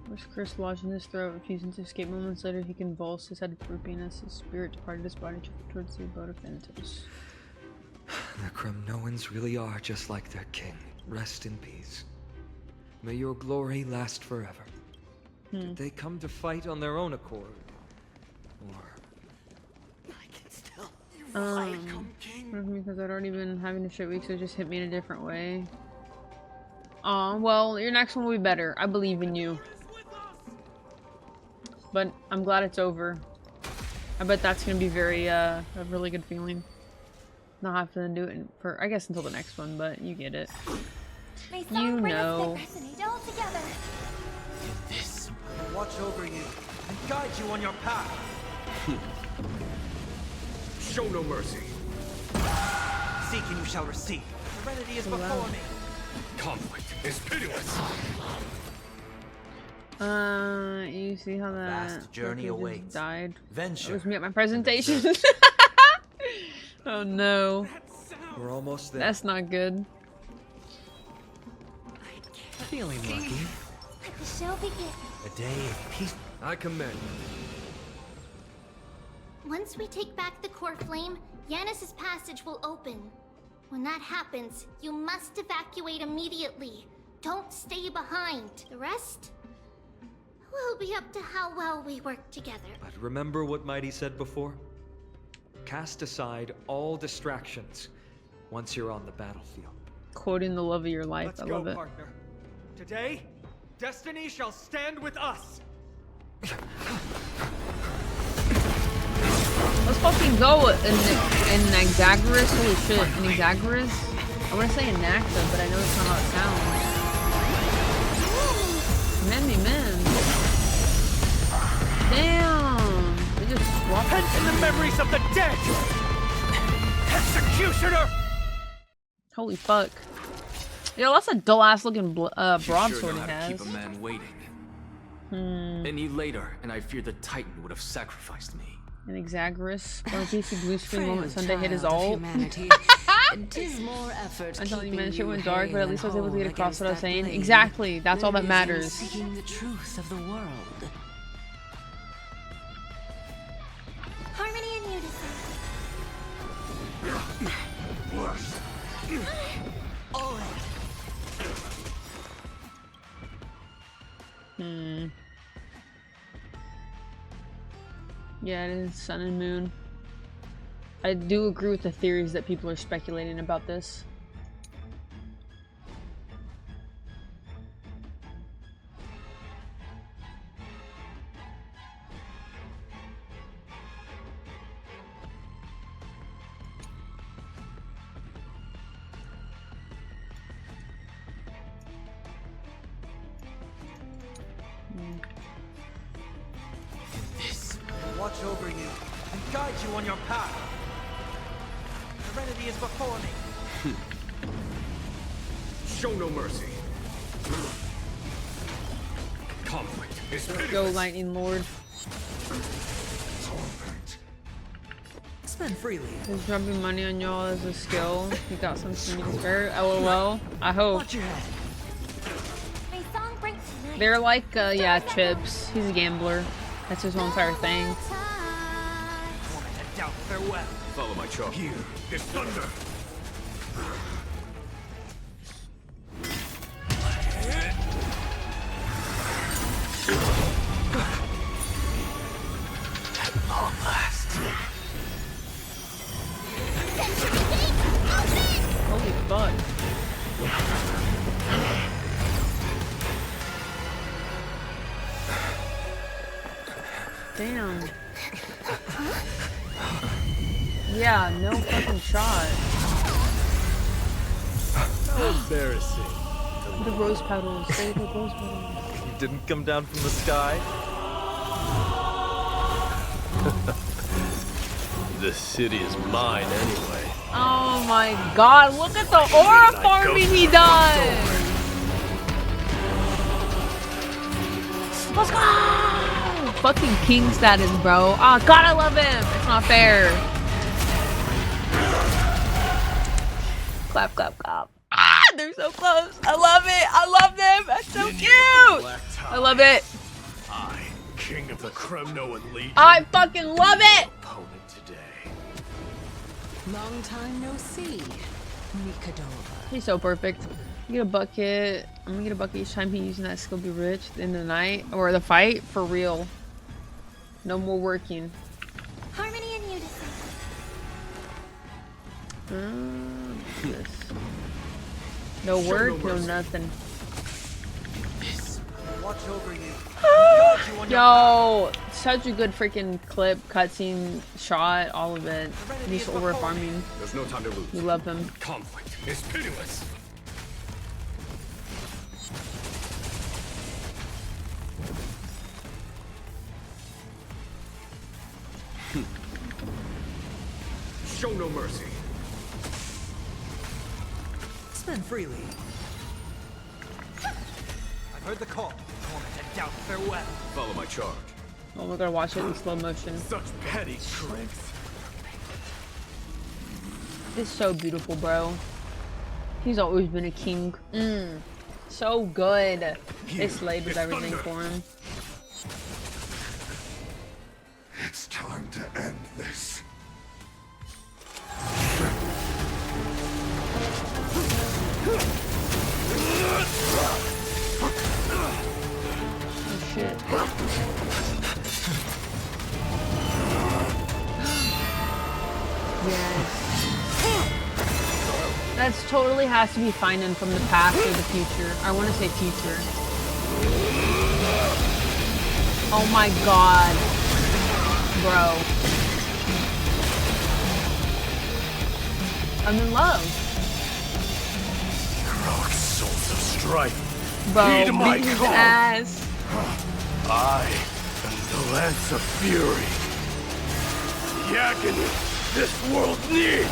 With Chris lodged in his throat, refusing to escape. Moments later, he convulsed his head drooping as his spirit departed his body towards the abode of Thanatos. The Cremnoans really are just like their king. Rest in peace. May your glory last forever. Did they come to fight on their own accord? Or... because I'd already been having a shit week, so it just hit me in a different way. Well, your next one will be better. I believe in you. But I'm glad it's over. I bet that's gonna be a really good feeling. Not having to do it for, I guess, until the next one, but you get it. You know. This will watch over you and guide you on your path. Show no mercy. Seek and you shall receive. Serenity is before me. Conflict is pitiless. You see how that vast journey awaits. Died. Venture. That was me at my presentation. Oh no. We're almost there. That's not good. Feeling lucky. The show begins. A day of peace. I commend. Once we take back the core flame, Yanis's passage will open. When that happens, you must evacuate immediately. Don't stay behind. The rest will be up to how well we work together. But remember what Mighty said before? Cast aside all distractions once you're on the battlefield. Quoting the love of your life. Let's I go, love it. Partner. Today, destiny shall stand with us. Let's fucking go in Exaggerus. Holy shit, in Exaggerus? I want to say Enacta, but I know it's not how it sounds. Man. Damn! They just swapped Repent in the memories of the dead! Executioner! Holy fuck. Yo, that's a dull-ass looking broadsword he has. Keep a man waiting. Any later, and I fear the Titan would have sacrificed me. In Exaggerus, or in case blue screen moment Sunday hit his ult. Tis more effort. I'm telling you, man, shit went dark, but at least I was able to get across what I was saying. Exactly, that's all that matters. Seeking the truth of the world. Harmony and unison. Yeah, it is Sun and Moon. I do agree with the theories that people are speculating about this. Watch over you and guide you on your path. Serenity is before me. Show no mercy. Conflict is pitiless. Go, Lightning Lord. Spend freely. Is dropping money on y'all as a skill? You got some for me to spare? LOL. I hope. They're like, yeah, Chips. He's a gambler. That's his whole entire thing. Farewell. Follow my charge. Here is thunder. At long last. Holy fuck. Damn. Yeah, no fucking shot. How embarrassing. The rose petals. Save the rose petals. You didn't come down from the sky? This city is mine anyway. Oh my god, look at the aura farming he does! Let's go! Fucking king status, bro. Oh god, I love him. It's not fair. Clap, clap, clap. Ah, they're so close. I love it. I love them. That's so cute. I love it. I, king of the Kremnoan Legion. I fucking love it. Opponent today. Long time no see, Mikadova. He's so perfect. You get a bucket. I'm gonna get a bucket each time he's using that skill be rich in the night or the fight for real. No more working. Harmony and unison. Yes. No work, no nothing. Watch over you. Yo, such a good freaking clip, cutscene, shot, all of it. He's over farming. There's no time to lose. We love him. Conflict is pitiless. Show no mercy. Spend freely. I've heard the call. Torment and doubt farewell. Follow my charge. Oh, we're gonna watch it in slow motion. Such petty tricks. It's so beautiful, bro. He's always been a king. So good. They slayed with everything for him. It's time to end this. Oh shit. Yes. That's totally has to be finding from the past or the future. I want to say future. Oh my god. Bro. I'm in love. Heroic souls of strife. Bro, Heed my beat his call. ass. I am the Lance of Fury. The agony this world needs.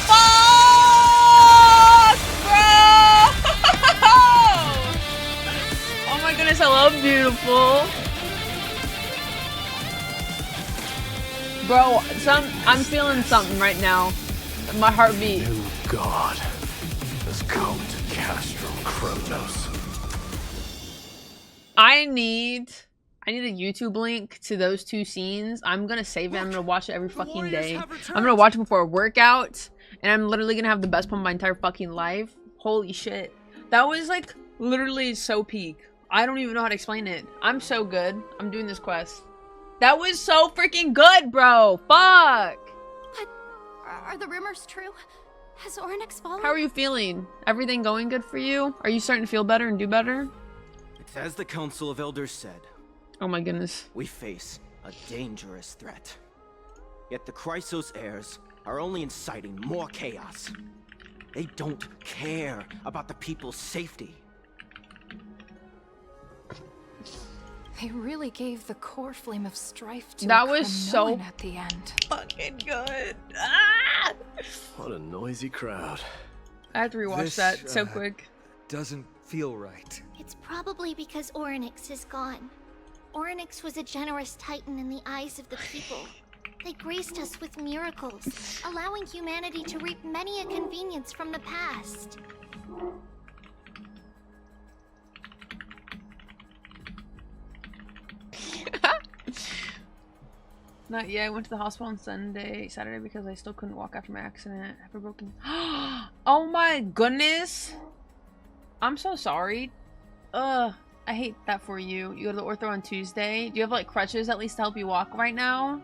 Fuck, bro! Oh my goodness, I love beautiful. Bro, I'm feeling something right now. My heartbeat. New God has come to Castro Kremnos. I need a YouTube link to those two scenes. I'm gonna save it. I'm gonna watch it every fucking day. I'm gonna watch it before a workout, and I'm literally gonna have the best pump of my entire fucking life. Holy shit. That was like literally so peak. I don't even know how to explain it. I'm so good. I'm doing this quest. That was so freaking good, bro. Fuck. But are the rumors true? Has Ornix fallen? How are you feeling? Everything going good for you? Are you starting to feel better and do better? It's as the Council of Elders said. Oh my goodness. We face a dangerous threat. Yet the Chrysos heirs are only inciting more chaos. They don't care about the people's safety. They really gave the core flame of strife to that was so at the end. Fucking good. Ah! What a noisy crowd. I have to rewatch that so quick. Doesn't feel right. It's probably because Orynyx is gone. Orynyx was a generous titan in the eyes of the people. They graced us with miracles, allowing humanity to reap many a convenience from the past. Not yet. I went to the hospital on Saturday because I still couldn't walk after my accident. I have a broken. Oh my goodness! I'm so sorry. I hate that for you. You go to the ortho on Tuesday. Do you have like crutches at least to help you walk right now?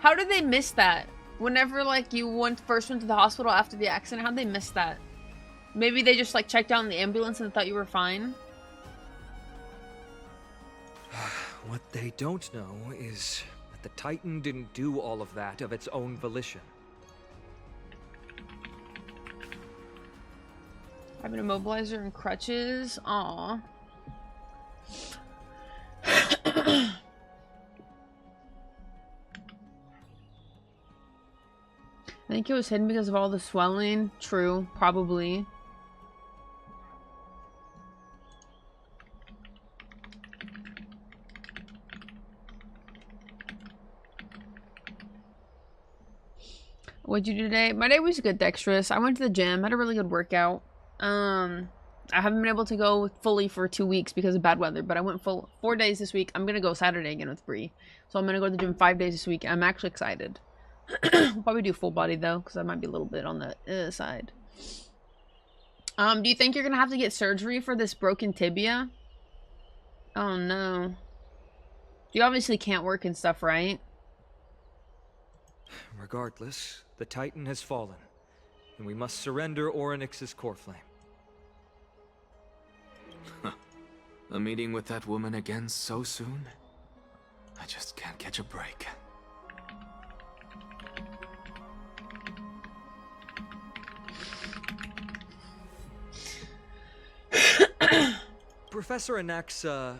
How did they miss that? Whenever, like, you first went to the hospital after the accident, how'd they miss that? Maybe they just, like, checked out in the ambulance and thought you were fine? What they don't know is that the Titan didn't do all of that of its own volition. I have an immobilizer and crutches. Aw. I think it was hidden because of all the swelling. True, probably. What'd you do today? My day was good, Dexterous. I went to the gym, had a really good workout. I haven't been able to go fully for 2 weeks because of bad weather, but I went full 4 days this week. I'm gonna go Saturday again with Bree. So I'm gonna go to the gym 5 days this week. I'm actually excited. I'll probably do full body though, because I might be a little bit on the side. Do you think you're gonna have to get surgery for this broken tibia? Oh no. You obviously can't work and stuff, right? Regardless, the Titan has fallen, and we must surrender Orynyx's core flame. A meeting with that woman again so soon? I just can't catch a break. Professor Anaxa,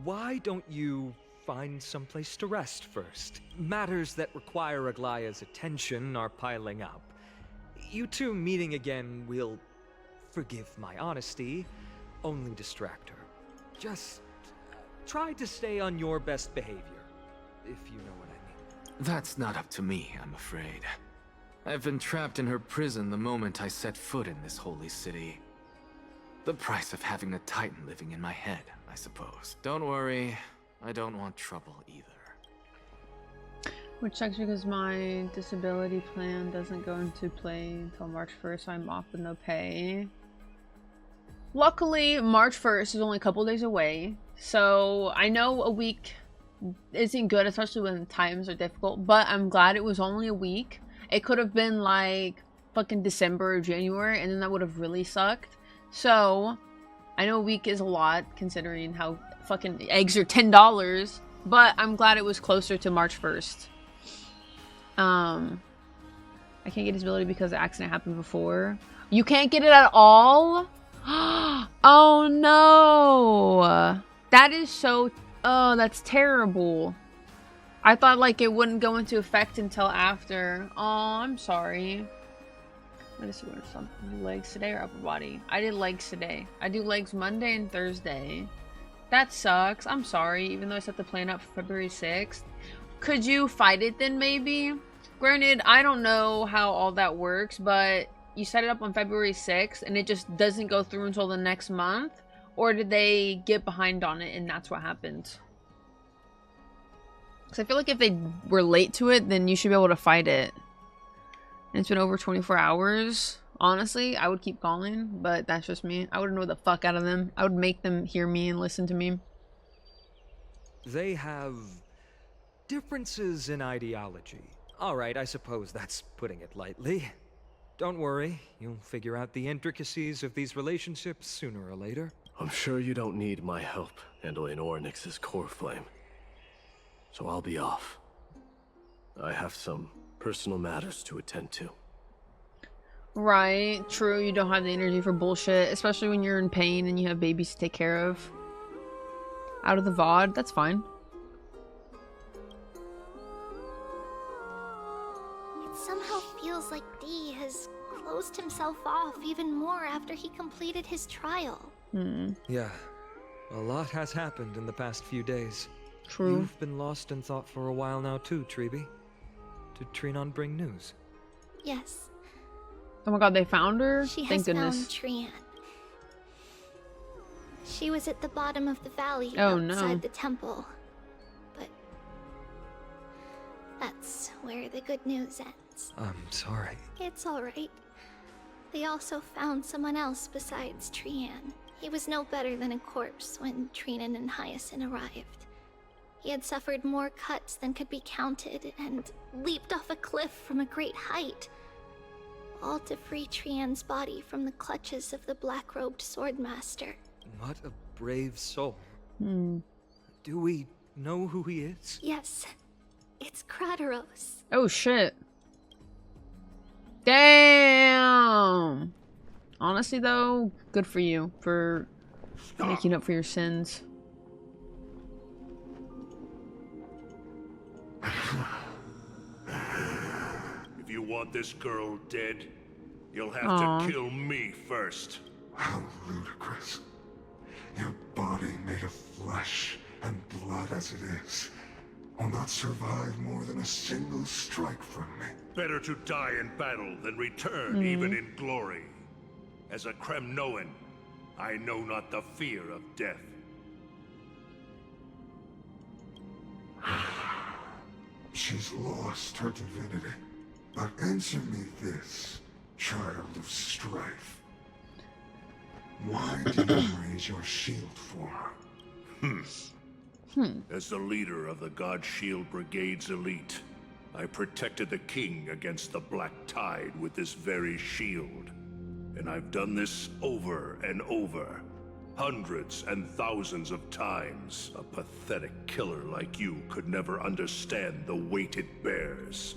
why don't you find someplace to rest first? Matters that require Aglaya's attention are piling up. You two meeting again will, forgive my honesty, only distract her. Just try to stay on your best behavior, if you know what I mean. That's not up to me, I'm afraid. I've been trapped in her prison the moment I set foot in this holy city. The price of having a Titan living in my head, I suppose. Don't worry, I don't want trouble either. Which sucks because my disability plan doesn't go into play until March 1st, so I'm off with no pay. Luckily, March 1st is only a couple days away, so I know a week isn't good, especially when times are difficult, but I'm glad it was only a week. It could have been like fucking December or January, and then that would have really sucked. So, I know a week is a lot, considering how fucking eggs are $10, but I'm glad it was closer to March 1st. I can't get disability because the accident happened before. You can't get it at all? Oh no! That is so... Oh, that's terrible. I thought like it wouldn't go into effect until after. Oh, I'm sorry. Let me see what something. Legs today or upper body? I did legs today. I do legs Monday and Thursday. That sucks. I'm sorry, even though I set the plan up for February 6th. Could you fight it then, maybe? Granted, I don't know how all that works, but you set it up on February 6th and it just doesn't go through until the next month? Or did they get behind on it and that's what happened? Because I feel like if they were late to it, then you should be able to fight it. And it's been over 24 hours. Honestly, I would keep calling, but that's just me. I would know the fuck out of them. I would make them hear me and listen to me. They have differences in ideology. Alright, I suppose that's putting it lightly. Don't worry, you'll figure out the intricacies of these relationships sooner or later. I'm sure you don't need my help handling Orynyx's core flame. So I'll be off. I have some personal matters to attend to. Right, true, you don't have the energy for bullshit, especially when you're in pain and you have babies to take care of. Out of the VOD, that's fine. It somehow feels like D has closed himself off even more after he completed his trial. Yeah, a lot has happened in the past few days. True. You've been lost in thought for a while now too, Treeby. Did Trinon bring news? Yes. Oh my god, they found her? She Thank has goodness. found Trian. She was at the bottom of the valley No. outside the temple. But that's where the good news ends. I'm sorry. It's alright. They also found someone else besides Trian. He was no better than a corpse when Trinan and Hyacinth arrived. He had suffered more cuts than could be counted and leaped off a cliff from a great height, all to free Trian's body from the clutches of the black-robed swordmaster. What a brave soul. Hmm. Do we know who he is? Yes, it's Krateros. Oh shit. Damn. Honestly though, good for you for making up for your sins. If you want this girl dead, you'll have Aww. to kill me first. How ludicrous. Your body made of flesh and blood as it is will not survive more than a single strike from me. Better to die in battle than return even in glory. As a Kremnoan, I know not the fear of death. She's lost her divinity. But answer me this, child of strife. Why did you raise your shield for her? As the leader of the God Shield Brigade's elite, I protected the king against the Black Tide with this very shield. And I've done this over and over, hundreds and thousands of times. A pathetic killer like you could never understand the weight it bears.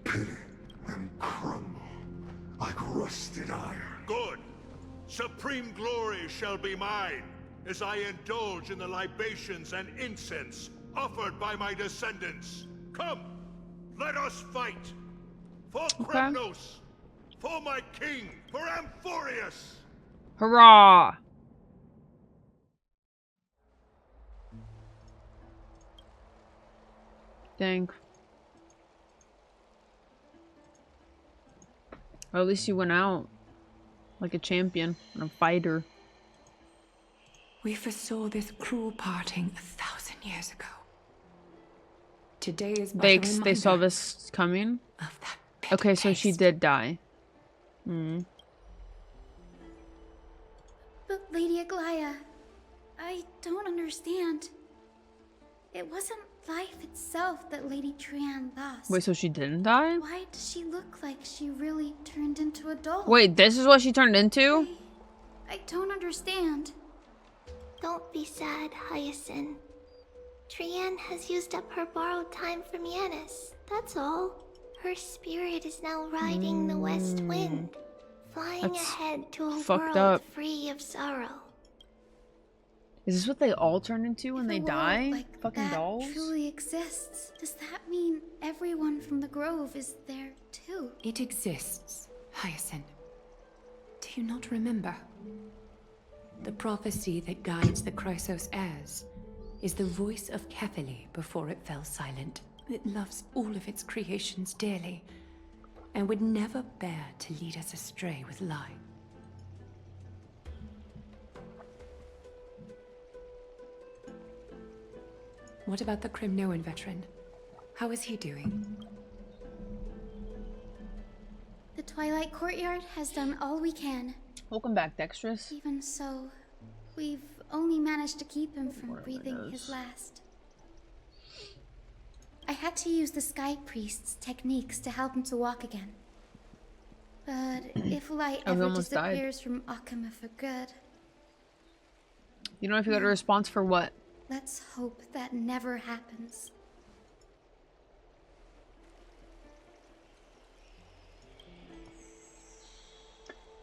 Pity and crumble like rusted iron. Good! Supreme glory shall be mine, as I indulge in the libations and incense offered by my descendants. Come, let us fight! For Kremnos! For my king! For Amphoreus! Hurrah! Dang. Or at least you went out like a champion and a fighter. We foresaw this cruel parting 1,000 years ago. Today is but a reminder They saw this coming? of that Okay, so she did die. But Lady Aglaya, I don't understand. It wasn't life itself that Lady Trian lost. Wait, so she didn't die? Why does she look like she really turned into a doll? Wait, this is what she turned into? I don't understand. Don't be sad, Hyacinth. Trian has used up her borrowed time from Yanis, that's all. Her spirit is now riding the west wind, flying That's ahead to a fucked world up. free of sorrow. Is this what they all turn into when they A world die? like Fucking that dolls? truly exists. Does that mean everyone from the Grove is there too? It exists, Hyacinth. Do you not remember? The prophecy that guides the Chrysos heirs is the voice of Kefili before it fell silent. It loves all of its creations dearly, and would never bear to lead us astray with lie. What about the Kremnoan veteran? How is he doing? The Twilight Courtyard has done all we can. Welcome back, Dexterous. Even so, we've only managed to keep him from breathing his last. I had to use the Sky Priest's techniques to help him to walk again. But if light Oh, he ever almost died. disappears from Akama for good, You don't know if you got a response for what? let's hope that never happens.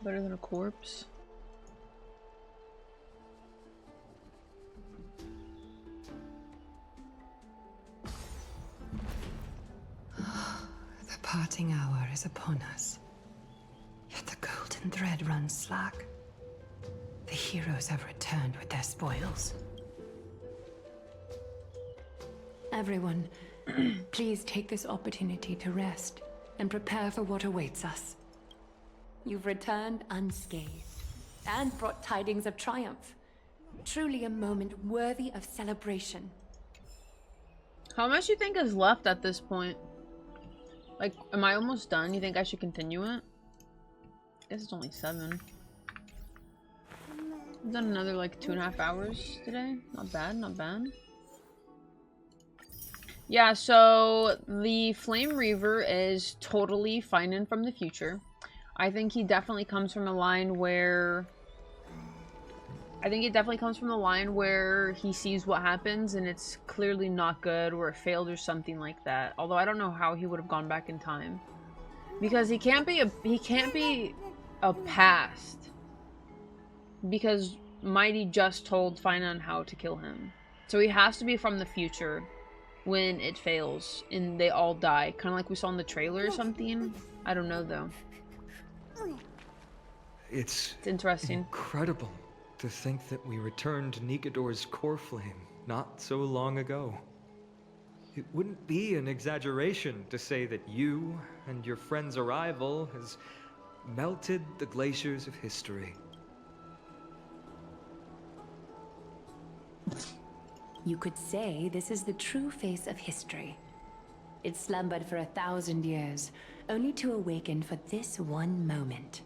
Better than a corpse? The parting hour is upon us. Yet the golden thread runs slack. The heroes have returned with their spoils. Everyone, please take this opportunity to rest and prepare for what awaits us. You've returned unscathed and brought tidings of triumph. Truly a moment worthy of celebration. How much you think is left at this point? Like, am I almost done? You think I should continue it? I guess it's only 7. Is done another like 2.5 hours today. Not bad, not bad. Yeah, so the Flame Reaver is totally Finan from the future. I think he definitely comes from a line where... he sees what happens and it's clearly not good or it failed or something like that. Although I don't know how he would have gone back in time. Because he can't be a past. Because Mighty just told Finan how to kill him. So he has to be from the future when it fails and they all die. Kind of like we saw in the trailer or something. I don't know though. It's interesting. Incredible to think that we returned Nikador's core flame not so long ago. It wouldn't be an exaggeration to say that you and your friend's arrival has melted the glaciers of history. You could say this is the true face of history. It slumbered for 1,000 years, only to awaken for this one moment.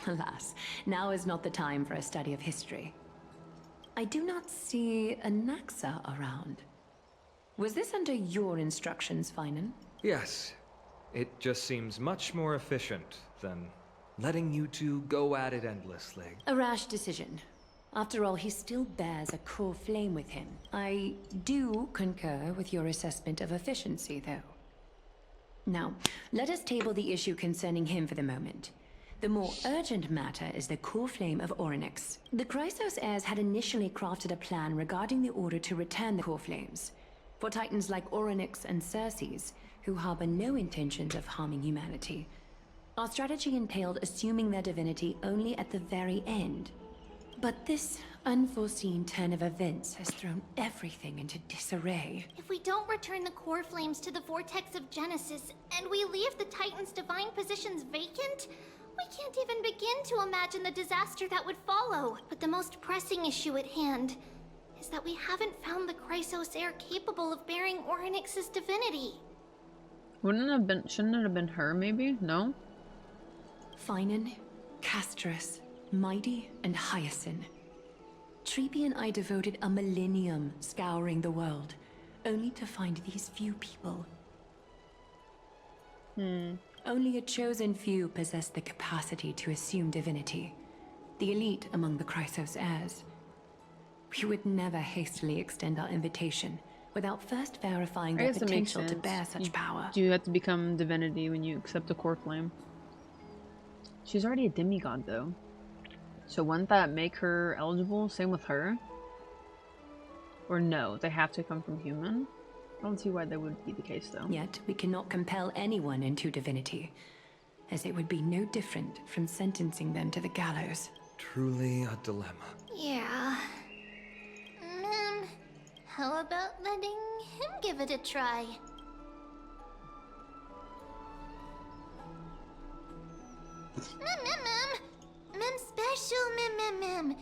Alas, now is not the time for a study of history. I do not see a Naxa around. Was this under your instructions, Finan? Yes. It just seems much more efficient than letting you two go at it endlessly. A rash decision. After all, he still bears a core flame with him. I do concur with your assessment of efficiency, though. Now, let us table the issue concerning him for the moment. The more urgent matter is the core flame of Orynyx. The Chrysos heirs had initially crafted a plan regarding the order to return the core flames. For titans like Orynyx and Circes, who harbor no intentions of harming humanity, our strategy entailed assuming their divinity only at the very end. But this unforeseen turn of events has thrown everything into disarray. If we don't return the core flames to the vortex of Genesis, and we leave the Titan's divine positions vacant, we can't even begin to imagine the disaster that would follow. But the most pressing issue at hand is that we haven't found the Chrysos heir capable of bearing Orynyx's divinity. Shouldn't it have been her, maybe? No? Finan, Castrus, Mighty, and Hyacinth. Treepy and I devoted a millennium scouring the world, only to find these few people. Only a chosen few possess the capacity to assume divinity. The elite among the Chrysos heirs. We would never hastily extend our invitation without first verifying their potential to bear such power. You have to become divinity when you accept the core flame. She's already a demigod though. So wouldn't that make her eligible? Same with her? Or no, they have to come from human? I don't see why that would be the case though. Yet, we cannot compel anyone into divinity, as it would be no different from sentencing them to the gallows. Truly a dilemma. Yeah. How about letting him give it a try? Mem special mem.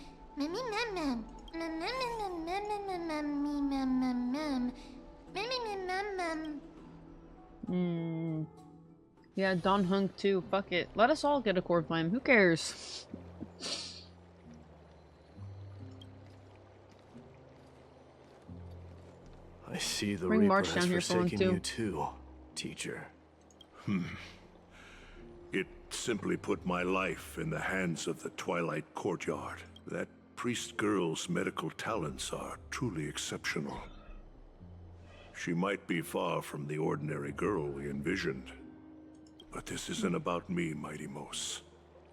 Yeah, Don Hunk too. Fuck it. Let us all get a core flame. Who cares? I see the Bring Reaper March has down here for one forsaken you too, teacher. It simply put my life in the hands of the Twilight Courtyard. That priest girl's medical talents are truly exceptional. She might be far from the ordinary girl we envisioned. But this isn't about me, MYDEIMOS.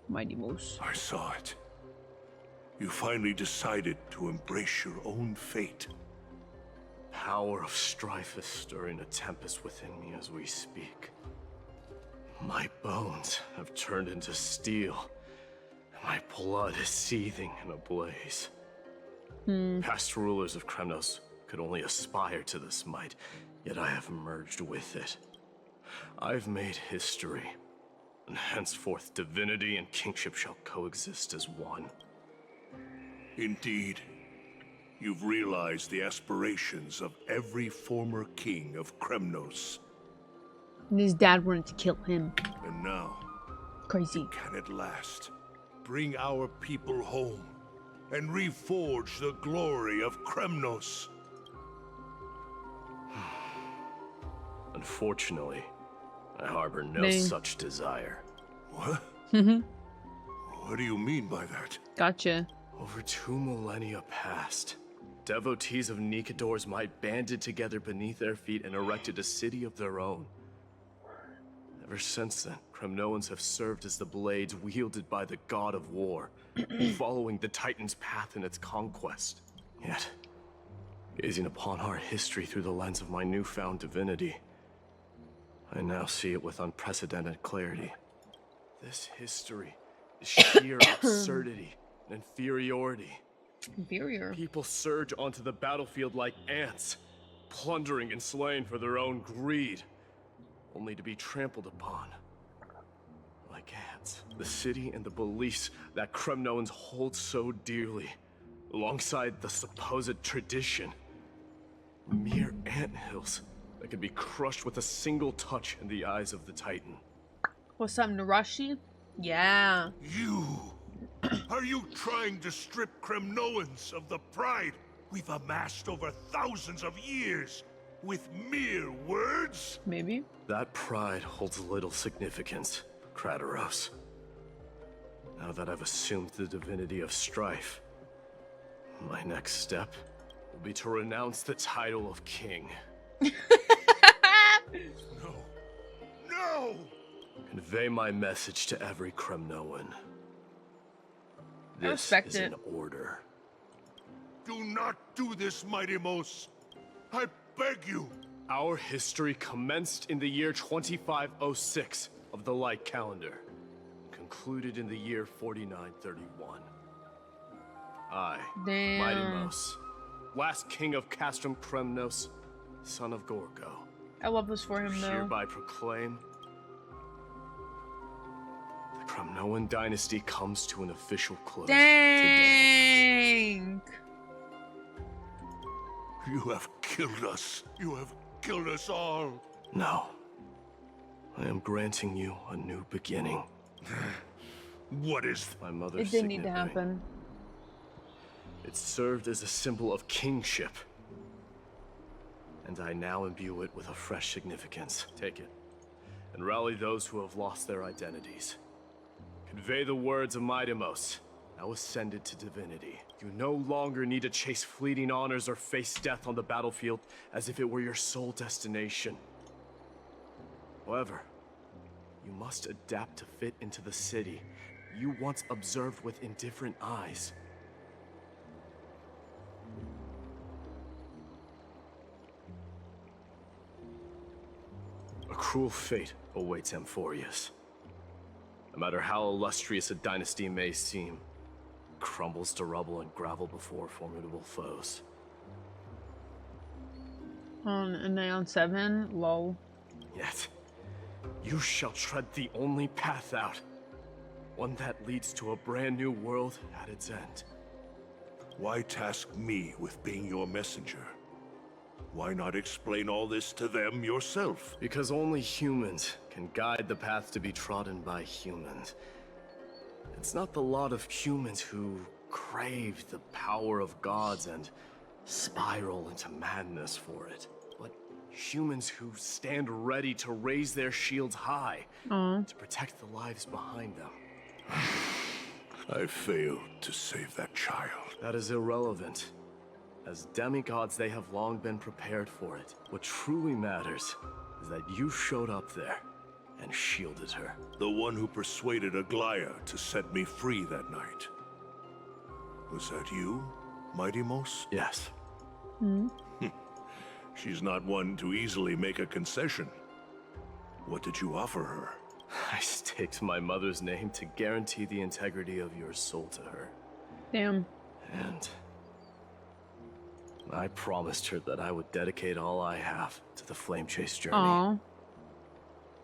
MYDEIMOS. I saw it. You finally decided to embrace your own fate. Power of strife is stirring a tempest within me as we speak. My bones have turned into steel, and my blood is seething in a blaze. Past rulers of Kremnos could only aspire to this might, yet I have merged with it. I've made history, and henceforth divinity and kingship shall coexist as one. Indeed. You've realized the aspirations of every former king of Kremnos. And his dad wanted to kill him. And now, crazy. you can at last bring our people home. and reforge the glory of Kremnos. Unfortunately, I harbor no such desire. What? What do you mean by that? Gotcha. Over 2 millennia past, devotees of Nikador's might banded together beneath their feet and erected a city of their own. Ever since then, Kremnoans have served as the blades wielded by the god of war, following the Titan's path in its conquest. Yet, gazing upon our history through the lens of my newfound divinity, I now see it with unprecedented clarity. This history is sheer absurdity and inferiority. Inferior? People surge onto the battlefield like ants, plundering and slaying for their own greed, only to be trampled upon like ants. The city and the beliefs that Kremnoans hold so dearly, alongside the supposed tradition, mere anthills that can be crushed with a single touch in the eyes of the Titan. What's up, Narashi? Yeah. You! Are you trying to strip Kremnoans of the pride we've amassed over thousands of years with mere words? Maybe. That pride holds little significance, Kratos. Now that I've assumed the divinity of strife, my next step will be to renounce the title of king. No! Convey my message to every Kremnoan. I respect This is an order. Do not do this, MYDEIMOS. I beg you. Our history commenced in the year 2506 of the Light Calendar, concluded in the year 4931. I, MYDEIMOS, last king of Castrum Kremnos, son of Gorgo. I love this for him, though. Hereby proclaim the Kremnoan dynasty comes to an official close. Dang! You have killed us. You have killed us all. No. I am granting you a new beginning. What is my mother's It didn't need to signet ring? happen. It served as a symbol of kingship. And I now imbue it with a fresh significance. Take it, and rally those who have lost their identities. Convey the words of MYDEIMOS, now ascended to divinity. You no longer need to chase fleeting honors or face death on the battlefield as if it were your sole destination. However, you must adapt to fit into the city you once observed with indifferent eyes. A cruel fate awaits Amphoreus. No matter how illustrious a dynasty may seem, it crumbles to rubble and gravel before formidable foes. On Neon 7, lol. Yet, you shall tread the only path out. One that leads to a brand new world at its end. Why task me with being your messenger? Why not explain all this to them yourself? Because only humans can guide the path to be trodden by humans. It's not the lot of humans who crave the power of gods and spiral into madness for it, but humans who stand ready to raise their shields high to protect the lives behind them. I failed to save that child. That is irrelevant. As demigods, they have long been prepared for it. What truly matters is that you showed up there and shielded her. The one who persuaded Aglaya to set me free that night. Was that you, MYDEIMOS? Yes. She's not one to easily make a concession. What did you offer her? I staked my mother's name to guarantee the integrity of your soul to her. Damn. And I promised her that I would dedicate all I have to the Flame Chase journey. Aww.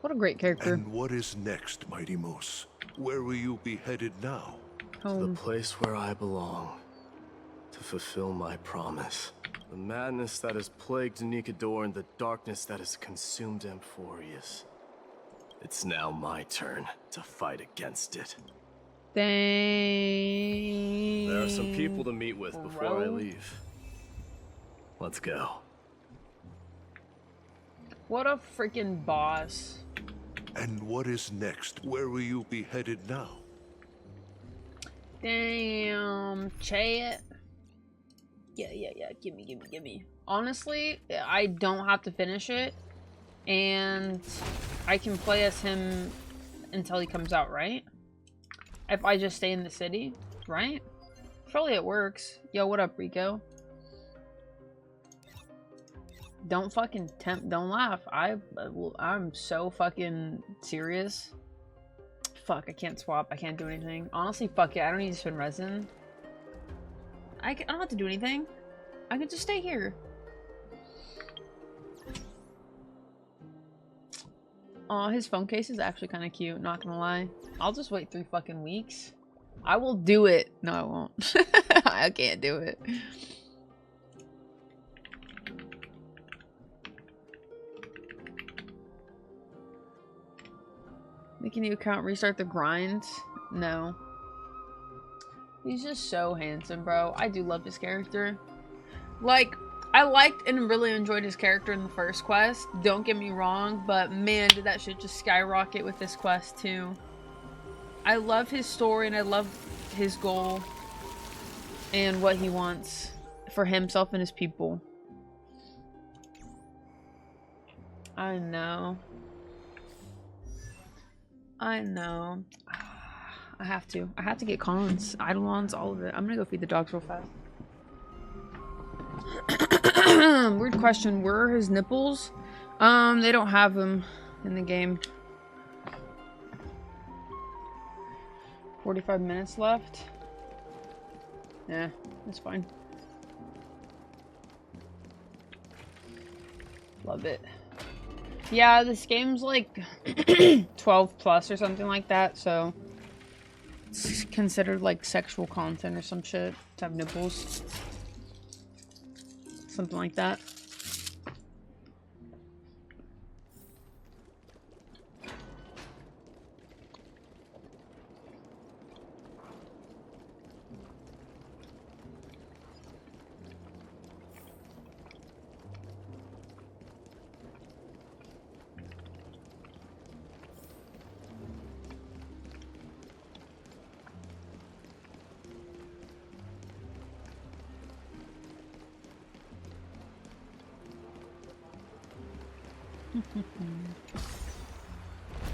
What a great character. And what is next, MYDEIMOS? Where will you be headed now? To the place where I belong. To fulfill my promise. The madness that has plagued Nikador and the darkness that has consumed Amphoreus. It's now my turn to fight against it. Dang. There are some people to meet with before I leave. Let's go. What a freaking boss. And what is next? Where will you be headed now? Damn, chat. Yeah. Gimme. Honestly, I don't have to finish it. And I can play as him until he comes out, right? If I just stay in the city, right? Surely it works. Yo, what up, Rico? Don't fucking don't laugh. I'm so fucking serious. Fuck, I can't swap. I can't do anything. Honestly, fuck it. I don't need to spend resin. I don't have to do anything. I can just stay here. Aw, his phone case is actually kind of cute, not gonna lie. I'll just wait 3 fucking weeks. I will do it. No, I won't. I can't do it. Make a new account, restart the grind? No. He's just so handsome, bro. I do love his character. Like, I liked and really enjoyed his character in the first quest. Don't get me wrong, but man, did that shit just skyrocket with this quest too. I love his story and I love his goal and what he wants for himself and his people. I know. I know. I have to get cons, eidolons, all of it. I'm gonna go feed the dogs real fast. Weird question. Where are his nipples? They don't have them in the game. 45 minutes left. Yeah, that's fine. Love it. Yeah, this game's like 12 plus or something like that, so it's considered like sexual content or some shit to have nipples. Something like that.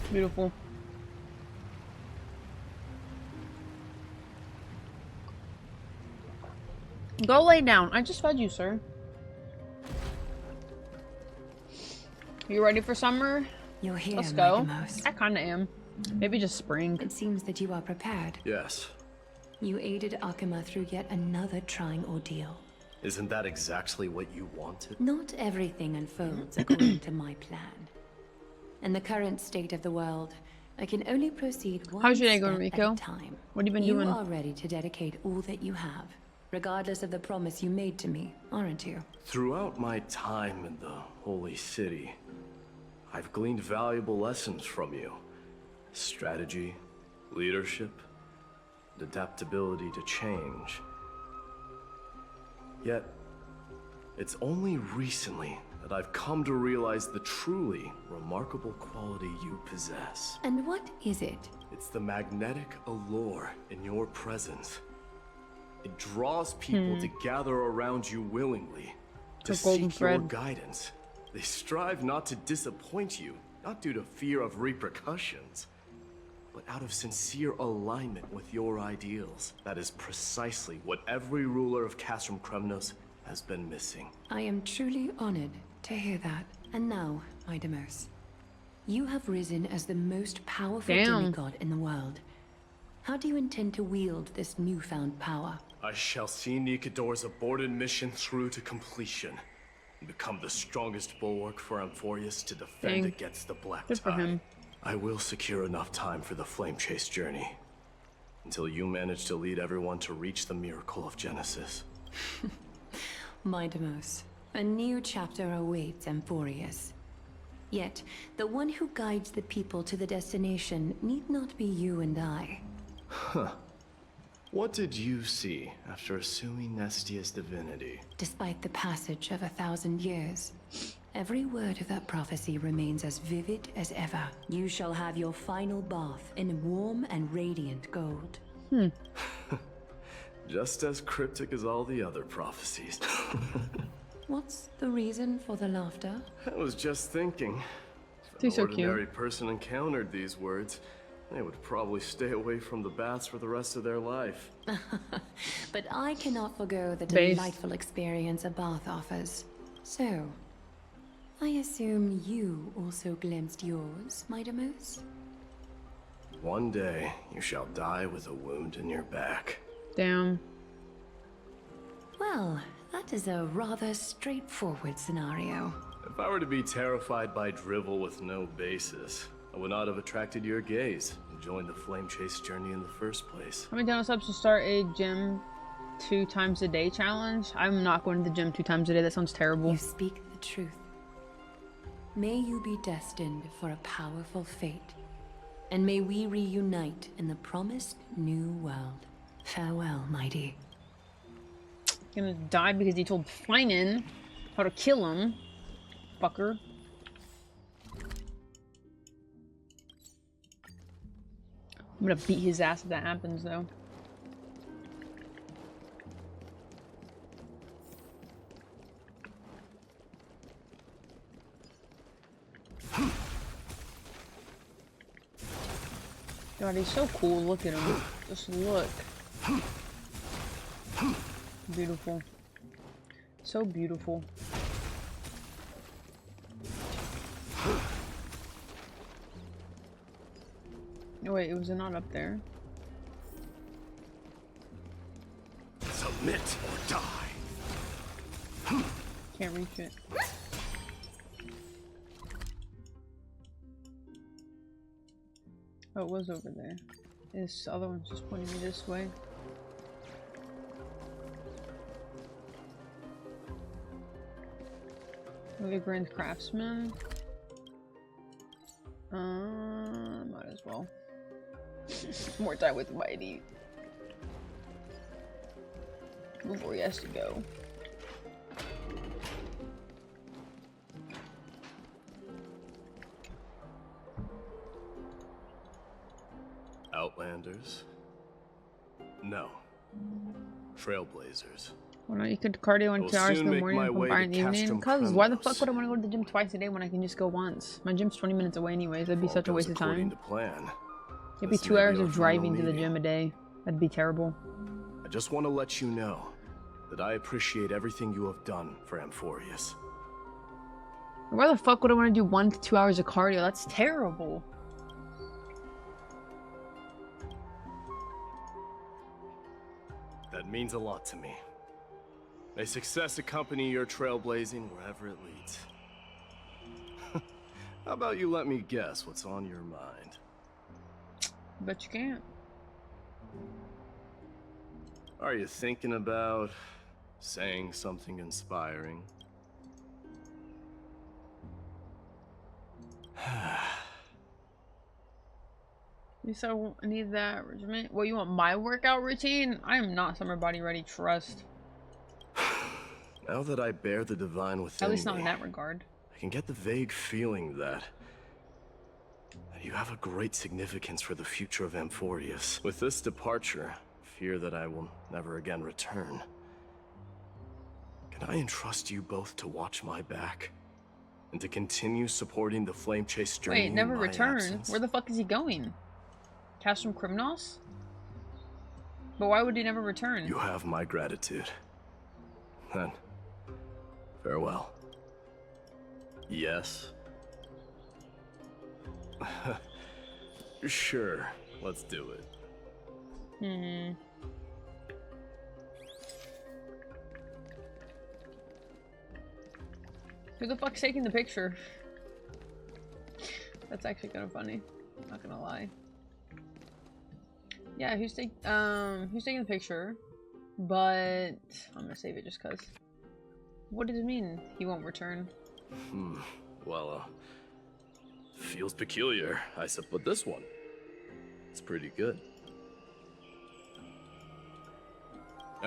Beautiful. Go lay down. I just fed you, sir. You ready for summer? You're here, Let's go. MYDEIMOS. I kinda am. Maybe just spring. It seems that you are prepared. Yes. You aided Akuma through yet another trying ordeal. Isn't that exactly what you wanted? Not everything unfolds according to my plan. In the current state of the world, I can only proceed one How's your day step going, Rico? at a time. What have you been doing? You are ready to dedicate all that you have, regardless of the promise you made to me, aren't you? Throughout my time in the Holy City, I've gleaned valuable lessons from you. Strategy, leadership, and adaptability to change. Yet, it's only recently that I've come to realize the truly remarkable quality you possess. And what is it? It's the magnetic allure in your presence. It draws people to gather around you willingly, to seek your guidance. They strive not to disappoint you, not due to fear of repercussions, but out of sincere alignment with your ideals. That is precisely what every ruler of Castrum Kremnos has been missing. I am truly honored to hear that. And now, MYDEIMOS, you have risen as the most powerful demigod in the world. How do you intend to wield this newfound power? I shall see Nikador's aborted mission through to completion and become the strongest bulwark for Amphoreus to defend against the Black Tide. I will secure enough time for the Flame Chase journey until you manage to lead everyone to reach the miracle of Genesis. MYDEIMOS, a new chapter awaits Amphoreus. Yet, the one who guides the people to the destination need not be you and I. Huh. What did you see after assuming Nestia's divinity? Despite the passage of 1,000 years, every word of that prophecy remains as vivid as ever. You shall have your final bath in warm and radiant gold. Just as cryptic as all the other prophecies. What's the reason for the laughter? I was just thinking. If He's an so cute. ordinary person encountered these words, they would probably stay away from the baths for the rest of their life. But I cannot forgo the Based. delightful experience a bath offers. So, I assume you also glimpsed yours, MYDEIMOS? One day, you shall die with a wound in your back. Damn. Well, that is a rather straightforward scenario. If I were to be terrified by drivel with no basis, I would not have attracted your gaze and joined the flame chase journey in the first place. How many download subs to start a gym 2 times a day challenge? I'm not going to the gym 2 times a day. That sounds terrible. You speak the truth. May you be destined for a powerful fate, and may we reunite in the promised new world. Farewell, mighty. Gonna die because he told Finan how to kill him. Fucker. I'm gonna beat his ass if that happens, though. God, he's so cool. Look at him. Just look. Beautiful. So beautiful. No, wait, it was not up there. Submit or die. Can't reach it. Oh, it was over there. This other one's just pointing me this way. The Grand Craftsman. Might as well. More time with Mighty. Before he has to go. Outlanders? No. Trailblazers. Why not? You could cardio in 2 hours in the morning and combine in the evening. Cause why the fuck would I want to go to the gym twice a day when I can just go once? My gym's 20 minutes away anyways. That'd be such a waste of time. It'd be 2 hours of driving to the gym a day. That'd be terrible. I just want to let you know that I appreciate everything you have done for Amphoreus. Why the fuck would I want to do 1 to 2 hours of cardio? That's terrible. That means a lot to me. May success accompany your trailblazing wherever it leads. How about you let me guess what's on your mind? Bet you can't. Are you thinking about saying something inspiring? You said I need that regimen. Well, you want my workout routine? I am not summer body ready. Trust. Now that I bear the divine within At least not me, in that regard. I can get the vague feeling that you have a great significance for the future of Amphoreus. With this departure, I fear that I will never again return. Can I entrust you both to watch my back? And to continue supporting the flame chase journey? Wait, never in my return? absence? Where the fuck is he going? Castrum Criminals? But why would he never return? You have my gratitude. Then, farewell. Yes? Sure, let's do it. Who the fuck's taking the picture? That's actually kind of funny. Not gonna lie. Yeah, who's taking the picture? But I'm gonna save it just cause. What does it mean he won't return? Well, feels peculiar, I suppose. But this one, it's pretty good.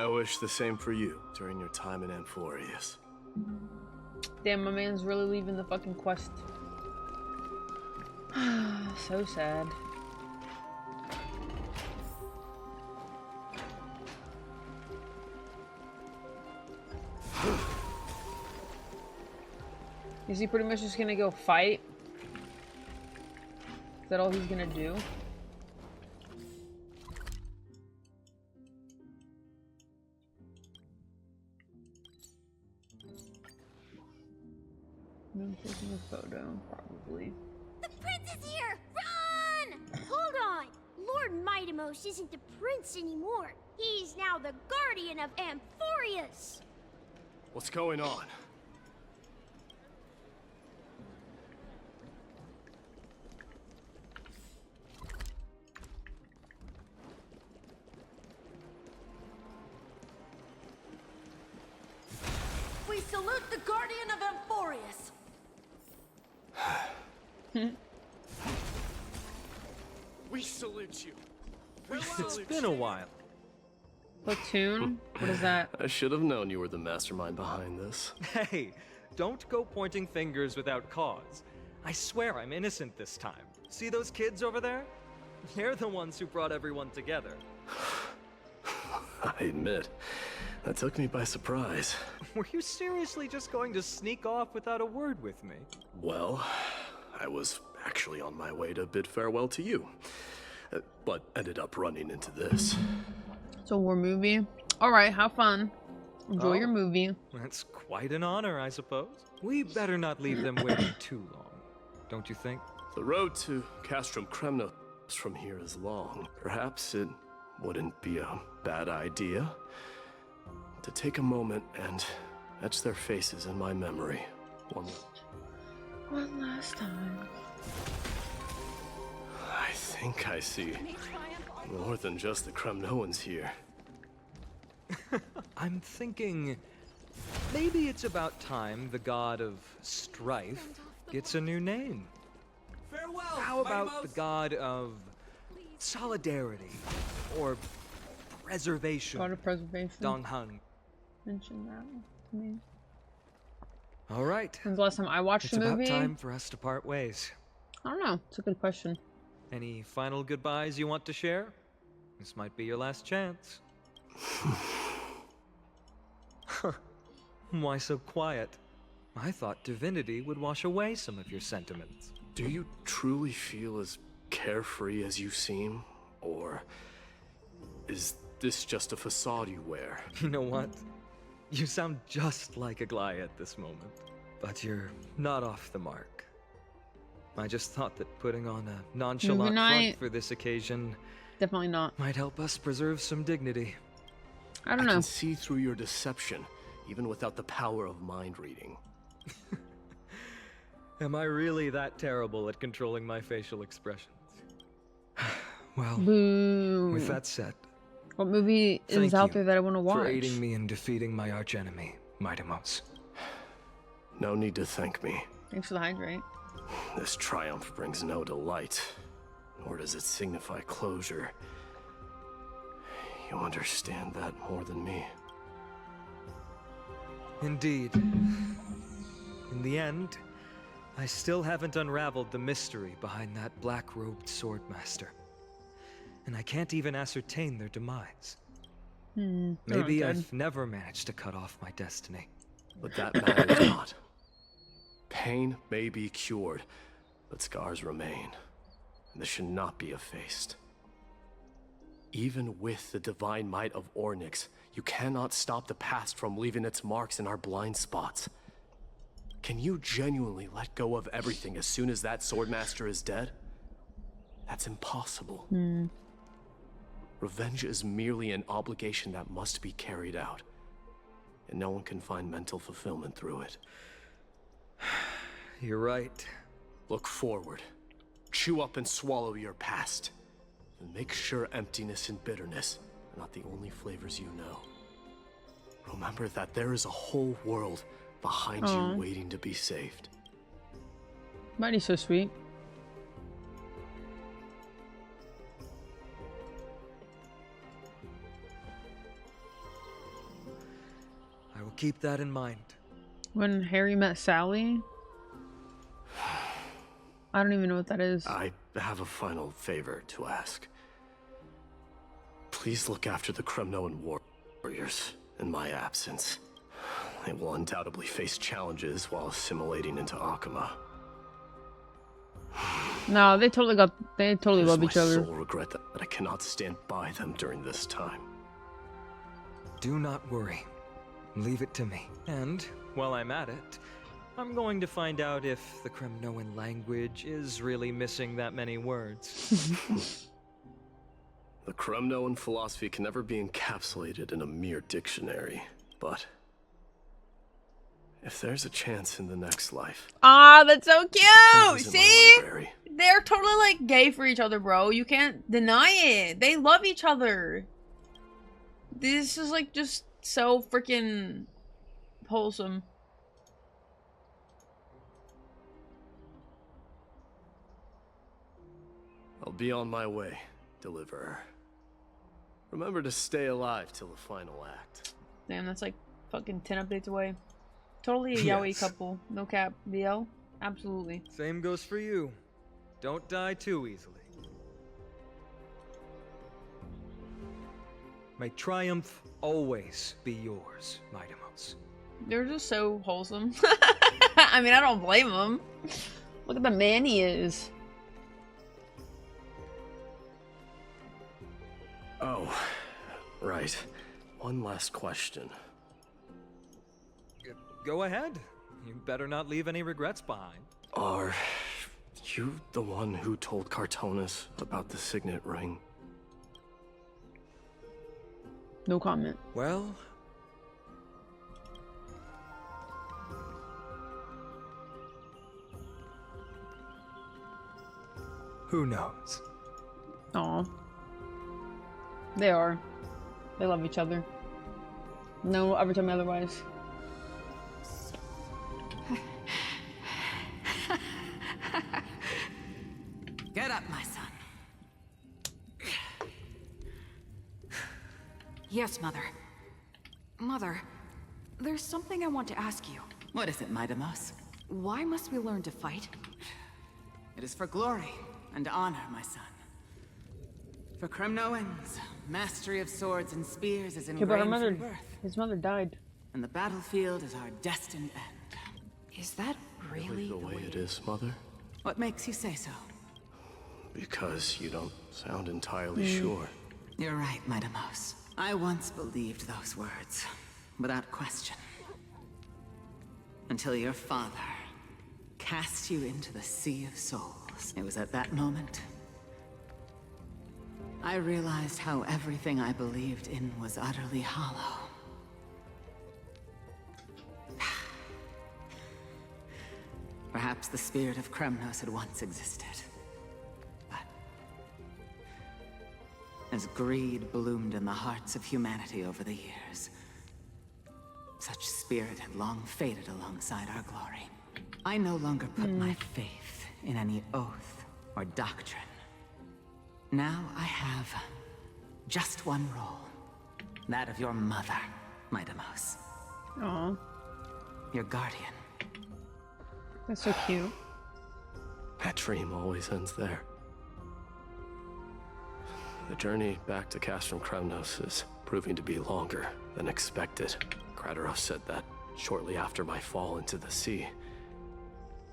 I wish the same for you during your time in Amphoreus. Damn, my man's really leaving the fucking quest. So sad. Is he pretty much just gonna go fight? Is that all he's gonna do? I'm taking a photo, probably. The prince is here! Run! Hold on! Lord MYDEIMOS isn't the prince anymore. He's now the guardian of Amphoreus. What's going on? We salute the guardian of Amphoreus. We salute you. It's been a while. Platoon? What is that? I should have known you were the mastermind behind this. Hey, don't go pointing fingers without cause. I swear I'm innocent this time. See those kids over there? They're the ones who brought everyone together. I admit, that took me by surprise. Were you seriously just going to sneak off without a word with me? Well, I was actually on my way to bid farewell to you, but ended up running into this. It's a war movie. Alright, have fun. Enjoy your movie. That's quite an honor, I suppose. We better not leave them waiting too long, don't you think? The road to Castrum Kremnos from here is long. Perhaps it wouldn't be a bad idea to take a moment and etch their faces in my memory. One last time. I think I see more than just the Kremnoans here. I'm thinking maybe it's about time the god of strife gets a new name. Farewell, How about MYDEIMOS? the god of solidarity or preservation? God of preservation. Donghang. Mention that to me. All right. When's the last time I watched It's the movie? about time for us to part ways. I don't know. It's a good question. Any final goodbyes you want to share? This might be your last chance. Why so quiet? I thought divinity would wash away some of your sentiments. Do you truly feel as carefree as you seem? Or is this just a facade you wear? You know what? You sound just like Aglaia at this moment. But you're not off the mark. I just thought that putting on a nonchalant front for this occasion definitely not might help us preserve some dignity. I don't know. I can see through your deception, even without the power of mind reading. Am I really that terrible at controlling my facial expressions? Well, Boo. with that said, what movie is out there that I want to watch? for aiding me in defeating my archenemy, MYDEIMOS. No need to thank me. Thanks for the hydrate. This triumph brings no delight, nor does it signify closure. You understand that more than me. Indeed. In the end, I still haven't unraveled the mystery behind that black-robed swordmaster. And I can't even ascertain their demise. Maybe I've never managed to cut off my destiny. But that matters not. Pain may be cured, but scars remain, and this should not be effaced. Even with the divine might of Ornyx, you cannot stop the past from leaving its marks in our blind spots. Can you genuinely let go of everything as soon as that swordmaster is dead? That's impossible. Revenge is merely an obligation that must be carried out, and no one can find mental fulfillment through it. You're right. Look forward. Chew up and swallow your past. And make sure emptiness and bitterness are not the only flavors you know. Remember that there is a whole world behind you waiting to be saved. Mighty's so sweet. will keep that in mind. When Harry met Sally? I don't even know what that is. I have a final favor to ask. Please look after the Kremnoan warriors in my absence. They will undoubtedly face challenges while assimilating into Akuma. No, they totally love each other. My sole regret that I cannot stand by them during this time. Do not worry. Leave it to me. And while I'm at it, I'm going to find out if the Kremnoan language is really missing that many words. The Kremnoan philosophy can never be encapsulated in a mere dictionary, but if there's a chance in the next life... Ah, that's so cute! See? They're totally, like, gay for each other, bro. You can't deny it. They love each other. This is, like, just so freaking wholesome. I'll be on my way, Deliverer. Remember to stay alive till the final act. Damn, that's like fucking 10 updates away. Totally a yaoi couple. No cap. BL? Absolutely. Same goes for you. Don't die too easily. May triumph always be yours, MYDEIMOS. They're just so wholesome. I mean, I don't blame them. Look at the man he is. Oh, right. One last question. Go ahead. You better not leave any regrets behind. Are you the one who told Cartonis about the signet ring? No comment. Well... who knows? Aw. They are. They love each other. No one will ever tell me otherwise. Get up, my son. Yes, Mother. Mother, there's something I want to ask you. What is it, MYDEIMOS? Why must we learn to fight? It is for glory and honor, my son. For Kremnoans, mastery of swords and spears is ingrained from birth. His mother died. And the battlefield is our destined end. Is that really the way it is, Mother? What makes you say so? Because you don't sound entirely sure. You're right, MYDEIMOS. I once believed those words, without question. Until your father cast you into the Sea of Souls. It was at that moment I realized how everything I believed in was utterly hollow. Perhaps the spirit of Kremnos had once existed. But as greed bloomed in the hearts of humanity over the years, such spirit had long faded alongside our glory. I no longer put my faith in any oath or doctrine. Now I have just one role. That of your mother, MYDEIMOS. Aww. Your guardian. That's so cute. That dream always ends there. The journey back to Castrum Kremnos is proving to be longer than expected. Kratos said that shortly after my fall into the sea,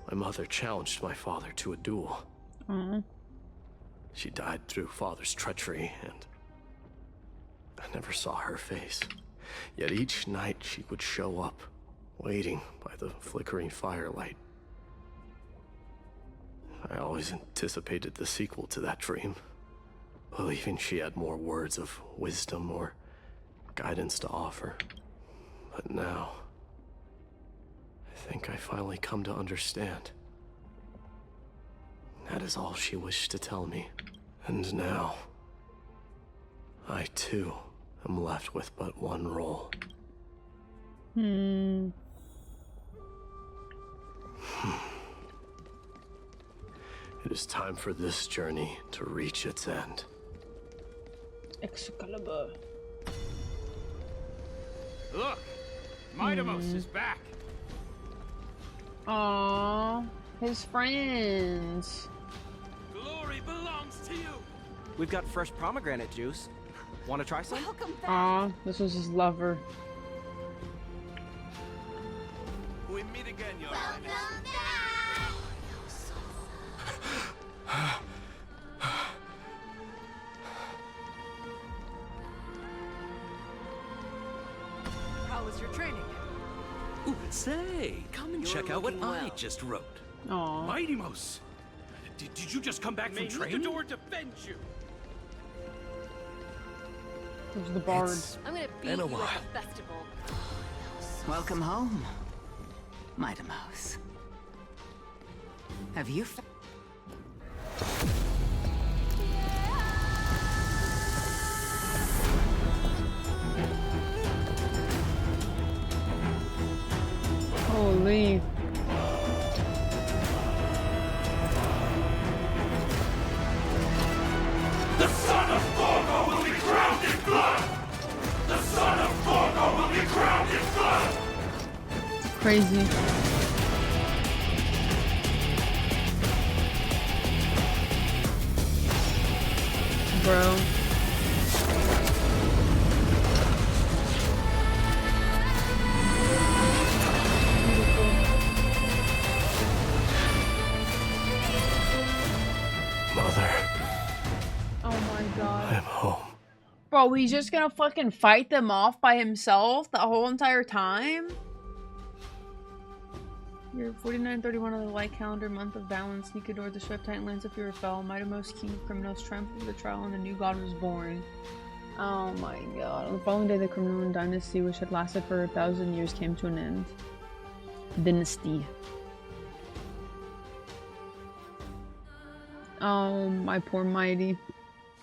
my mother challenged my father to a duel. Aww. She died through father's treachery, and I never saw her face. Yet each night she would show up, waiting by the flickering firelight. I always anticipated the sequel to that dream, believing she had more words of wisdom or guidance to offer. But now, I think I finally come to understand. That is all she wished to tell me. And now, I too am left with but one role. It is time for this journey to reach its end. Excalibur. Look! MYDEIMOS is back. Aww, his friends. Glory belongs to you. We've got fresh pomegranate juice. Want to try some? Welcome back. Aw, this was his lover. We meet again, Your Highness. How was your training? Ooh, say, come and check out what I just wrote. Aww. MYDEIMOS! Did you just come back from training? May Luchador defend you. There's the bard. I'm gonna beat you at the festival. Welcome home, MYDEIMOS. Have you Holy. The son of Gorgo will be crowned in blood! The son of Gorgo will be crowned in blood! Crazy. Bro. Mother, Oh my god. I'm home. Bro, he's just gonna fucking fight them off by himself the whole entire time? Year 4931 of the light calendar, month of balance, Nikador, the swift Titanlands of Fear fell, MYDEIMOS, king of criminals, triumphed over the trial, and a new god was born. Oh my god. On the following day, the Criminal dynasty, which had lasted for 1,000 years, came to an end. Dynasty. Oh, my poor Mighty.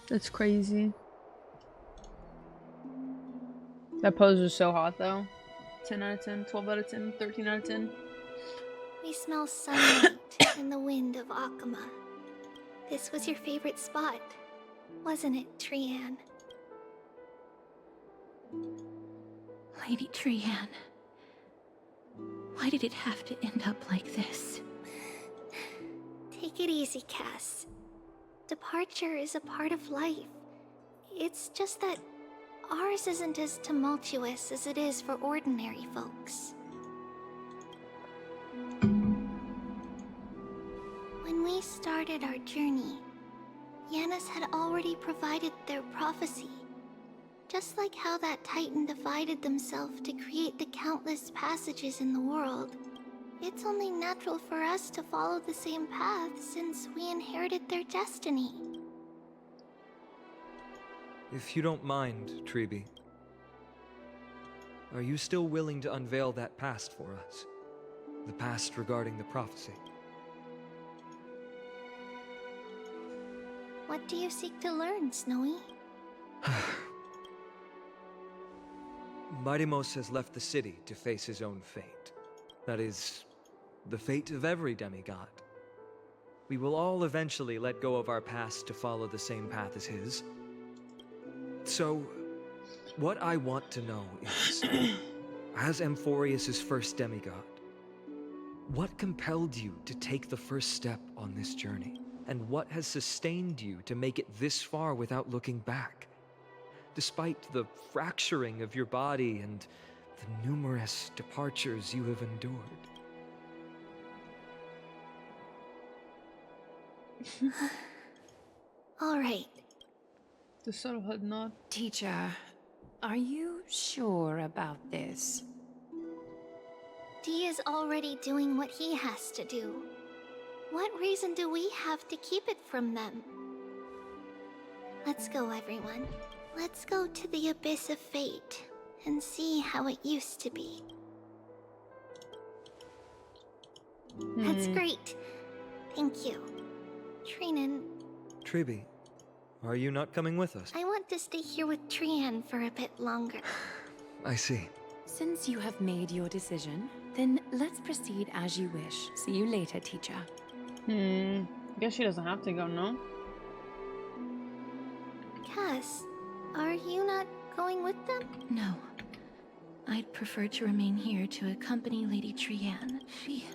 That's crazy. That pose was so hot, though. 10 out of 10, 12 out of 10, 13 out of 10. We smell sunlight and the wind of Akama. This was your favorite spot, wasn't it, Trian? Lady Trian, why did it have to end up like this? Take it easy, Cass. Departure is a part of life. It's just that ours isn't as tumultuous as it is for ordinary folks. When we started our journey, Yanis had already provided their prophecy. Just like how that Titan divided themselves to create the countless passages in the world, it's only natural for us to follow the same path since we inherited their destiny. If you don't mind, Treeby, are you still willing to unveil that past for us? The past regarding the prophecy? What do you seek to learn, Snowy? MYDEIMOS has left the city to face his own fate. That is, the fate of every demigod. We will all eventually let go of our past to follow the same path as his. So, what I want to know is, as Amphoreus' first demigod, what compelled you to take the first step on this journey? And what has sustained you to make it this far without looking back? Despite the fracturing of your body and the numerous departures you have endured. All right. The subtle head nod. Teacher, are you sure about this? Dee is already doing what he has to do. What reason do we have to keep it from them? Let's go, everyone. Let's go to the Abyss of Fate and see how it used to be. That's great. Thank you. Trinan, Treeby, are you not coming with us? I want to stay here with Trian for a bit longer. I see. Since you have made your decision, then let's proceed as you wish. See you later, teacher. Guess she doesn't have to go, no? Cass, are you not going with them? No. I'd prefer to remain here to accompany Lady Trianne. She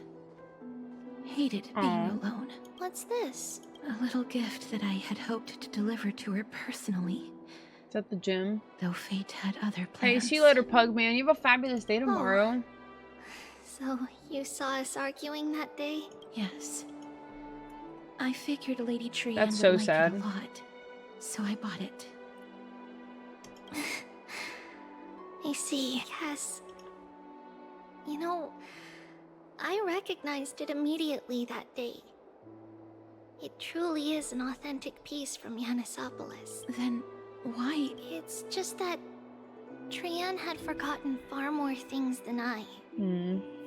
hated being alone. What's this? A little gift that I had hoped to deliver to her personally. Is that the gym? Though fate had other plans. Hey, see you later, Pugman. You have a fabulous day tomorrow. So, you saw us arguing that day? Yes. I figured Lady Trianne That's would so like sad. it a lot, so I bought it. I see. Cass. You know, I recognized it immediately that day. It truly is an authentic piece from Yanisopolis. Then why? It's just that Trianne had forgotten far more things than I.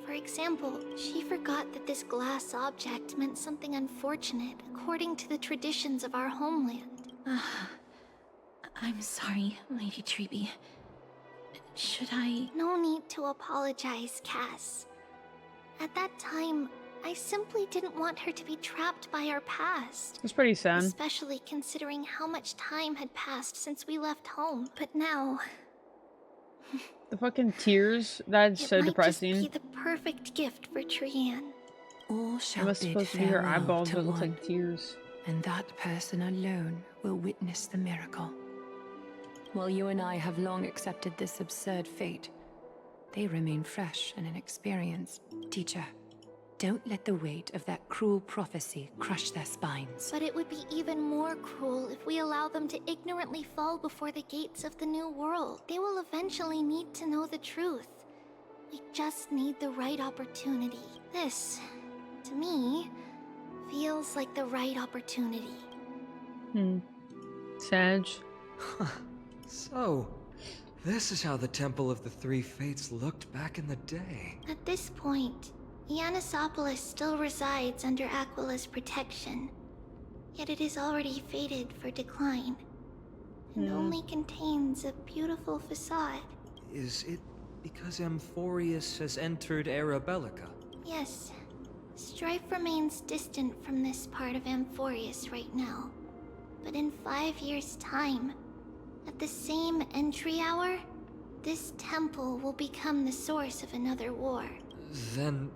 For example, she forgot that this glass object meant something unfortunate according to the traditions of our homeland. I'm sorry, Lady Treeby. Should I? No need to apologize, Cass. At that time, I simply didn't want her to be trapped by our past. It's pretty sad. Especially considering how much time had passed since we left home. But now... The fucking tears. That's so depressing. It might just be the perfect gift for Trianne. All It shall was bid supposed to be her farewell eyeballs, to but it looks one, like tears. and that person alone will witness the miracle. While you and I have long accepted this absurd fate, they remain fresh and inexperienced. Teacher, don't let the weight of that cruel prophecy crush their spines. But it would be even more cruel if we allow them to ignorantly fall before the gates of the new world. They will eventually need to know the truth. We just need the right opportunity. This, to me, feels like the right opportunity. Sag. So, this is how the Temple of the Three Fates looked back in the day. At this point, Yanisopolis still resides under Aquila's protection, yet it is already fated for decline, and only contains a beautiful facade. Is it because Amphoreus has entered Era Bellica? Yes, strife remains distant from this part of Amphoreus right now, but in 5 years' time, at the same entry hour, this temple will become the source of another war. Then,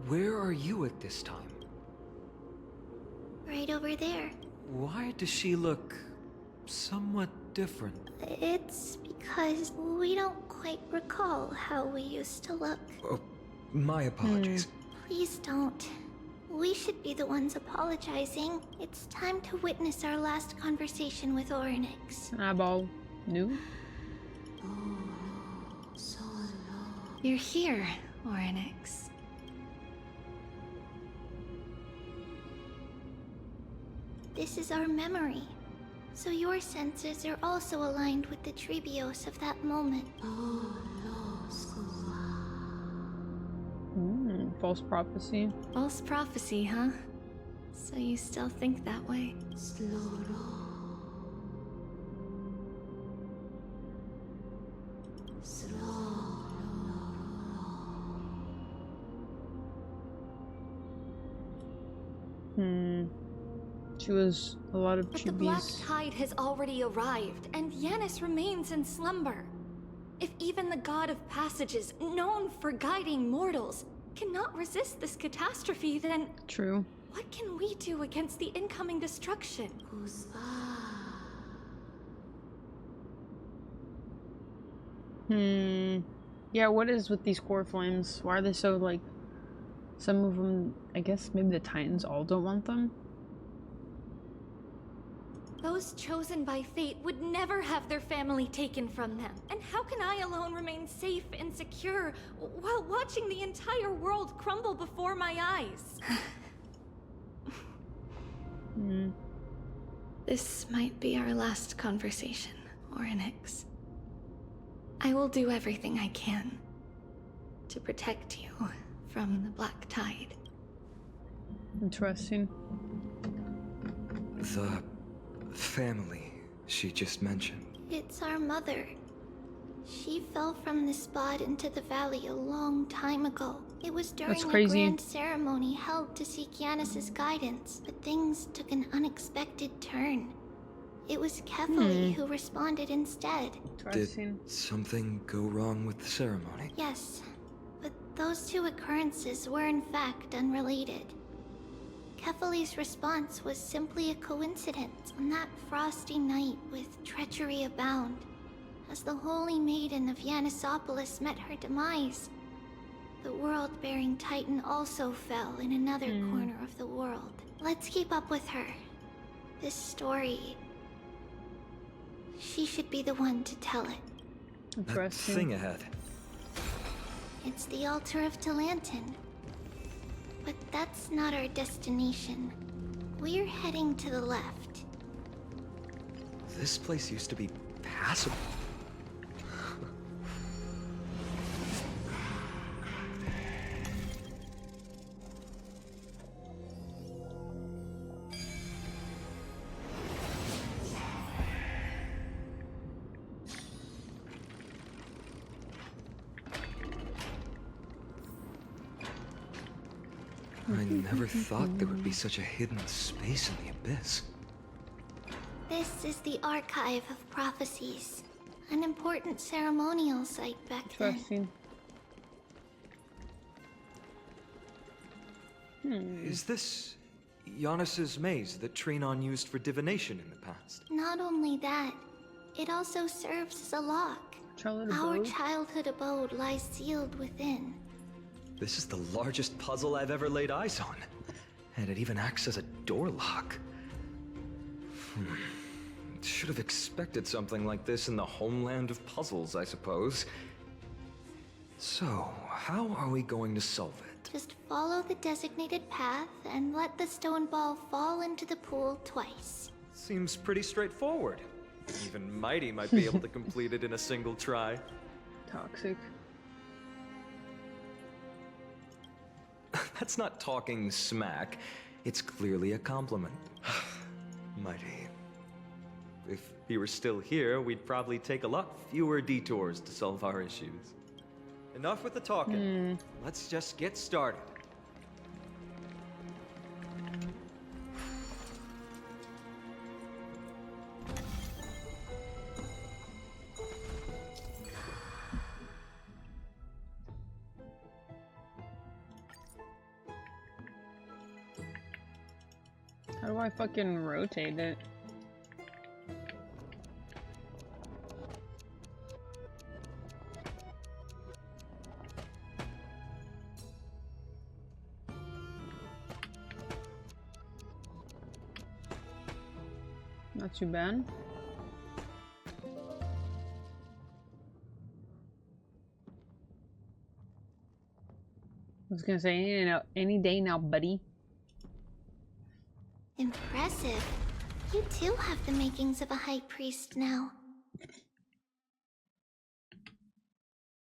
where are you at this time? Right over there. Why does she look somewhat different? It's because we don't quite recall how we used to look. Oh, my apologies. Please don't. We should be the ones apologizing. It's time to witness our last conversation with Orynyx. Eyeball. New? You're here, Orynyx. This is our memory. So your senses are also aligned with the Trebios of that moment. False prophecy. False prophecy, huh? So you still think that way? She was a lot of But the black chubbies. tide has already arrived, and Yanis remains in slumber. If even the god of passages, known for guiding mortals, cannot resist this catastrophe, then True. what can we do against the incoming destruction? Yeah, what is with these core flames? Why are they so, like... Some of them, I guess maybe the Titans all don't want them? Those chosen by fate would never have their family taken from them. And how can I alone remain safe and secure while watching the entire world crumble before my eyes? This might be our last conversation, Orynyx. I will do everything I can to protect you from the black tide. Interesting. The family she just mentioned. It's our mother. She fell from the spot into the valley a long time ago. It was during That's a crazy. grand ceremony held to seek Yanis's guidance, but things took an unexpected turn. it was Kefali who responded instead. Did something go wrong with the ceremony? Yes, but those two occurrences were in fact unrelated. Kefali's response was simply a coincidence on that frosty night with treachery abound. As the Holy Maiden of Yanisopolis met her demise, the world-bearing Titan also fell in another corner of the world. Let's keep up with her. This story... she should be the one to tell it. That thing ahead. It's the altar of Talantin. But that's not our destination. We're heading to the left. This place used to be passable. I never thought there would be such a hidden space in the abyss. This is the Archive of Prophecies, an important ceremonial site back then. Is this Giannis's maze that Trinon used for divination in the past? Not only that, it also serves as a lock. Our childhood abode lies sealed within. This is the largest puzzle I've ever laid eyes on. And it even acts as a door lock. Should have expected something like this in the homeland of puzzles, I suppose. So, how are we going to solve it? Just follow the designated path and let the stone ball fall into the pool twice. Seems pretty straightforward. Even Mighty might be able to complete it in a single try. Toxic. That's not talking smack. It's clearly a compliment. Mighty. If he were still here, we'd probably take a lot fewer detours to solve our issues. Enough with the talking. Let's just get started. How do I fucking rotate it? Not too bad. I was gonna say any day now, buddy. Impressive. You too have the makings of a high priest now.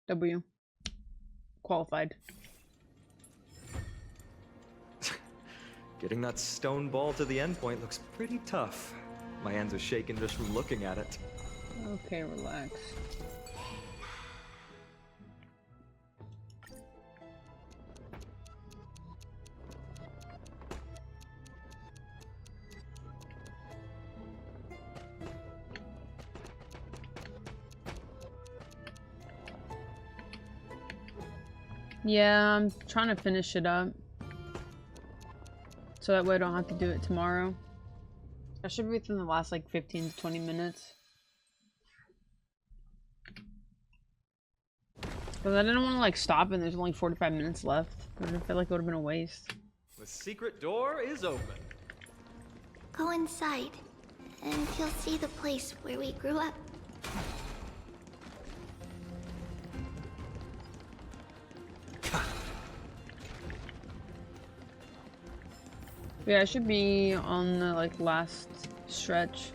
W. Qualified. Getting that stone ball to the endpoint looks pretty tough. My hands are shaking just from looking at it. Okay, relax. Yeah, I'm trying to finish it up. So that way I don't have to do it tomorrow. I should be within the last like 15 to 20 minutes. Because I didn't want to like stop and there's only 45 minutes left. I feel like it would have been a waste. The secret door is open. Go inside, and you'll see the place where we grew up. Yeah, I should be on the like last stretch.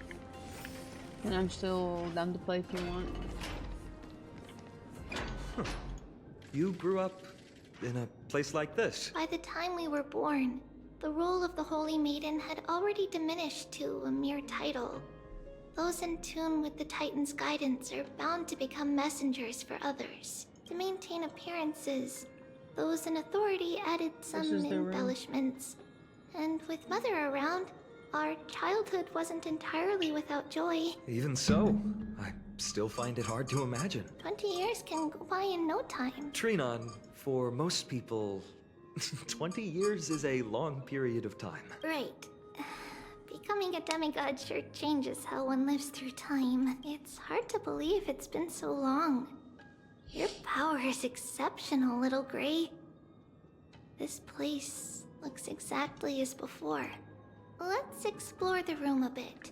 And I'm still down to play if you want. You grew up in a place like this? By the time we were born, the role of the Holy Maiden had already diminished to a mere title. Those in tune with the Titan's guidance are bound to become messengers for others. To maintain appearances, those in authority added some embellishments. And with Mother around, our childhood wasn't entirely without joy. Even so, I still find it hard to imagine. 20 years can go by in no time. Trinon, for most people, 20 years is a long period of time. Right. Becoming a demigod sure changes how one lives through time. It's hard to believe it's been so long. Your power is exceptional, Little Gray. This place looks exactly as before. Let's explore the room a bit.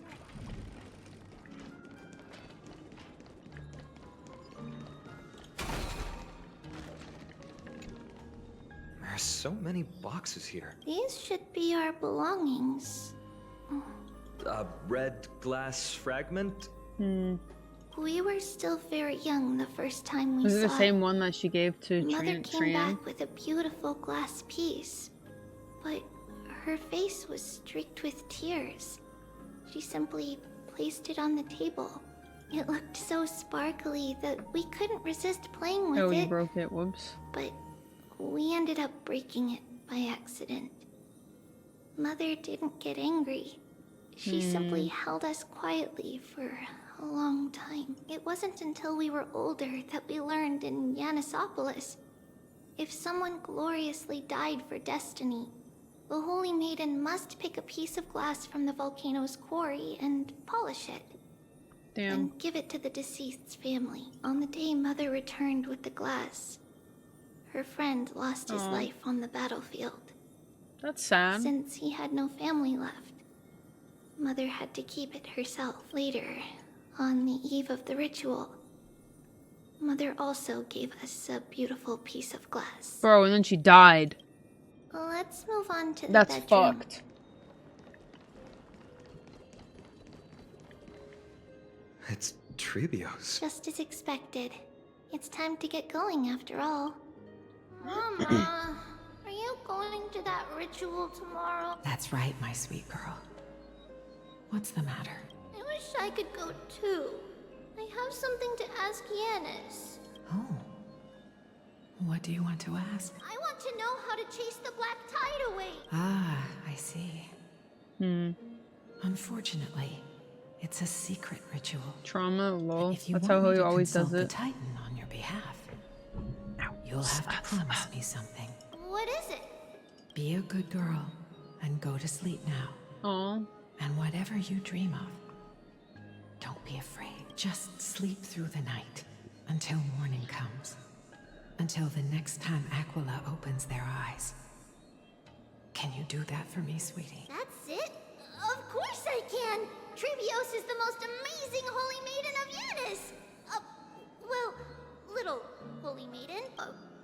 There's so many boxes here. These should be our belongings. A red glass fragment? We were still very young the first time we Is saw it the same one that she gave to Mother came Tran? back with a beautiful glass piece, but her face was streaked with tears. She simply placed it on the table. It looked so sparkly that we couldn't resist playing with it. Oh, you broke it. Whoops. But we ended up breaking it by accident. Mother didn't get angry. She simply held us quietly for a long time. It wasn't until we were older that we learned in Yanisopolis, if someone gloriously died for destiny, the Holy Maiden must pick a piece of glass from the volcano's quarry and polish it. Damn. And give it to the deceased's family. On the day Mother returned with the glass, her friend lost his life on the battlefield. That's sad. Since he had no family left, Mother had to keep it herself. Later, on the eve of the ritual, Mother also gave us a beautiful piece of glass. Bro, and then she died. Let's move on to the That's bedroom. fucked. It's Trebios. Just as expected. It's time to get going after all. Mama, are you going to that ritual tomorrow? That's right, my sweet girl. What's the matter? I wish I could go too. I have something to ask Yanis. Oh. What do you want to ask? I want to know how to chase the black tide away. Ah, I see. Unfortunately, it's a secret ritual. Trauma, lol. If you That's want how me he to always consult does the it. Titan on your behalf, you'll have to promise me something. What is it? Be a good girl and go to sleep now. Aw. And whatever you dream of, don't be afraid. Just sleep through the night until morning comes. Until the next time Aquila opens their eyes. Can you do that for me, sweetie? That's it? Of course I can! Trebios is the most amazing Holy Maiden of Yanis! Well, little Holy Maiden.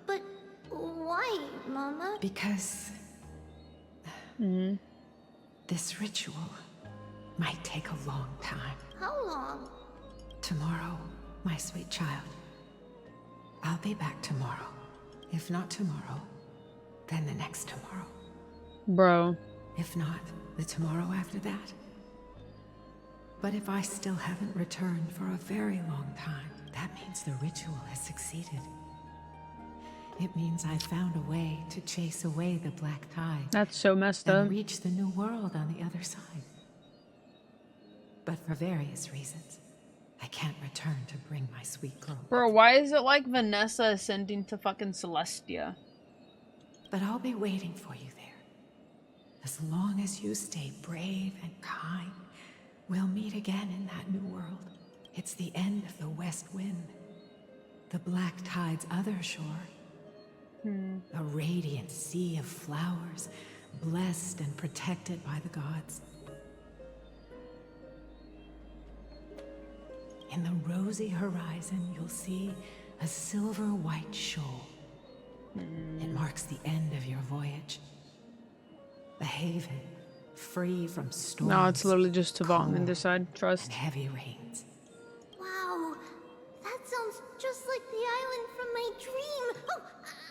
But why, Mama? Because... this ritual might take a long time. How long? Tomorrow, my sweet child. I'll be back tomorrow. If not tomorrow, then the next tomorrow. Bro. If not, the tomorrow after that. But if I still haven't returned for a very long time, that means the ritual has succeeded. It means I found a way to chase away the black tide. That's so messed and up. reach the new world on the other side. But for various reasons, I can't return to bring my sweet girl. Bro, why is it like Vanessa ascending to fucking Celestia? But I'll be waiting for you there. As long as you stay brave and kind, we'll meet again in that new world. It's the end of the West Wind. The black tide's other shore. A radiant sea of flowers, blessed and protected by the gods. In the rosy horizon, you'll see a silver-white shoal. It marks the end of your voyage. A haven, free from storms. No, it's literally just to vault on the side. Trust. And heavy rains. Wow, that sounds just like the island from my dream. Oh,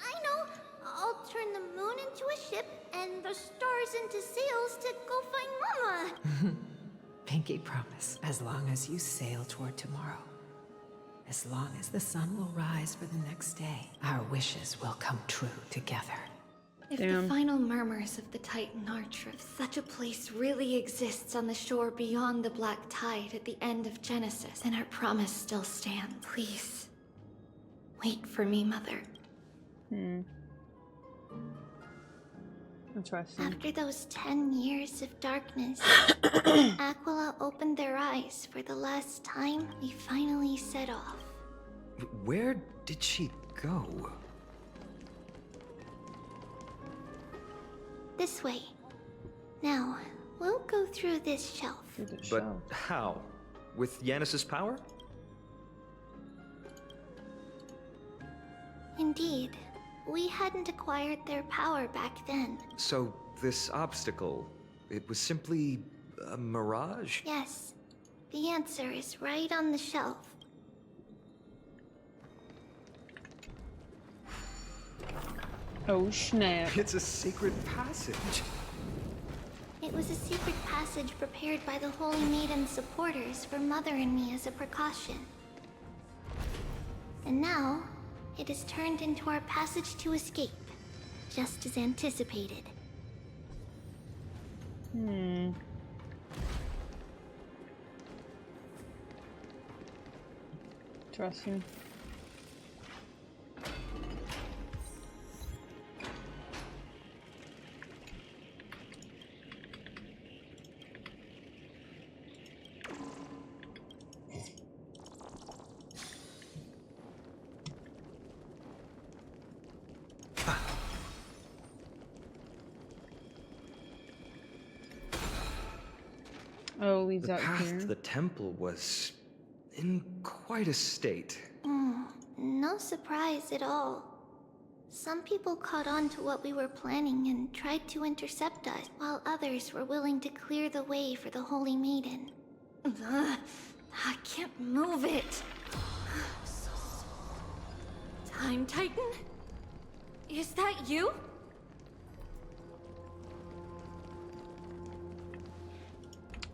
I know. I'll turn the moon into a ship and the stars into sails to go find Mama. Pinky promise, as long as you sail toward tomorrow. As long as the sun will rise for the next day, our wishes will come true together. If the final murmurs of the Titan are true, if such a place really exists on the shore beyond the Black Tide at the end of Genesis, then our promise still stands. Please, wait for me, Mother. Interesting. After those 10 years of darkness, Aquila opened their eyes for the last time. We finally set off. Where did she go? This way. Now, we'll go through this shelf. But how? With Yanis's power? Indeed. We hadn't acquired their power back then. So, this obstacle, it was simply a mirage? Yes. The answer is right on the shelf. Oh, snap. It's a secret passage. It was a secret passage prepared by the Holy Maiden's supporters for Mother and me as a precaution. And now, it is turned into our passage to escape, just as anticipated. Interesting. Oh, leads the out path here. to the temple was in quite a state. No surprise at all. Some people caught on to what we were planning and tried to intercept us, while others were willing to clear the way for the Holy Maiden. I can't move it. Time Titan? Is that you?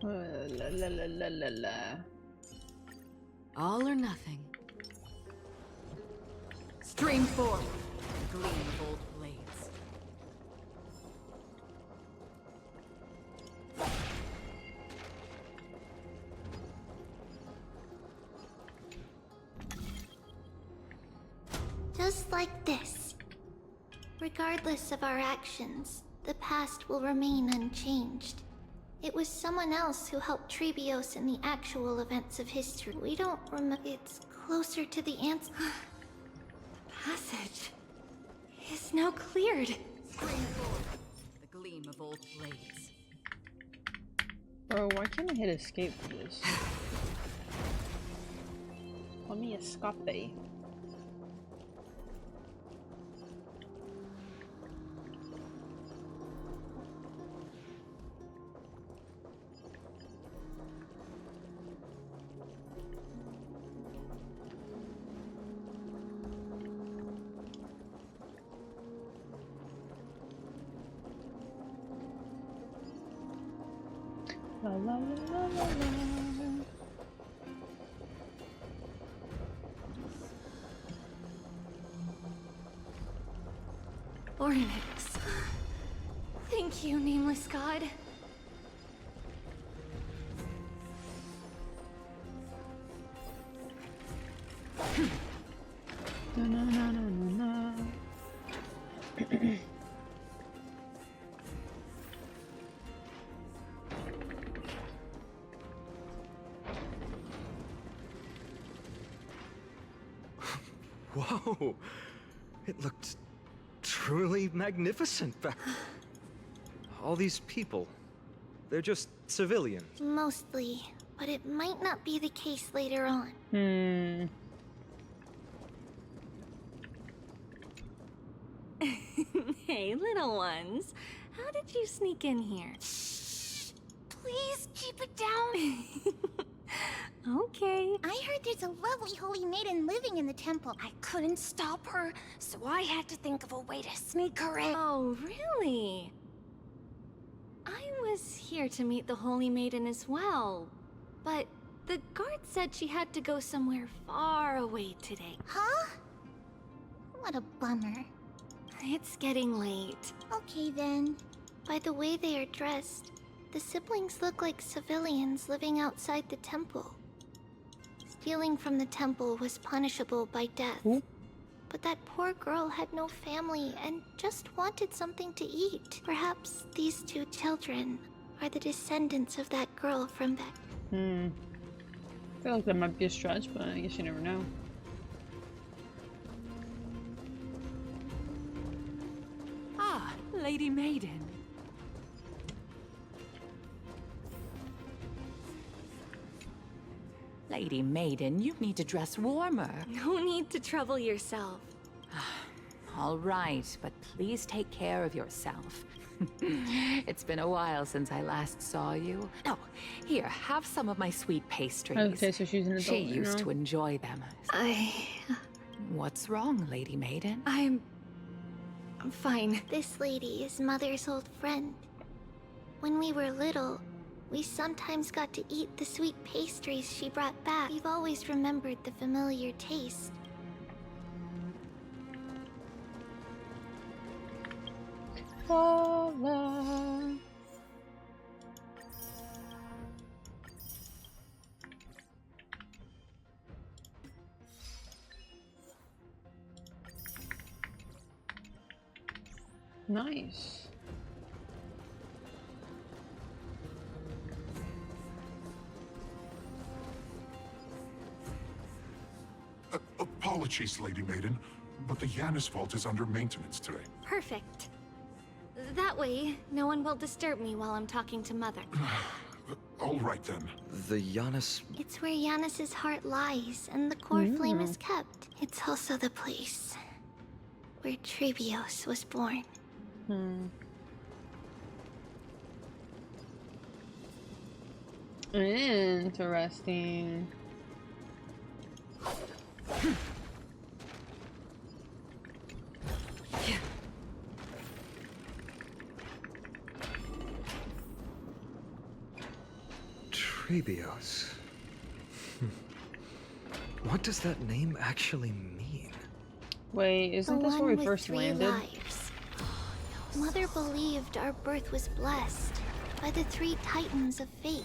La la la la la la. All or nothing. Stream forth, gleam of old blades. Just like this. Regardless of our actions, the past will remain unchanged. It was someone else who helped Trebios in the actual events of history. We don't remember. It's closer to the answer. Passage is now cleared. Stream forth, the gleam of old blades. Bro, why can't I hit escape for this? Let me escape. La la la la la la. Ornix. Thank you, nameless god. Na na na na na na. Whoa! It looked truly magnificent back. All these people, they're just civilians. Mostly, but it might not be the case later on. Hey, little ones. How did you sneak in here? Please keep it down. Okay. I heard there's a lovely holy maiden living in the temple. I couldn't stop her, so I had to think of a way to sneak her in. Oh, really? I was here to meet the Holy Maiden as well, but the guard said she had to go somewhere far away today. Huh? What a bummer. It's getting late. Okay then. By the way they are dressed, the siblings look like civilians living outside the temple. Stealing from the temple was punishable by death. But that poor girl had no family and just wanted something to eat. Perhaps these two children are the descendants of that girl from back. I feel like that might be a stretch, but I guess you never know. Ah, Lady Maiden. Lady Maiden, you need to dress warmer. No need to trouble yourself. All right, but please take care of yourself. It's been a while since I last saw you. Oh, here, have some of my sweet pastries. Okay, so she's an adult. She used to enjoy them. I... What's wrong, Lady Maiden? I'm fine. This lady is Mother's old friend. When we were little, we sometimes got to eat the sweet pastries she brought back. We've always remembered the familiar taste. Voila. Nice. Apologies, Lady Maiden, but the Yanis vault is under maintenance today. Perfect. That way, no one will disturb me while I'm talking to Mother. All right then. The Yanis... It's where Yanis's heart lies, and the core flame is kept. It's also the place where Trebios was born. Interesting. Trebios. What does that name actually mean? Wait, isn't this where we first landed? Lives. Mother believed our birth was blessed by the 3 titans of fate.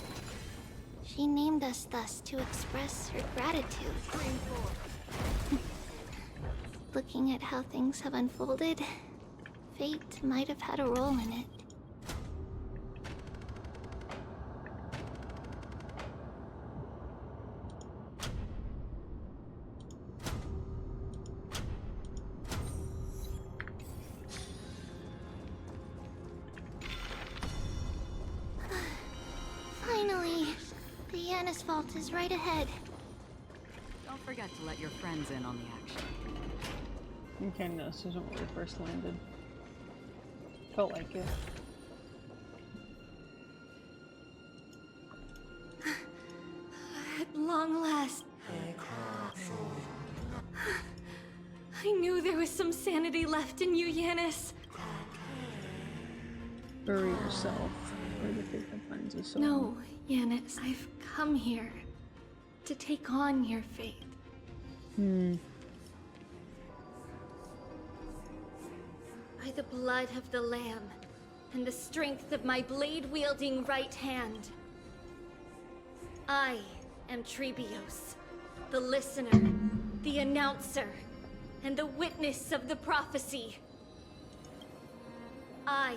She named us thus to express her gratitude. Looking at how things have unfolded, fate might have had a role in it. Finally, the Yanis vault is right ahead. Don't forget to let your friends in on the action. Okay, no, this isn't where we first landed. Felt like it. At long last. I knew there was some sanity left in you, Yanis. Bury yourself where the fate that finds us all. No, Yanis, I've come here to take on your fate. By the blood of the Lamb and the strength of my blade-wielding right hand, I am Trebios, the listener, the announcer, and the witness of the prophecy. I,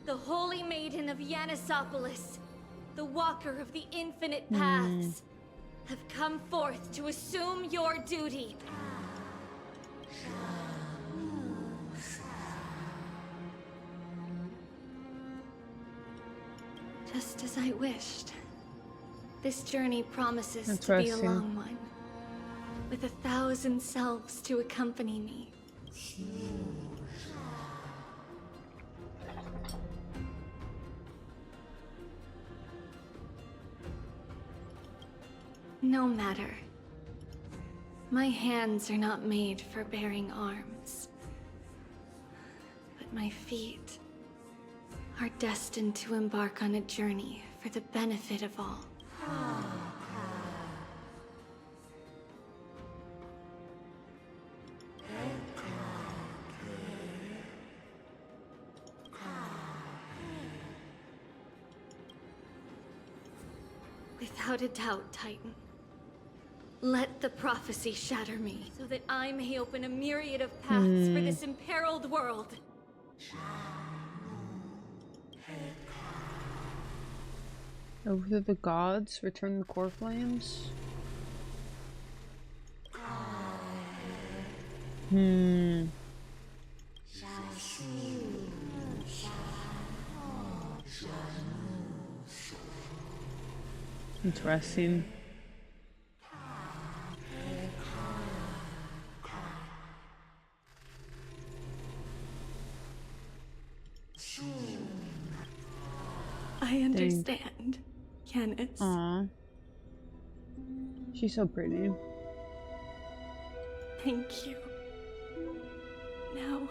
the Holy Maiden of Yanisopolis, the Walker of the Infinite Paths, have come forth to assume your duty. Just as I wished. This journey promises to be a long one, with 1,000 selves to accompany me. No matter. My hands are not made for bearing arms. But my feet are destined to embark on a journey for the benefit of all. Without a doubt, Titan. Let the prophecy shatter me, so that I may open a myriad of paths for this imperiled world. Over the gods, return the core flames. Interesting. I understand, Yanis. Aww. She's so pretty. Thank you. Now,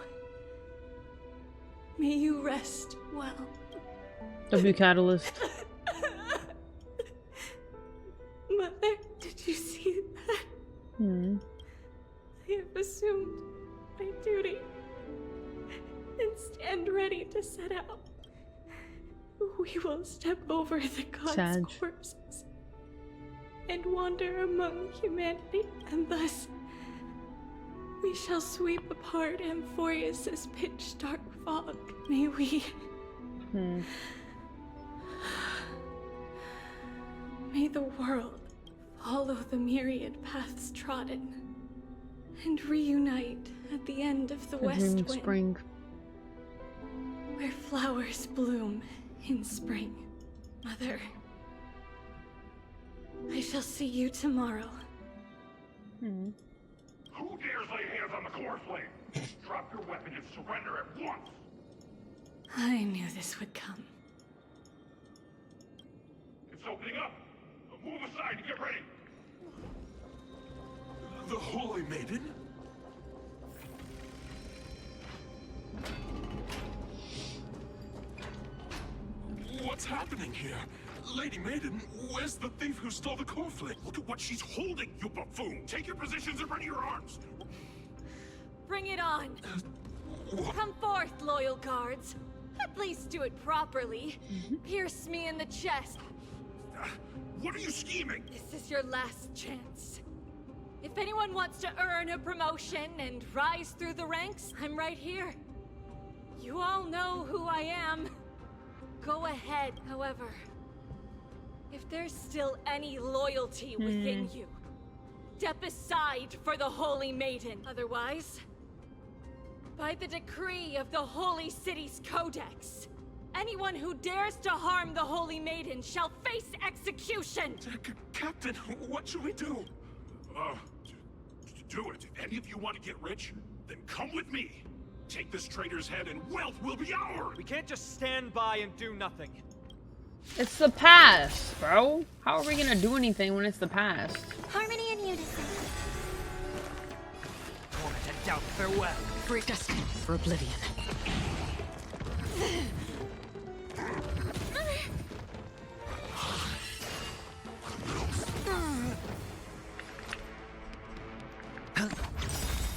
may you rest well. W Catalyst. Mother, did you see that? I have assumed my duty and stand ready to set out. We will step over the gods' corpses and wander among humanity, and thus we shall sweep apart Amphoreus' pitch-dark fog. May we... May the world follow the myriad paths trodden and reunite at the end of the west wind. Spring. Where flowers bloom in spring. Mother, I shall see you tomorrow. Who dares lay hands on the core flame? Drop your weapon and surrender at once! I knew this would come. It's opening up! Move aside and get ready! The Holy Maiden? What's happening here? Lady Maiden, where's the thief who stole the core flame? Look at what she's holding, you buffoon! Take your positions and ready your arms! Bring it on! Come forth, loyal guards. At least do it properly. Pierce me in the chest. What are you scheming? This is your last chance. If anyone wants to earn a promotion and rise through the ranks, I'm right here. You all know who I am. Go ahead, however. If there's still any loyalty within you, step aside for the Holy Maiden. Otherwise, by the decree of the Holy City's Codex, anyone who dares to harm the Holy Maiden shall face execution! Captain, what should we do? Do it. If any of you want to get rich, then come with me. Take this traitor's head and wealth will be ours! We can't just stand by and do nothing. It's the past, bro. How are we gonna do anything when it's the past? Harmony and unison. Born to doubt farewell. Great destiny for oblivion.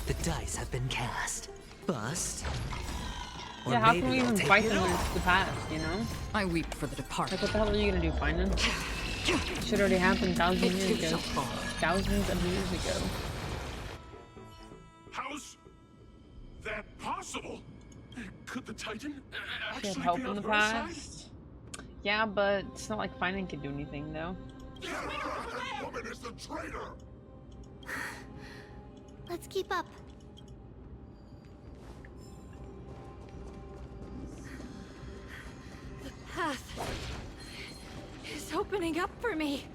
The dice have been cast. Bust. Yeah, how can we even fight them when it's the past, you know? I weep for the departed. Like, what the hell are you gonna do, find them? Should already happened thousands of years ago. Thousands of years ago. How's that possible? Could the Titan She had actually help be in on the our side? past. Yeah, but it's not like finding could do anything, though. That woman is the traitor! Let's keep up. The path is opening up for me.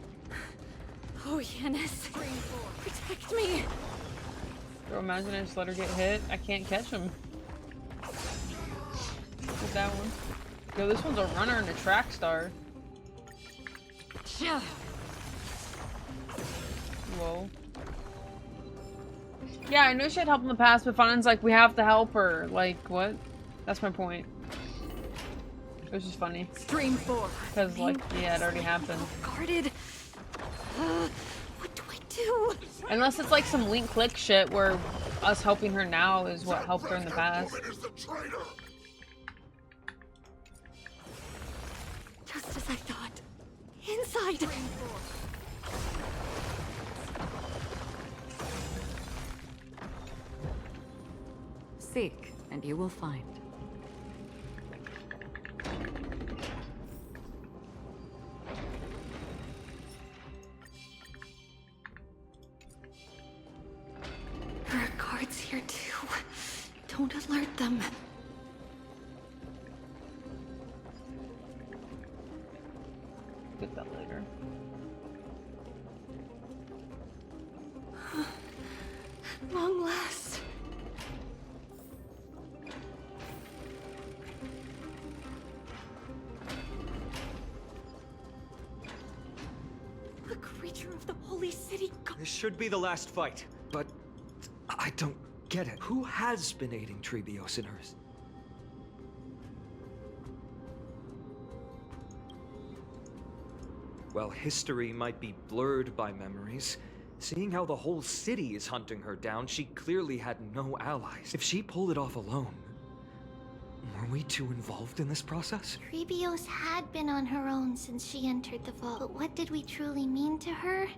Oh, Yanis, protect me. Bro, imagine I just let her get hit. I can't catch him. With that one. Yo, this one's a runner and a track star. Whoa. Yeah, I know she had help in the past, but Fun's like, we have to help her. Like, what? That's my point. It was just funny. Stream 4. Because, like, yeah, it already happened. Guarded. What do I do? Unless it's like some link click shit where us helping her now is what helped her in the past. Just as I thought. Inside! Seek, and you will find. There are guards here too. Don't alert them. Get that later. Long last. A creature of the holy city. This should be the last fight, but I don't get it. Who has been aiding Trebios in hers? While history might be blurred by memories, seeing how the whole city is hunting her down, she clearly had no allies. If she pulled it off alone, were we too involved in this process? Trebios had been on her own since she entered the vault. But what did we truly mean to her?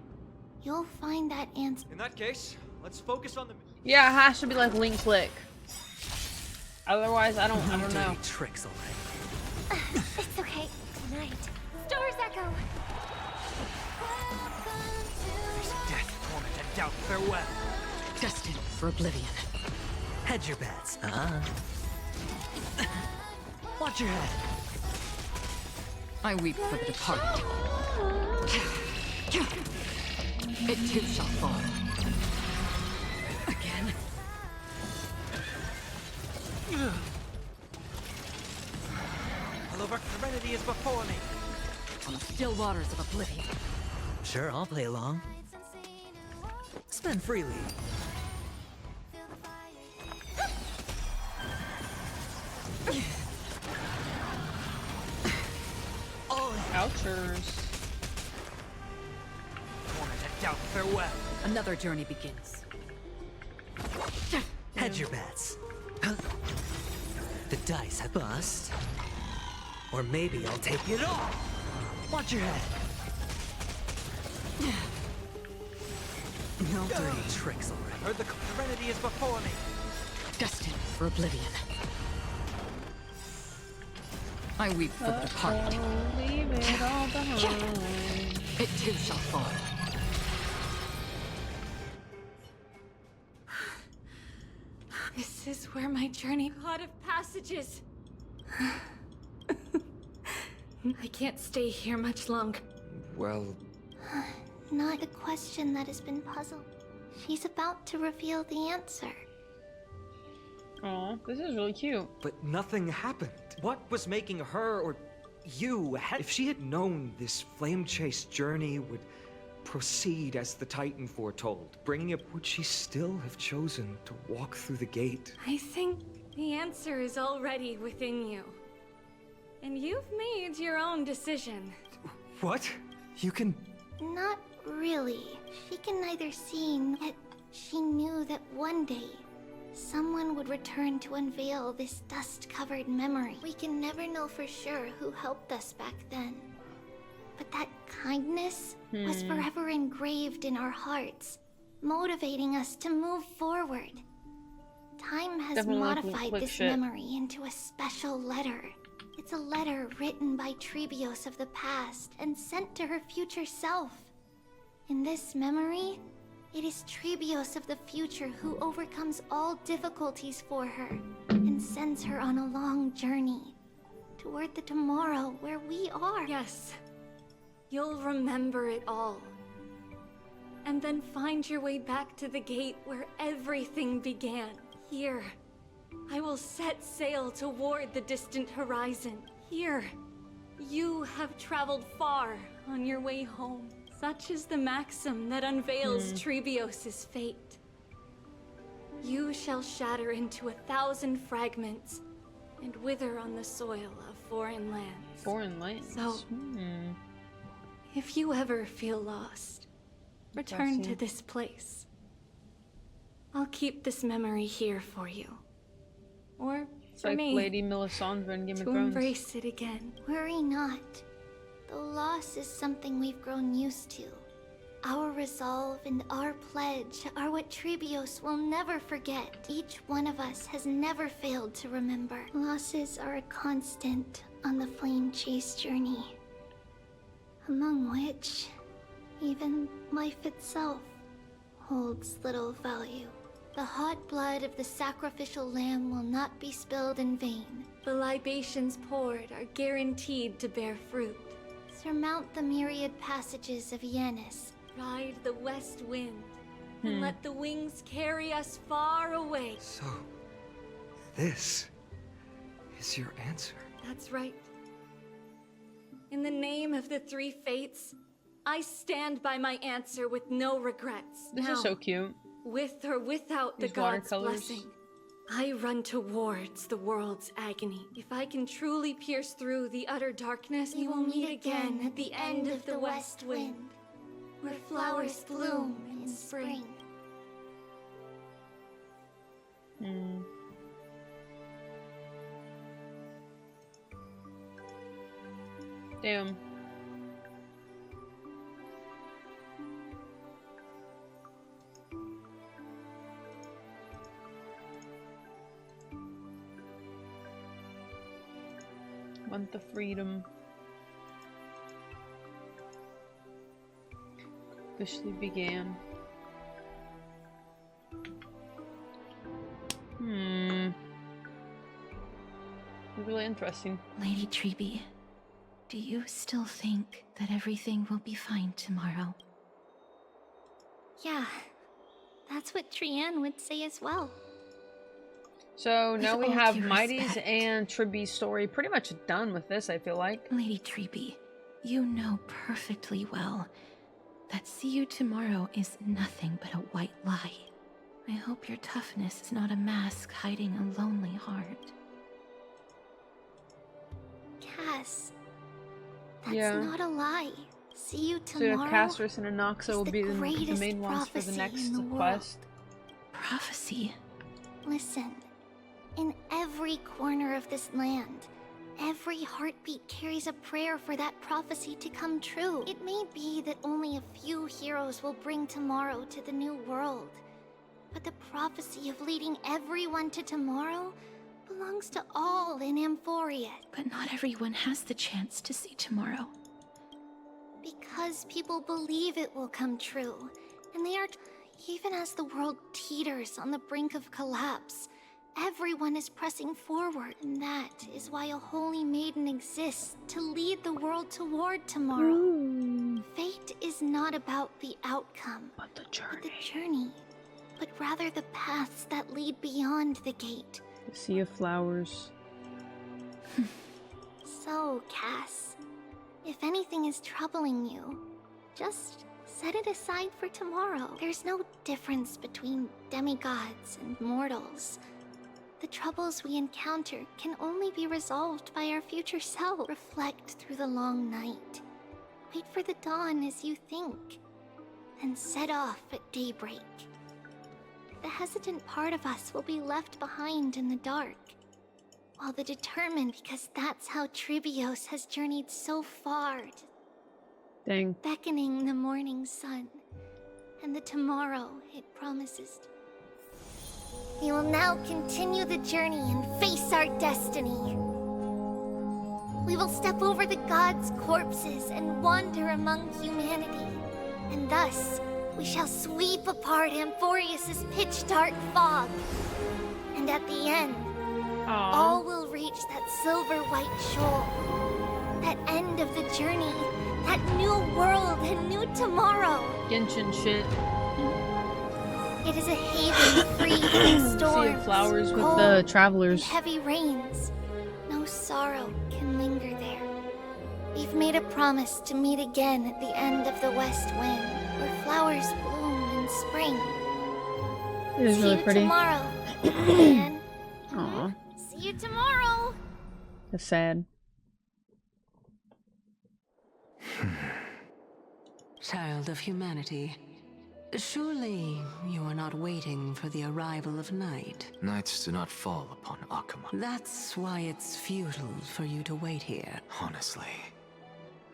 You'll find that answer. In that case, let's focus on the... Yeah, it has to be like link click. Otherwise, I don't know. Tricks already. It's okay. Tonight. Stars echo. Death, torment, and doubt, farewell. Destined for oblivion. Hedge your bets. Watch your head. I weep for the departed. It too shall fall. Again. All over serenity is before me. On the still waters of oblivion. Sure, I'll play along. Spend freely. Ouchers. Torment and doubt, farewell. Another journey begins. Hedge your bets. The dice I bust. Or maybe I'll take it all. Watch your head. No dirty tricks already. Heard the serenity is before me. Destined for oblivion. I weep for the departed. Leave it all behind. It too shall fall. This is where my journey God of passages. I can't stay here much longer. Well... Not a question that has been puzzled. She's about to reveal the answer. Oh, this is really cute. But nothing happened. What was making her or you... If she had known this flame chase journey would proceed as the Titan foretold, bringing it, would she still have chosen to walk through the gate? I think the answer is already within you. And you've made your own decision. What? You can... Not really. She can neither see, yet she knew that one day someone would return to unveil this dust-covered memory. We can never know for sure who helped us back then. But that kindness was forever engraved in our hearts, motivating us to move forward. Time has modified this memory into a special letter. It's a letter written by Trebios of the past and sent to her future self. In this memory, it is Trebios of the future who overcomes all difficulties for her and sends her on a long journey toward the tomorrow where we are. Yes, you'll remember it all. And then find your way back to the gate where everything began. Here, I will set sail toward the distant horizon. Here, you have traveled far on your way home. Such is the maxim that unveils Trebios' fate. You shall shatter into 1,000 fragments and wither on the soil of foreign lands. Foreign lands? So, if you ever feel lost, return to this place. I'll keep this memory here for you. Or it's for like me, Lady Melisandre in Game of to Thrones. embrace it again. Worry not. though loss is something we've grown used to. Our resolve and our pledge are what Trebios will never forget. Each one of us has never failed to remember. Losses are a constant on the flame chase journey, among which even life itself holds little value. The hot blood of the sacrificial lamb will not be spilled in vain. The libations poured are guaranteed to bear fruit. Surmount the myriad passages of Yanis. Ride the west wind, and let the wings carry us far away. So, this is your answer. That's right. In the name of the three fates, I stand by my answer with no regrets. This is so cute. With or without These the god's watercolors. blessing, I run towards the world's agony. If I can truly pierce through the utter darkness, we will meet again at the end of the west wind, where flowers bloom in spring. Damn. Want the freedom. Officially began. Really interesting. Lady Treeby, do you still think that everything will be fine tomorrow? Yeah, that's what Trianne would say as well. So now With we all have due Mighty's respect. and Triby's story pretty much done with this, I feel like. Lady Treeby, you know perfectly well that see you tomorrow is nothing but a white lie. I hope your toughness is not a mask hiding a lonely heart. Cass, that's Yeah. not a lie. See you So tomorrow. Castrus and Anoxa will the be the greatest main ones for the prophecy next in the world. quest. Prophecy? Listen, in every corner of this land, every heartbeat carries a prayer for that prophecy to come true. It may be that only a few heroes will bring tomorrow to the new world, but the prophecy of leading everyone to tomorrow belongs to all in Amphoreus. But not everyone has the chance to see tomorrow. Because people believe it will come true, and they are... Even as the world teeters on the brink of collapse, everyone is pressing forward, and that is why a holy maiden exists to lead the world toward tomorrow. Fate is not about the outcome, but the journey, but rather the paths that lead beyond the gate. The sea of flowers. So, Cass, if anything is troubling you, just set it aside for tomorrow. There's no difference between demigods and mortals. The troubles we encounter can only be resolved by our future self. Reflect through the long night. Wait for the dawn as you think, and set off at daybreak. The hesitant part of us will be left behind in the dark, while the determined, because that's how Trebios has journeyed so far, Dang. beckoning the morning sun, and the tomorrow it promises. We will now continue the journey and face our destiny. We will step over the gods' corpses and wander among humanity, and thus we shall sweep apart Amphoreus' pitch-dark fog. And at the end, all will reach that silver-white shoal, that end of the journey, that new world and new tomorrow. Genshin shit. It is a haven free from storms, Sea of flowers with cold, the travelers. and heavy rains. No sorrow can linger there. We've made a promise to meet again at the end of the west wind, where flowers bloom in spring. It is See really you pretty. tomorrow, Anne. Aw, See you tomorrow. that's sad. Child of humanity, surely you are not waiting for the arrival of night. Nights do not fall upon Akuma. That's why it's futile for you to wait here. Honestly,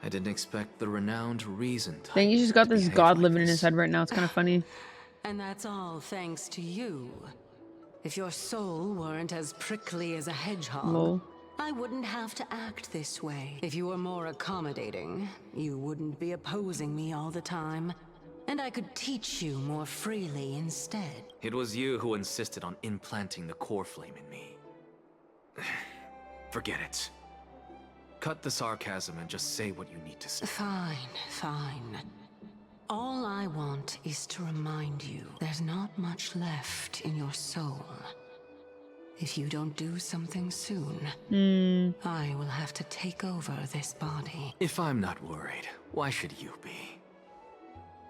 I didn't expect the renowned reason I think he's just got this god living in his head right now. It's kind of funny. And that's all thanks to you. If your soul weren't as prickly as a hedgehog, Lol. I wouldn't have to act this way. If you were more accommodating, you wouldn't be opposing me all the time. And I could teach you more freely instead. It was you who insisted on implanting the core flame in me. Forget it. Cut the sarcasm and just say what you need to say. Fine, fine. All I want is to remind you there's not much left in your soul. If you don't do something soon, I will have to take over this body. If I'm not worried, why should you be?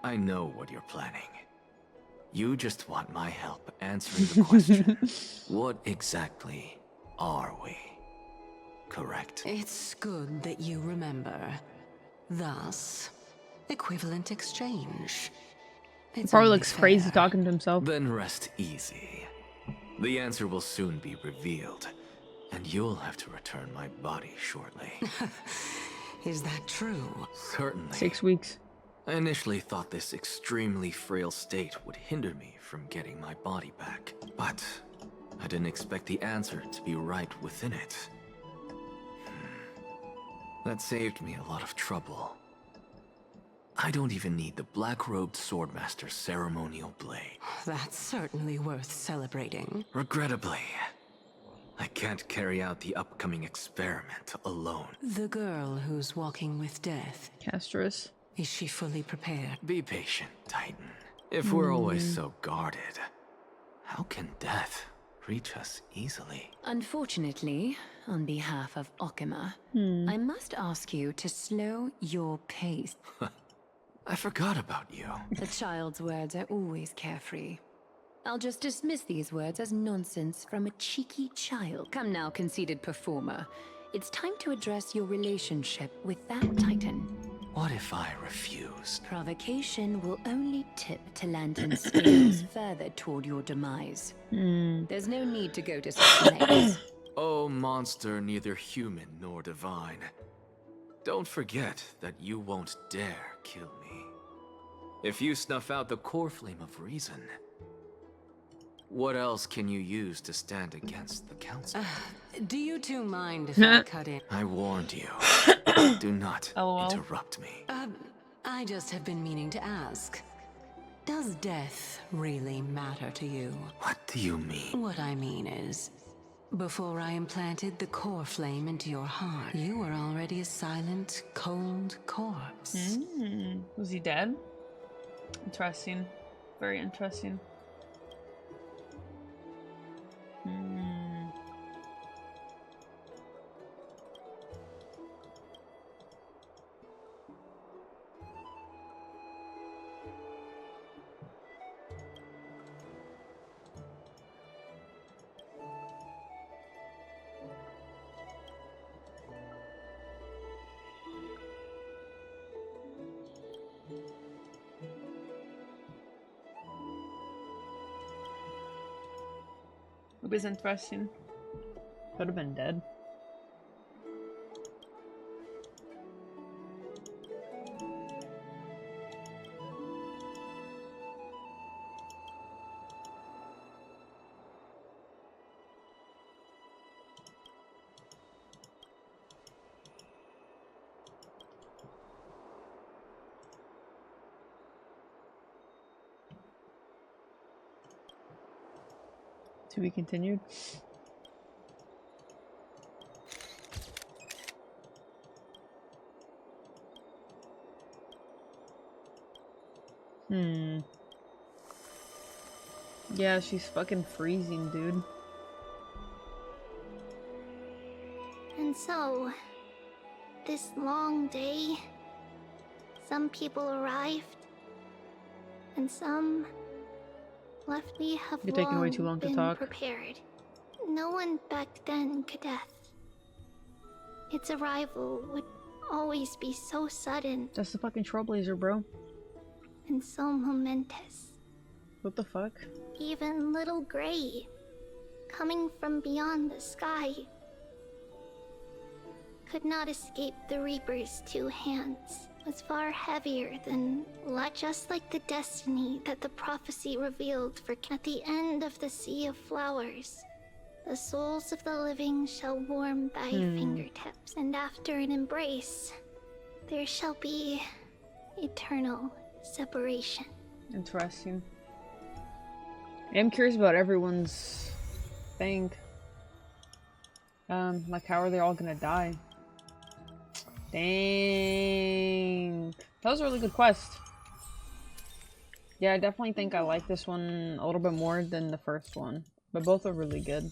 I know what you're planning. You just want my help answering the question. What exactly are we? Correct? It's good that you remember. Thus, equivalent exchange. He probably looks crazy talking to himself. Then rest easy. The answer will soon be revealed, and you'll have to return my body shortly. Is that true? Certainly. 6 weeks. I initially thought this extremely frail state would hinder me from getting my body back, but I didn't expect the answer to be right within it. That saved me a lot of trouble. I don't even need the black-robed swordmaster's ceremonial blade. That's certainly worth celebrating. Regrettably, I can't carry out the upcoming experiment alone. The girl who's walking with death. Castrus. Is she fully prepared? Be patient, Titan. If we're always so guarded, how can death reach us easily? Unfortunately, on behalf of Okima, I must ask you to slow your pace. I forgot about you. The child's words are always carefree. I'll just dismiss these words as nonsense from a cheeky child. Come now, conceited performer. It's time to address your relationship with that Titan. What if I refused? Provocation will only tip Talantan's scales further toward your demise. There's no need to go to such lengths. Oh, monster neither human nor divine. Don't forget that you won't dare kill me. If you snuff out the core flame of reason, what else can you use to stand against the council? Do you two mind if I cut in? I warned you. Do not interrupt me. I just have been meaning to ask. Does death really matter to you? What do you mean? What I mean is, before I implanted the core flame into your heart, you were already a silent, cold corpse. Was he dead? Interesting. Very interesting. It was interesting. Could have been dead. To be continued. Yeah, she's fucking freezing, dude. And so, this long day, some people arrived, and some left me have You're taking way too long to been talk. prepared. No one back then could death. Its arrival would always be so sudden That's the fucking Trailblazer, bro. and so momentous. What the fuck? Even little Gray, coming from beyond the sky, could not escape the Reaper's 2 hands, was far heavier than just like the destiny that the prophecy revealed for at the end of the Sea of Flowers. The souls of the living shall warm thy fingertips, and after an embrace, there shall be eternal separation. Interesting. I am curious about everyone's thing. Like, how are they all gonna die? Dang. That was a really good quest. Yeah, I definitely think I like this one a little bit more than the first one. But both are really good.